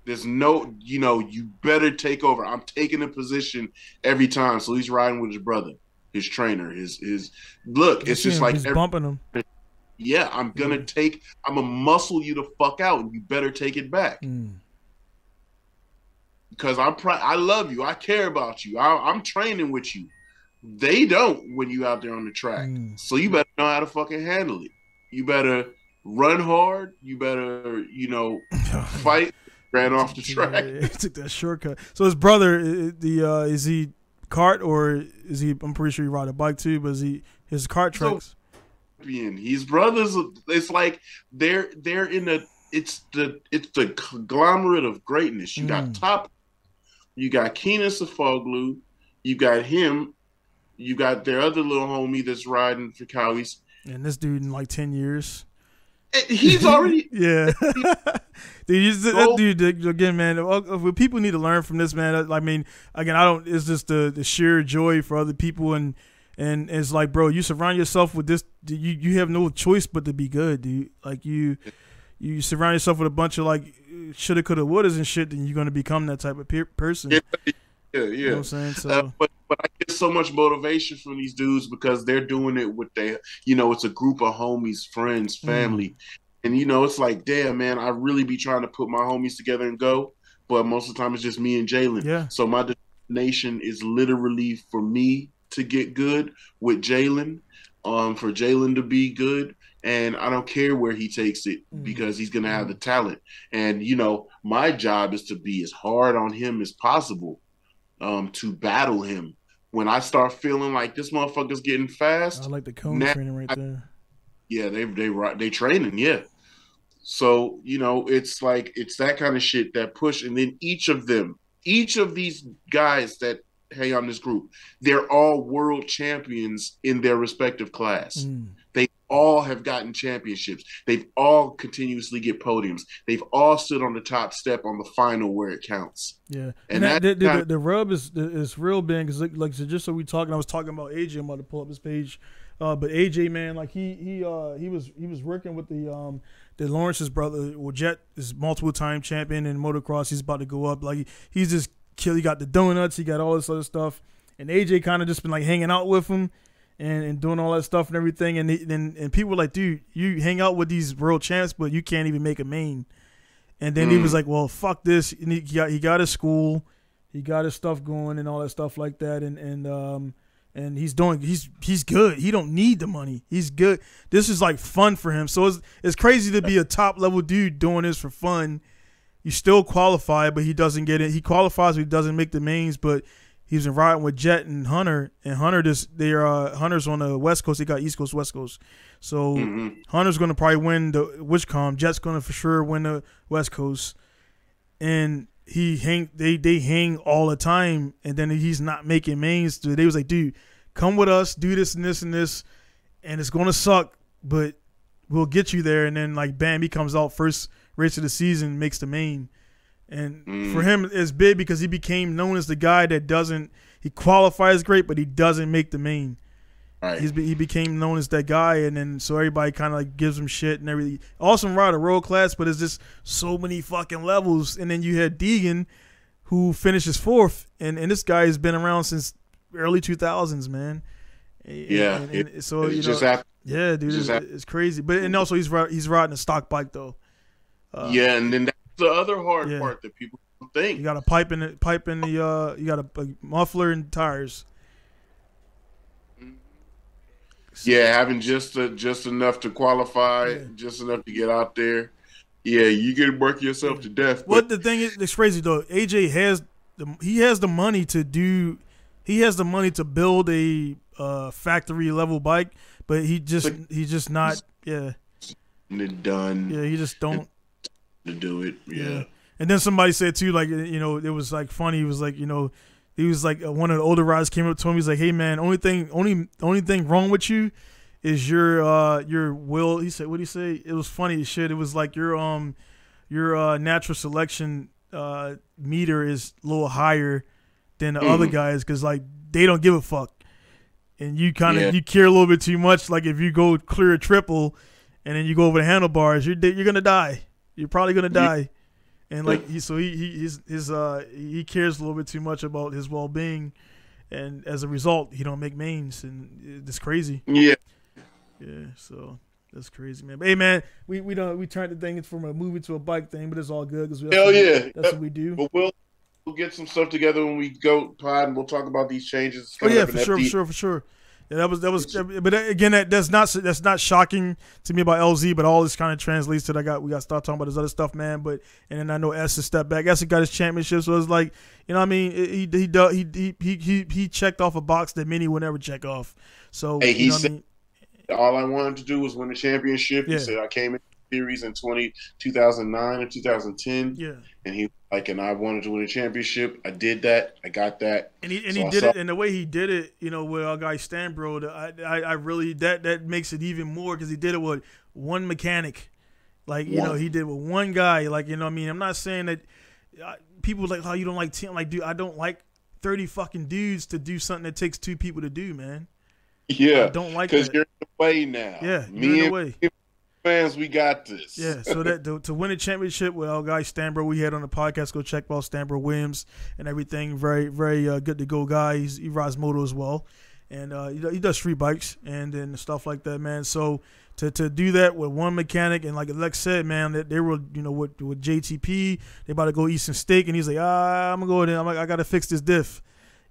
There's no, you know, you better take over. I'm taking a position every time. So he's riding with his brother, his trainer, his look. It's just like he's bumping him. Yeah, I'm gonna muscle you the fuck out, and you better take it back. Because I love you. I care about you. I'm training with you. They don't when you out there on the track. So you better know how to fucking handle it. You better run hard. You better, you know, fight. Ran off the track. Yeah, he took that shortcut. So his brother, is he kart or is he? I'm pretty sure he ride a bike too, but is he his kart tracks? His brothers. It's like they're in it's the conglomerate of greatness. You got Top, you got Keenan Safoglu, you got him, you got their other little homie that's riding for Cowies. And this dude in like 10 years. He's already yeah. Dude, that dude again, man. What people need to learn from this, man. I mean, again, it's just the sheer joy for other people, and it's like, bro, you surround yourself with this. You have no choice but to be good, dude. Like you surround yourself with a bunch of like shoulda, coulda, wouldas and shit, then you're gonna become that type of person. Yeah. You know what I'm saying? So, but I get so much motivation from these dudes because they're doing it with it's a group of homies, friends, family. And, you know, it's like, damn, man, I really be trying to put my homies together and go. But most of the time it's just me and Jalen. Yeah. So my destination is literally for me to get good with Jalen, for Jalen to be good. And I don't care where he takes it because he's going to have the talent. And, you know, my job is to be as hard on him as possible. To battle him. When I start feeling like this motherfucker's getting fast, I like the cone training right there. Yeah, they training, yeah. So, you know, it's like it's that kind of shit that push, and then each of these guys that hang on this group, they're all world champions in their respective class. They all have gotten championships. They've all continuously get podiums. They've all stood on the top step on the final where it counts. Yeah, and the rub is real big because like so just so we talking. I was talking about AJ. I'm about to pull up his page, but AJ, man, like he was working with the Lawrence's brother. Well, Jet is multiple time champion in motocross. He's about to go up. Like he's just kill. He got the donuts. He got all this other stuff, and AJ kind of just been like hanging out with him. And doing all that stuff and everything, and people were like, dude, you hang out with these world champs, but you can't even make a main. And then he was like, well, fuck this. And he got his school, he got his stuff going and all that stuff like that. And he's good. He don't need the money. He's good. This is like fun for him. So it's crazy to be a top level dude doing this for fun. You still qualify, but he doesn't get it. He qualifies, but he doesn't make the mains. But he's been riding with Jet and Hunter, and Hunter's on the West Coast. They got East Coast, West Coast. So Hunter's going to probably win the Wishcom. Jet's going to for sure win the West Coast, and they hang all the time. And then he's not making mains. They was like, dude, come with us, do this and this and this, and it's going to suck, but we'll get you there. And then like bam, he comes out first race of the season, makes the main. And for him, it's big because he became known as the guy that he qualifies great, but he doesn't make the main. Right. He became known as that guy, and then so everybody kind of like gives him shit and everything. Awesome rider, world class, but it's just so many fucking levels. And then you had Deegan, who finishes fourth, and this guy has been around since early 2000s, man. Yeah. So you know, yeah, dude, it's crazy. But and also he's riding a stock bike though. Yeah, and then that's the other hard part that people don't think. You got a pipe in the you got a muffler and tires. Yeah, having just enough to qualify, just enough to get out there. Yeah, you can work yourself to death. But the thing is, it's crazy though. AJ has the money to do. He has the money to build a factory level bike, but he's just not. Yeah. Done. Yeah, he just don't. To do it, yeah. And then somebody said too, like, you know, it was like funny. He was like, you know, one of the older riders came up to him. He's like, hey man, only thing wrong with you is your will. He said, what did he say? It was funny as shit. It was like your natural selection meter is a little higher than the other guys because like they don't give a fuck, and you kind of you care a little bit too much. Like if you go clear a triple, and then you go over the handlebars, you're gonna die. You're probably gonna die, and like he cares a little bit too much about his well being, and as a result, he don't make mains, and it's crazy. Yeah. So that's crazy, man. But hey, man, we turned the thing from a movie to a bike thing, but it's all good because that's what we do. But we'll get some stuff together when we go pod, and we'll talk about these changes. Oh yeah, for sure. Yeah, that was. But again, that's not shocking to me about LZ. But all this kind of translates to we got to start talking about this other stuff, man. But and then I know S has stepped back. S got his championship, so it's like, you know what I mean. He checked off a box that many would never check off. So hey, he said all I wanted to do was win the championship. He said I came in the series in 2009 and 2010. Yeah, and he and I wanted to win a championship. I did that. I got that. And he did it, and the way he did it, you know, with our guy Stanbro, I really that makes it even more because he did it with one mechanic, like you know, he did it with one guy, like, you know what I mean. I'm not saying that people like, oh, you don't like team, like, dude, I don't like 30 fucking dudes to do something that takes 2 people to do, man. Yeah, I don't like that because you're in the way now. Yeah, you're in the way. Fans, we got this. Yeah, so that to win a championship with our guy Stanbro, we had on the podcast. Go check out Stanbro Williams and everything. Very, very good to go guy. He rides moto as well, and he does street bikes and stuff like that, man. So to do that with one mechanic, and like Lex said, man, that they were, you know, with JTP, they about to go eat some steak, and he's like, I'm gonna go in there. I'm like, I gotta fix this diff.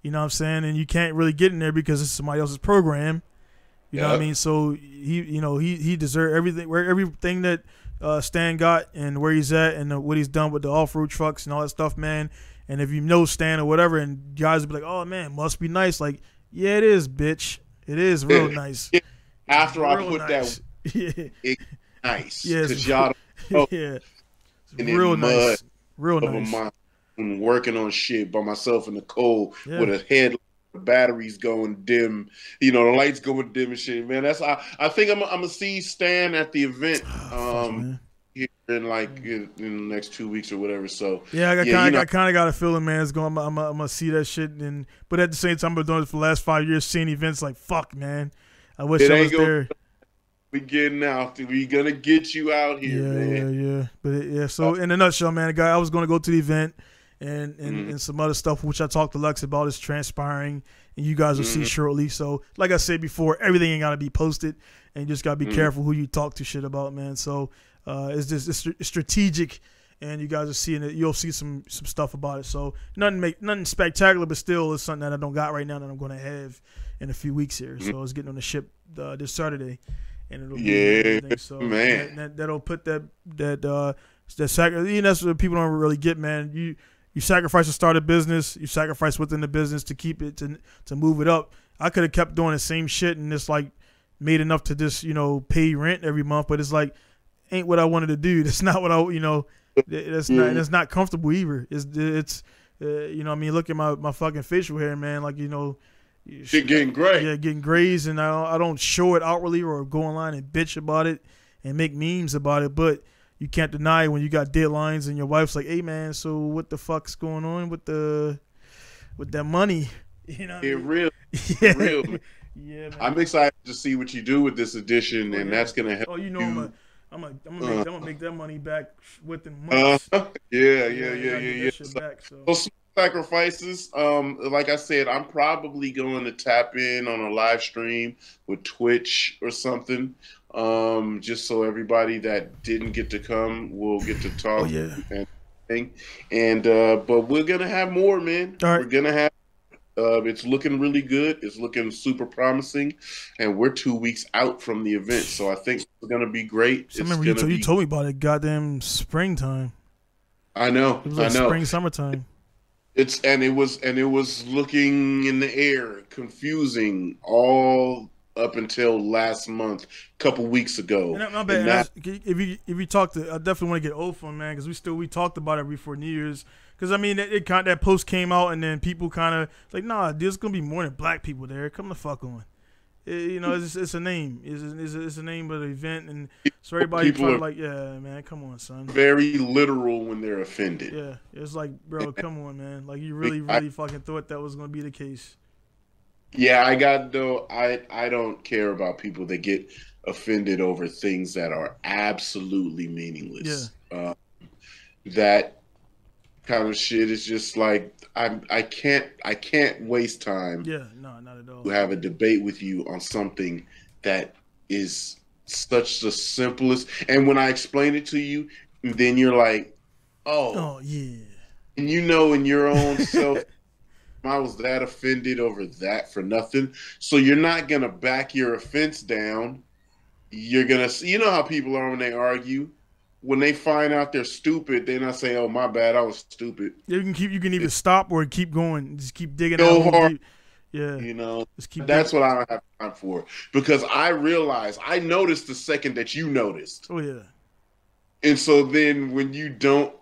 You know what I'm saying? And you can't really get in there because it's somebody else's program. You know what I mean? So he deserved everything that Stan got and where he's at and what he's done with the off-road trucks and all that stuff, man. And if you know Stan or whatever, and guys will be like, "Oh man, must be nice." Like, yeah, it is, bitch. It is real nice. After I put nice. That, it's nice. Yeah, because y'all don't know. It's real nice. Real nice. I'm working on shit by myself in the cold with a headlight. Batteries going dim, you know, the lights going dim and shit, man. That's I think I'm gonna see Stan at the event here in in the next 2 weeks or whatever. So yeah, I kind of got a feeling, man. It's going. I'm gonna see that shit, but at the same time, I've been doing it for the last 5 years, seeing events like fuck, man. I wish I was there. We getting out. We gonna get you out here, man. Yeah. But so in a nutshell, man, I was gonna go to the event. And some other stuff which I talked to Lex about is transpiring, and you guys will see shortly. So, like I said before, everything ain't gotta be posted, and you just gotta be careful who you talk to shit about, man. So, it's just it's strategic and you guys are seeing it. You'll see some stuff about it. So nothing spectacular, but still, it's something that I don't got right now that I'm going to have in a few weeks here. So it's getting on the ship this Saturday, and it'll be everything. So man, that'll put that that's what people don't really get, man. You sacrifice to start a business, you sacrifice within the business to keep it to move it up. I could have kept doing the same shit and just like made enough to just pay rent every month, but it's like ain't what I wanted to do. That's not what that's not comfortable either. It's I mean, look at my fucking facial hair, man. Like shit getting gray. Yeah, getting grays, and I don't show it outwardly or go online and bitch about it and make memes about it, but you can't deny when you got deadlines and your wife's like, "Hey man, so what the fuck's going on with that money?" You know, real, yeah, real. Man. Yeah, man. I'm excited to see what you do with this edition, and that's gonna help. Oh, I'm gonna make that money back within months. Yeah. Shit back, so. Those sacrifices. Like I said, I'm probably going to tap in on a live stream with Twitch or something. Just so everybody that didn't get to come will get to talk. Oh, yeah. And but we're gonna have more, man. All right. We're gonna have. It's looking really good. It's looking super promising, and we're 2 weeks out from the event, so I think it's gonna be great. I remember you told me about it. Goddamn springtime. I know. It was like spring, summertime. It was looking in the air, confusing all up until last month, a couple weeks ago. And my bad. If you talk to, I definitely want to get old on, man, because we talked about it before New Year's. Because I mean, that post came out, and then people kind of like, nah, there's gonna be more than black people there. Come the fuck on. It's a name. It's a name of the event, and so everybody probably like, yeah, man, come on, son. Very literal when they're offended. Yeah, it's like, bro, come on, man. Like you really fucking thought that was gonna be the case. Yeah, I don't care about people that get offended over things that are absolutely meaningless. Yeah. That kind of shit is just like I can't waste time. Yeah, no, not at all. To have a debate with you on something that is such the simplest. And when I explain it to you, then you're like, oh yeah, and in your own self. I was that offended over that for nothing. So you're not going to back your offense down. You're going to, how people are when they argue. When they find out they're stupid, they're not saying, oh, my bad, I was stupid. You can either stop or keep going. Just keep digging so out. Hard. Yeah. Just keep that's digging. What I don't have time for. Because I noticed the second that you noticed. Oh, yeah. And so then when you don't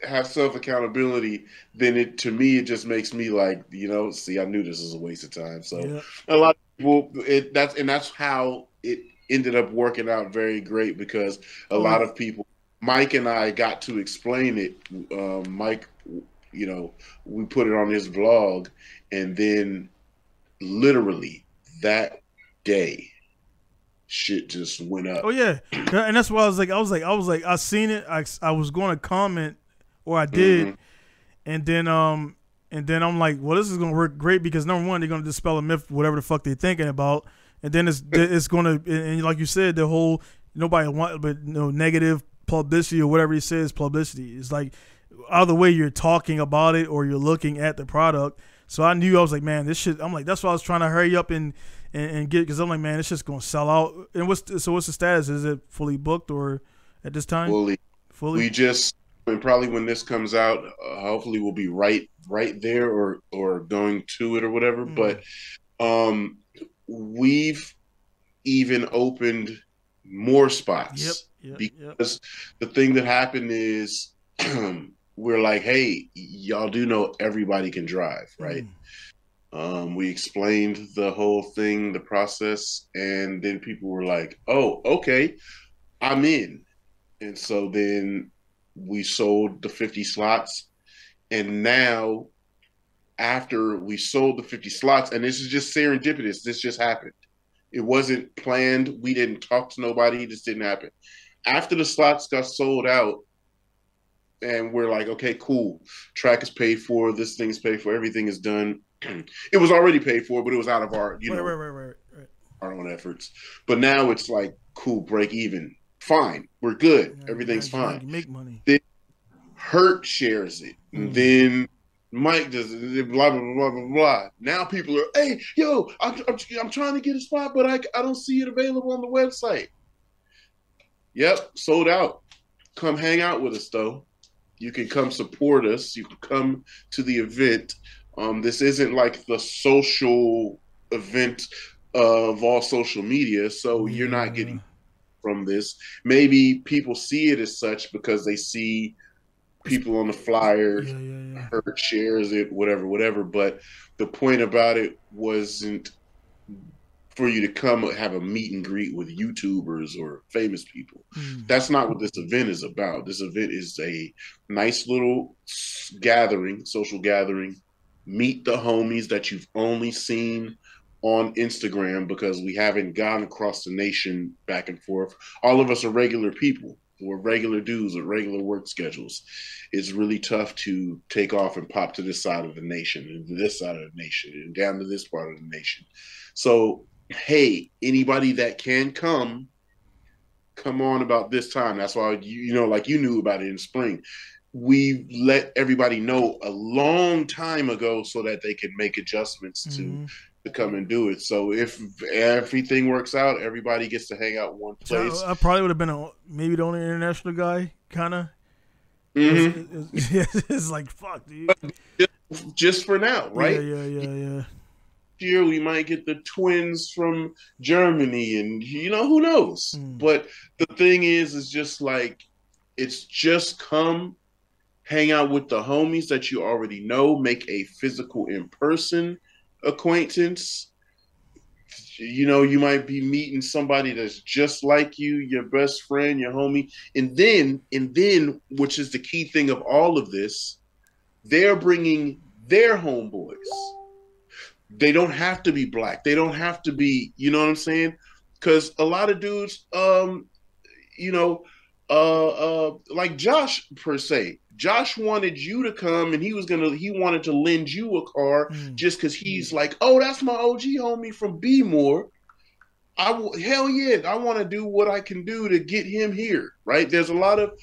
have self-accountability, then to me it just makes me like, see, I knew this was a waste of time. So a lot of people that's how it ended up working out very great, because a lot of people, Mike and I got to explain it. Mike, we put it on his vlog, and then literally that day shit just went up. Oh yeah. And that's why I was like I seen it, I was going to comment, or I did, and then I'm like, well, this is gonna work great, because number one, they're gonna dispel a myth, whatever the fuck they're thinking about, and then it's gonna, and like you said, the whole nobody want, but negative publicity or whatever he says, publicity. It's like either way you're talking about it or you're looking at the product. So I knew, I was like, man, this shit. I'm like, that's why I was trying to hurry up and get, because I'm like, man, this shit's gonna sell out. And what's the status? Is it fully booked or at this time? Fully. We just. And probably when this comes out, hopefully we'll be right there or going to it or whatever. But we've even opened more spots. Because the thing that happened is we're like, hey, y'all do know everybody can drive, right? We explained the whole thing, the process, and then people were like, oh, okay, I'm in. And so then we sold the 50 slots, and now after we sold the 50 slots, and this is just serendipitous, this just happened. It wasn't planned. We didn't talk to nobody. This didn't happen. After the slots got sold out, and we're like, okay, cool. Track is paid for. This thing is paid for. Everything is done. It was already paid for, but it was out of our, our own efforts. But now it's like, cool, break even. Fine, we're good. Everything's fine. You make money. Hurt shares it, and then Mike does it, blah blah blah blah blah. Now people are, hey, yo, I'm trying to get a spot, but I don't see it available on the website. Yep, sold out. Come hang out with us though. You can come support us. You can come to the event. This isn't like the social event of all social media, so you're not getting from this. Maybe people see it as such because they see people on the flyer, Hurt shares it, whatever. But the point about it wasn't for you to come have a meet and greet with YouTubers or famous people. That's not what this event is about. This event is a nice little gathering, social gathering. Meet the homies that you've only seen on Instagram because we haven't gone across the nation back and forth. All of us are regular people. We're regular dudes with regular work schedules. It's really tough to take off and pop to this side of the nation and to this side of the nation and down to this part of the nation. So, hey, anybody that can come on about this time. That's why, like you knew about it in spring. We let everybody know a long time ago so that they could make adjustments to come and do it. So if everything works out, everybody gets to hang out in one place. So I probably would have been maybe the only international guy, kind of. It's like, fuck, dude. Just for now, right? Yeah. Year we might get the twins from Germany, and who knows. But the thing is just like, it's just come hang out with the homies that you already know, make a physical in-person acquaintance. You might be meeting somebody that's just like you, your best friend, your homie, and then which is the key thing of all of this, they're bringing their homeboys. They don't have to be black. They don't have to be, you know what I'm saying? Because a lot of dudes, like Josh per se. Josh wanted you to come, and he wanted to lend you a car just because he's like, oh, that's my OG homie from B-More. Hell yeah, I want to do what I can do to get him here, right? There's a lot of,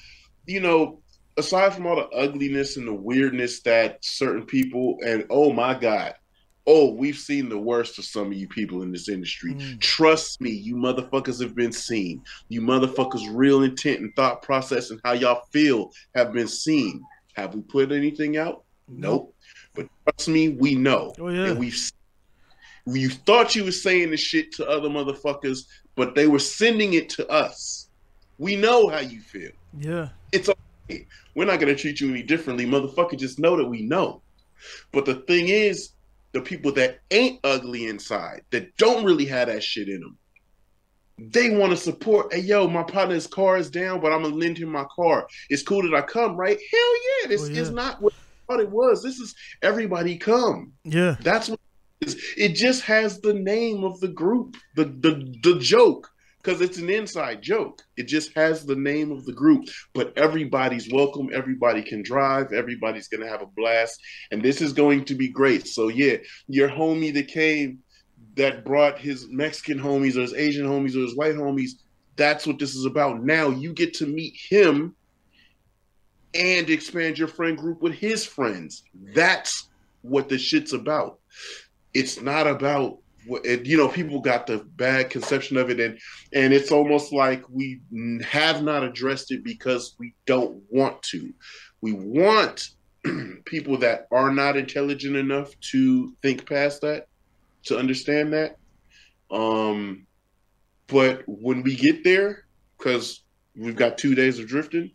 aside from all the ugliness and the weirdness that certain people, and oh my God, we've seen the worst of some of you people in this industry. Trust me, you motherfuckers have been seen. You motherfuckers' real intent and thought process and how y'all feel have been seen. Have we put anything out? Nope. But trust me, we know. Oh, yeah. And you thought you were saying this shit to other motherfuckers, but they were sending it to us. We know how you feel. Yeah. It's okay. We're not going to treat you any differently. Motherfucker, just know that we know. But the thing is, the people that ain't ugly inside, that don't really have that shit in them, they want to support. Hey, yo, my partner's car is down, but I'm going to lend him my car. It's cool that I come, right? Hell yeah. This is not what I thought it was. This is everybody come. Yeah. That's what it is. It just has the name of the group, the joke, because it's an inside joke. It just has the name of the group, but everybody's welcome. Everybody can drive. Everybody's going to have a blast, and this is going to be great. So yeah, your homie that came, that brought his Mexican homies or his Asian homies or his white homies, that's what this is about. Now you get to meet him and expand your friend group with his friends. That's what the shit's about. It's not about, people got the bad conception of it, and it's almost like we have not addressed it because we don't want to. We want people that are not intelligent enough to think past that, to understand that. But when we get there, because we've got 2 days of drifting,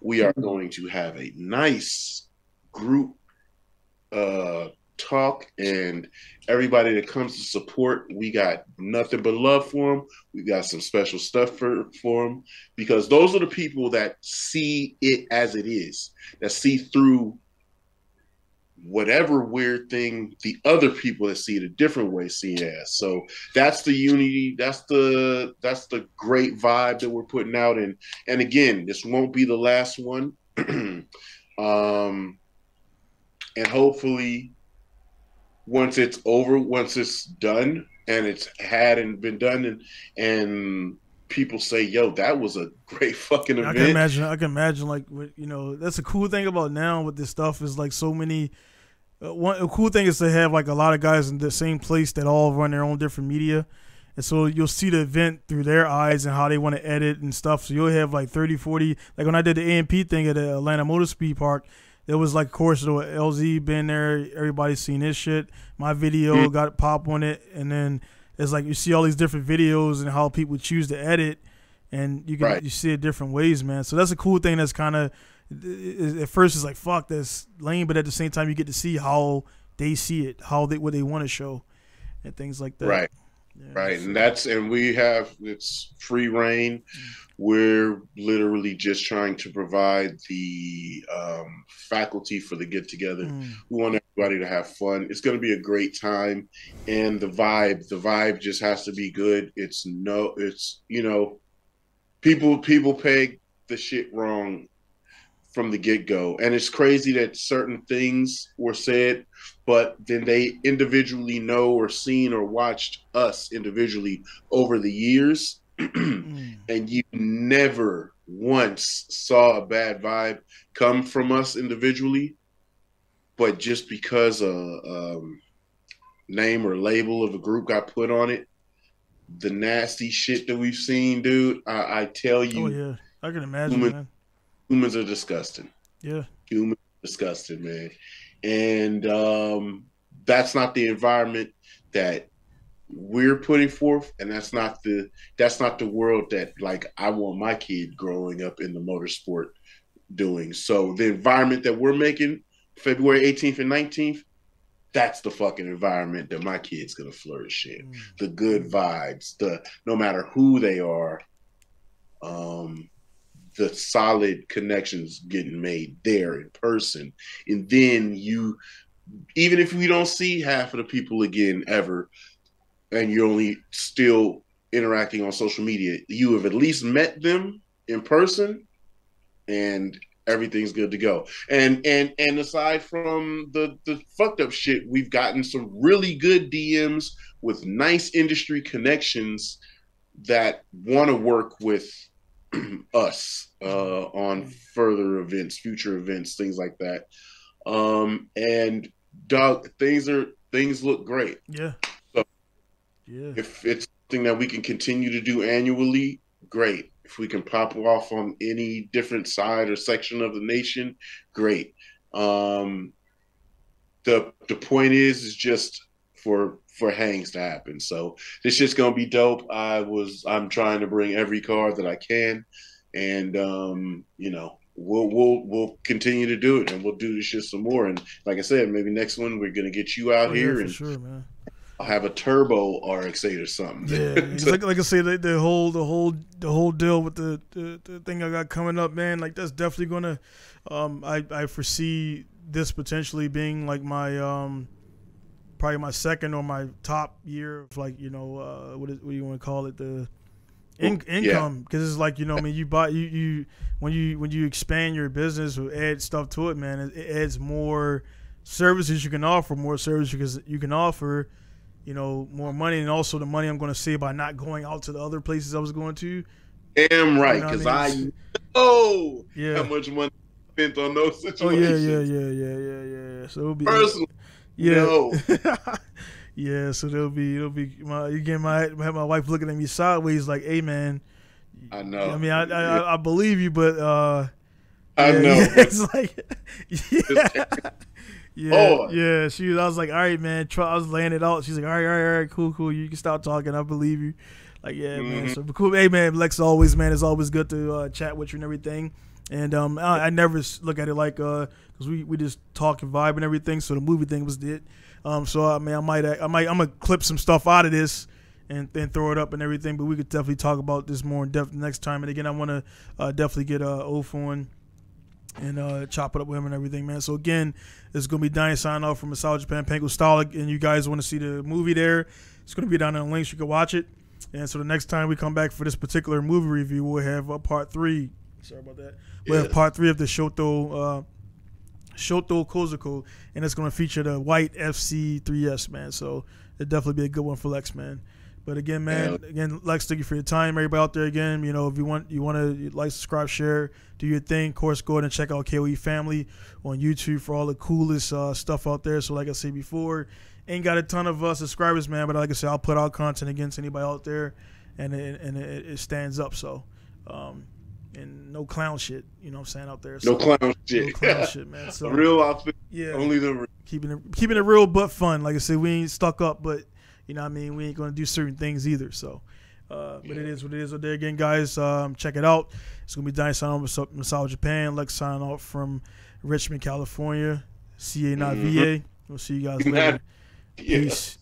we are going to have a nice group talk, and everybody that comes to support, we got nothing but love for them. We got some special stuff for them, because those are the people that see it as it is, that see through whatever weird thing the other people that see it a different way see it as. So that's the unity, that's the great vibe that we're putting out. And again, this won't be the last one. And hopefully once it's over, once it's done and it's had and been done, and people say, "Yo, that was a great fucking event." I can imagine. Like, that's a cool thing about now with this stuff is like so many. A cool thing is to have like a lot of guys in the same place that all run their own different media. And so you'll see the event through their eyes and how they want to edit and stuff. So you'll have like 30, 40. Like when I did the AMP thing at the Atlanta Motor Speed Park, there was like, of course, LZ been there. Everybody's seen this shit. My video got pop on it. And then it's like you see all these different videos and how people choose to edit. And you see it different ways, man. So that's a cool thing that's kind of, at first it's like, fuck, that's lame. But at the same time, you get to see how they see it, what they want to show and things like that. Right. Yeah, right, and it's free reign. We're literally just trying to provide the faculty for the get together. We want everybody to have fun. It's going to be a great time, and the vibe just has to be good. People peg the shit wrong from the get-go, and it's crazy that certain things were said, but then they individually know or seen or watched us individually over the years, and you never once saw a bad vibe come from us individually, but just because a name or label of a group got put on it, the nasty shit that we've seen, dude, I tell you. Oh yeah, I can imagine, man. Humans are disgusting. Yeah. Humans are disgusting, man. And that's not the environment that we're putting forth, and that's not the world that like I want my kid growing up in the motorsport doing. So the environment that we're making February 18th and 19th, that's the fucking environment that my kid's gonna flourish in. The good vibes, no matter who they are, the solid connections getting made there in person. And then even if we don't see half of the people again ever, and you're only still interacting on social media, you have at least met them in person, and everything's good to go. And aside from the fucked up shit, we've gotten some really good DMs with nice industry connections that want to work with us on further events, future events, things like that. And Doug, things look great. Yeah. So if it's something that we can continue to do annually, great. If we can pop off on any different side or section of the nation, great. The point is just for hangs to happen. So this shit's gonna be dope. I'm trying to bring every car that I can, and we'll continue to do it, and we'll do this shit some more. And like I said, maybe next one we're gonna get you out here, for and sure, man. I'll have a turbo RX-8 or something. Yeah, like I say, the whole deal with the thing I got coming up, man. Like that's definitely gonna. I foresee this potentially being like my probably my second or my top year of like what do you want to call it, the income, because it's like I mean, you buy you when you expand your business or add stuff to it, man, it adds more services you can offer, more money, and also the money I'm going to save by not going out to the other places I was going to. Damn right, because I know how much money I spent on those situations. Yeah. So it'll be personally. Yeah, so it'll be have my wife looking at me sideways like, "Hey, man, I know. I mean, I believe you, but I know. It's like, yeah. I was like, all right, man. I was laying it out. She's like, all right, cool. You can stop talking. I believe you. Like, yeah, man. So cool. Hey, man, Lex, always, man. It's always good to chat with you and everything. And I never look at it like because we just talk and vibe and everything. So the movie thing was it. So I mean, I'm gonna clip some stuff out of this and then throw it up and everything. But we could definitely talk about this more in depth next time. And again, I want to definitely get Oaf on and chop it up with him and everything, man. So again, it's gonna be Donnie signing off from Masao Japan, Pinku Style, and you guys want to see the movie there, it's gonna be down in the links. You can watch it. And so the next time we come back for this particular movie review, we'll have part 3. Sorry about that. We'll have part 3 of the Shuto Kousuko, and it's gonna feature the white FC3S, man. So it'll definitely be a good one for Lex, man. But again, man, Lex, thank you for your time. Everybody out there, again, you know, if you want to like, subscribe, share, do your thing. Of course, go ahead and check out KOE Family on YouTube for all the coolest stuff out there. So like I said before, ain't got a ton of subscribers, man, but like I said, I'll put out content against anybody out there, and it stands up. So, and no clown shit, you know what I'm saying, out there. So, no clown shit. No clown shit, man. So, real outfit. Yeah. Only the real. Keeping it real but fun. Like I said, we ain't stuck up, but you know what I mean, we ain't gonna do certain things either. So, but it is what it is. So there again, guys, check it out. It's gonna be Diane signing off from Masao, Japan. Lex signing off from Richmond, California. CA not VA. We'll see you guys later. Peace.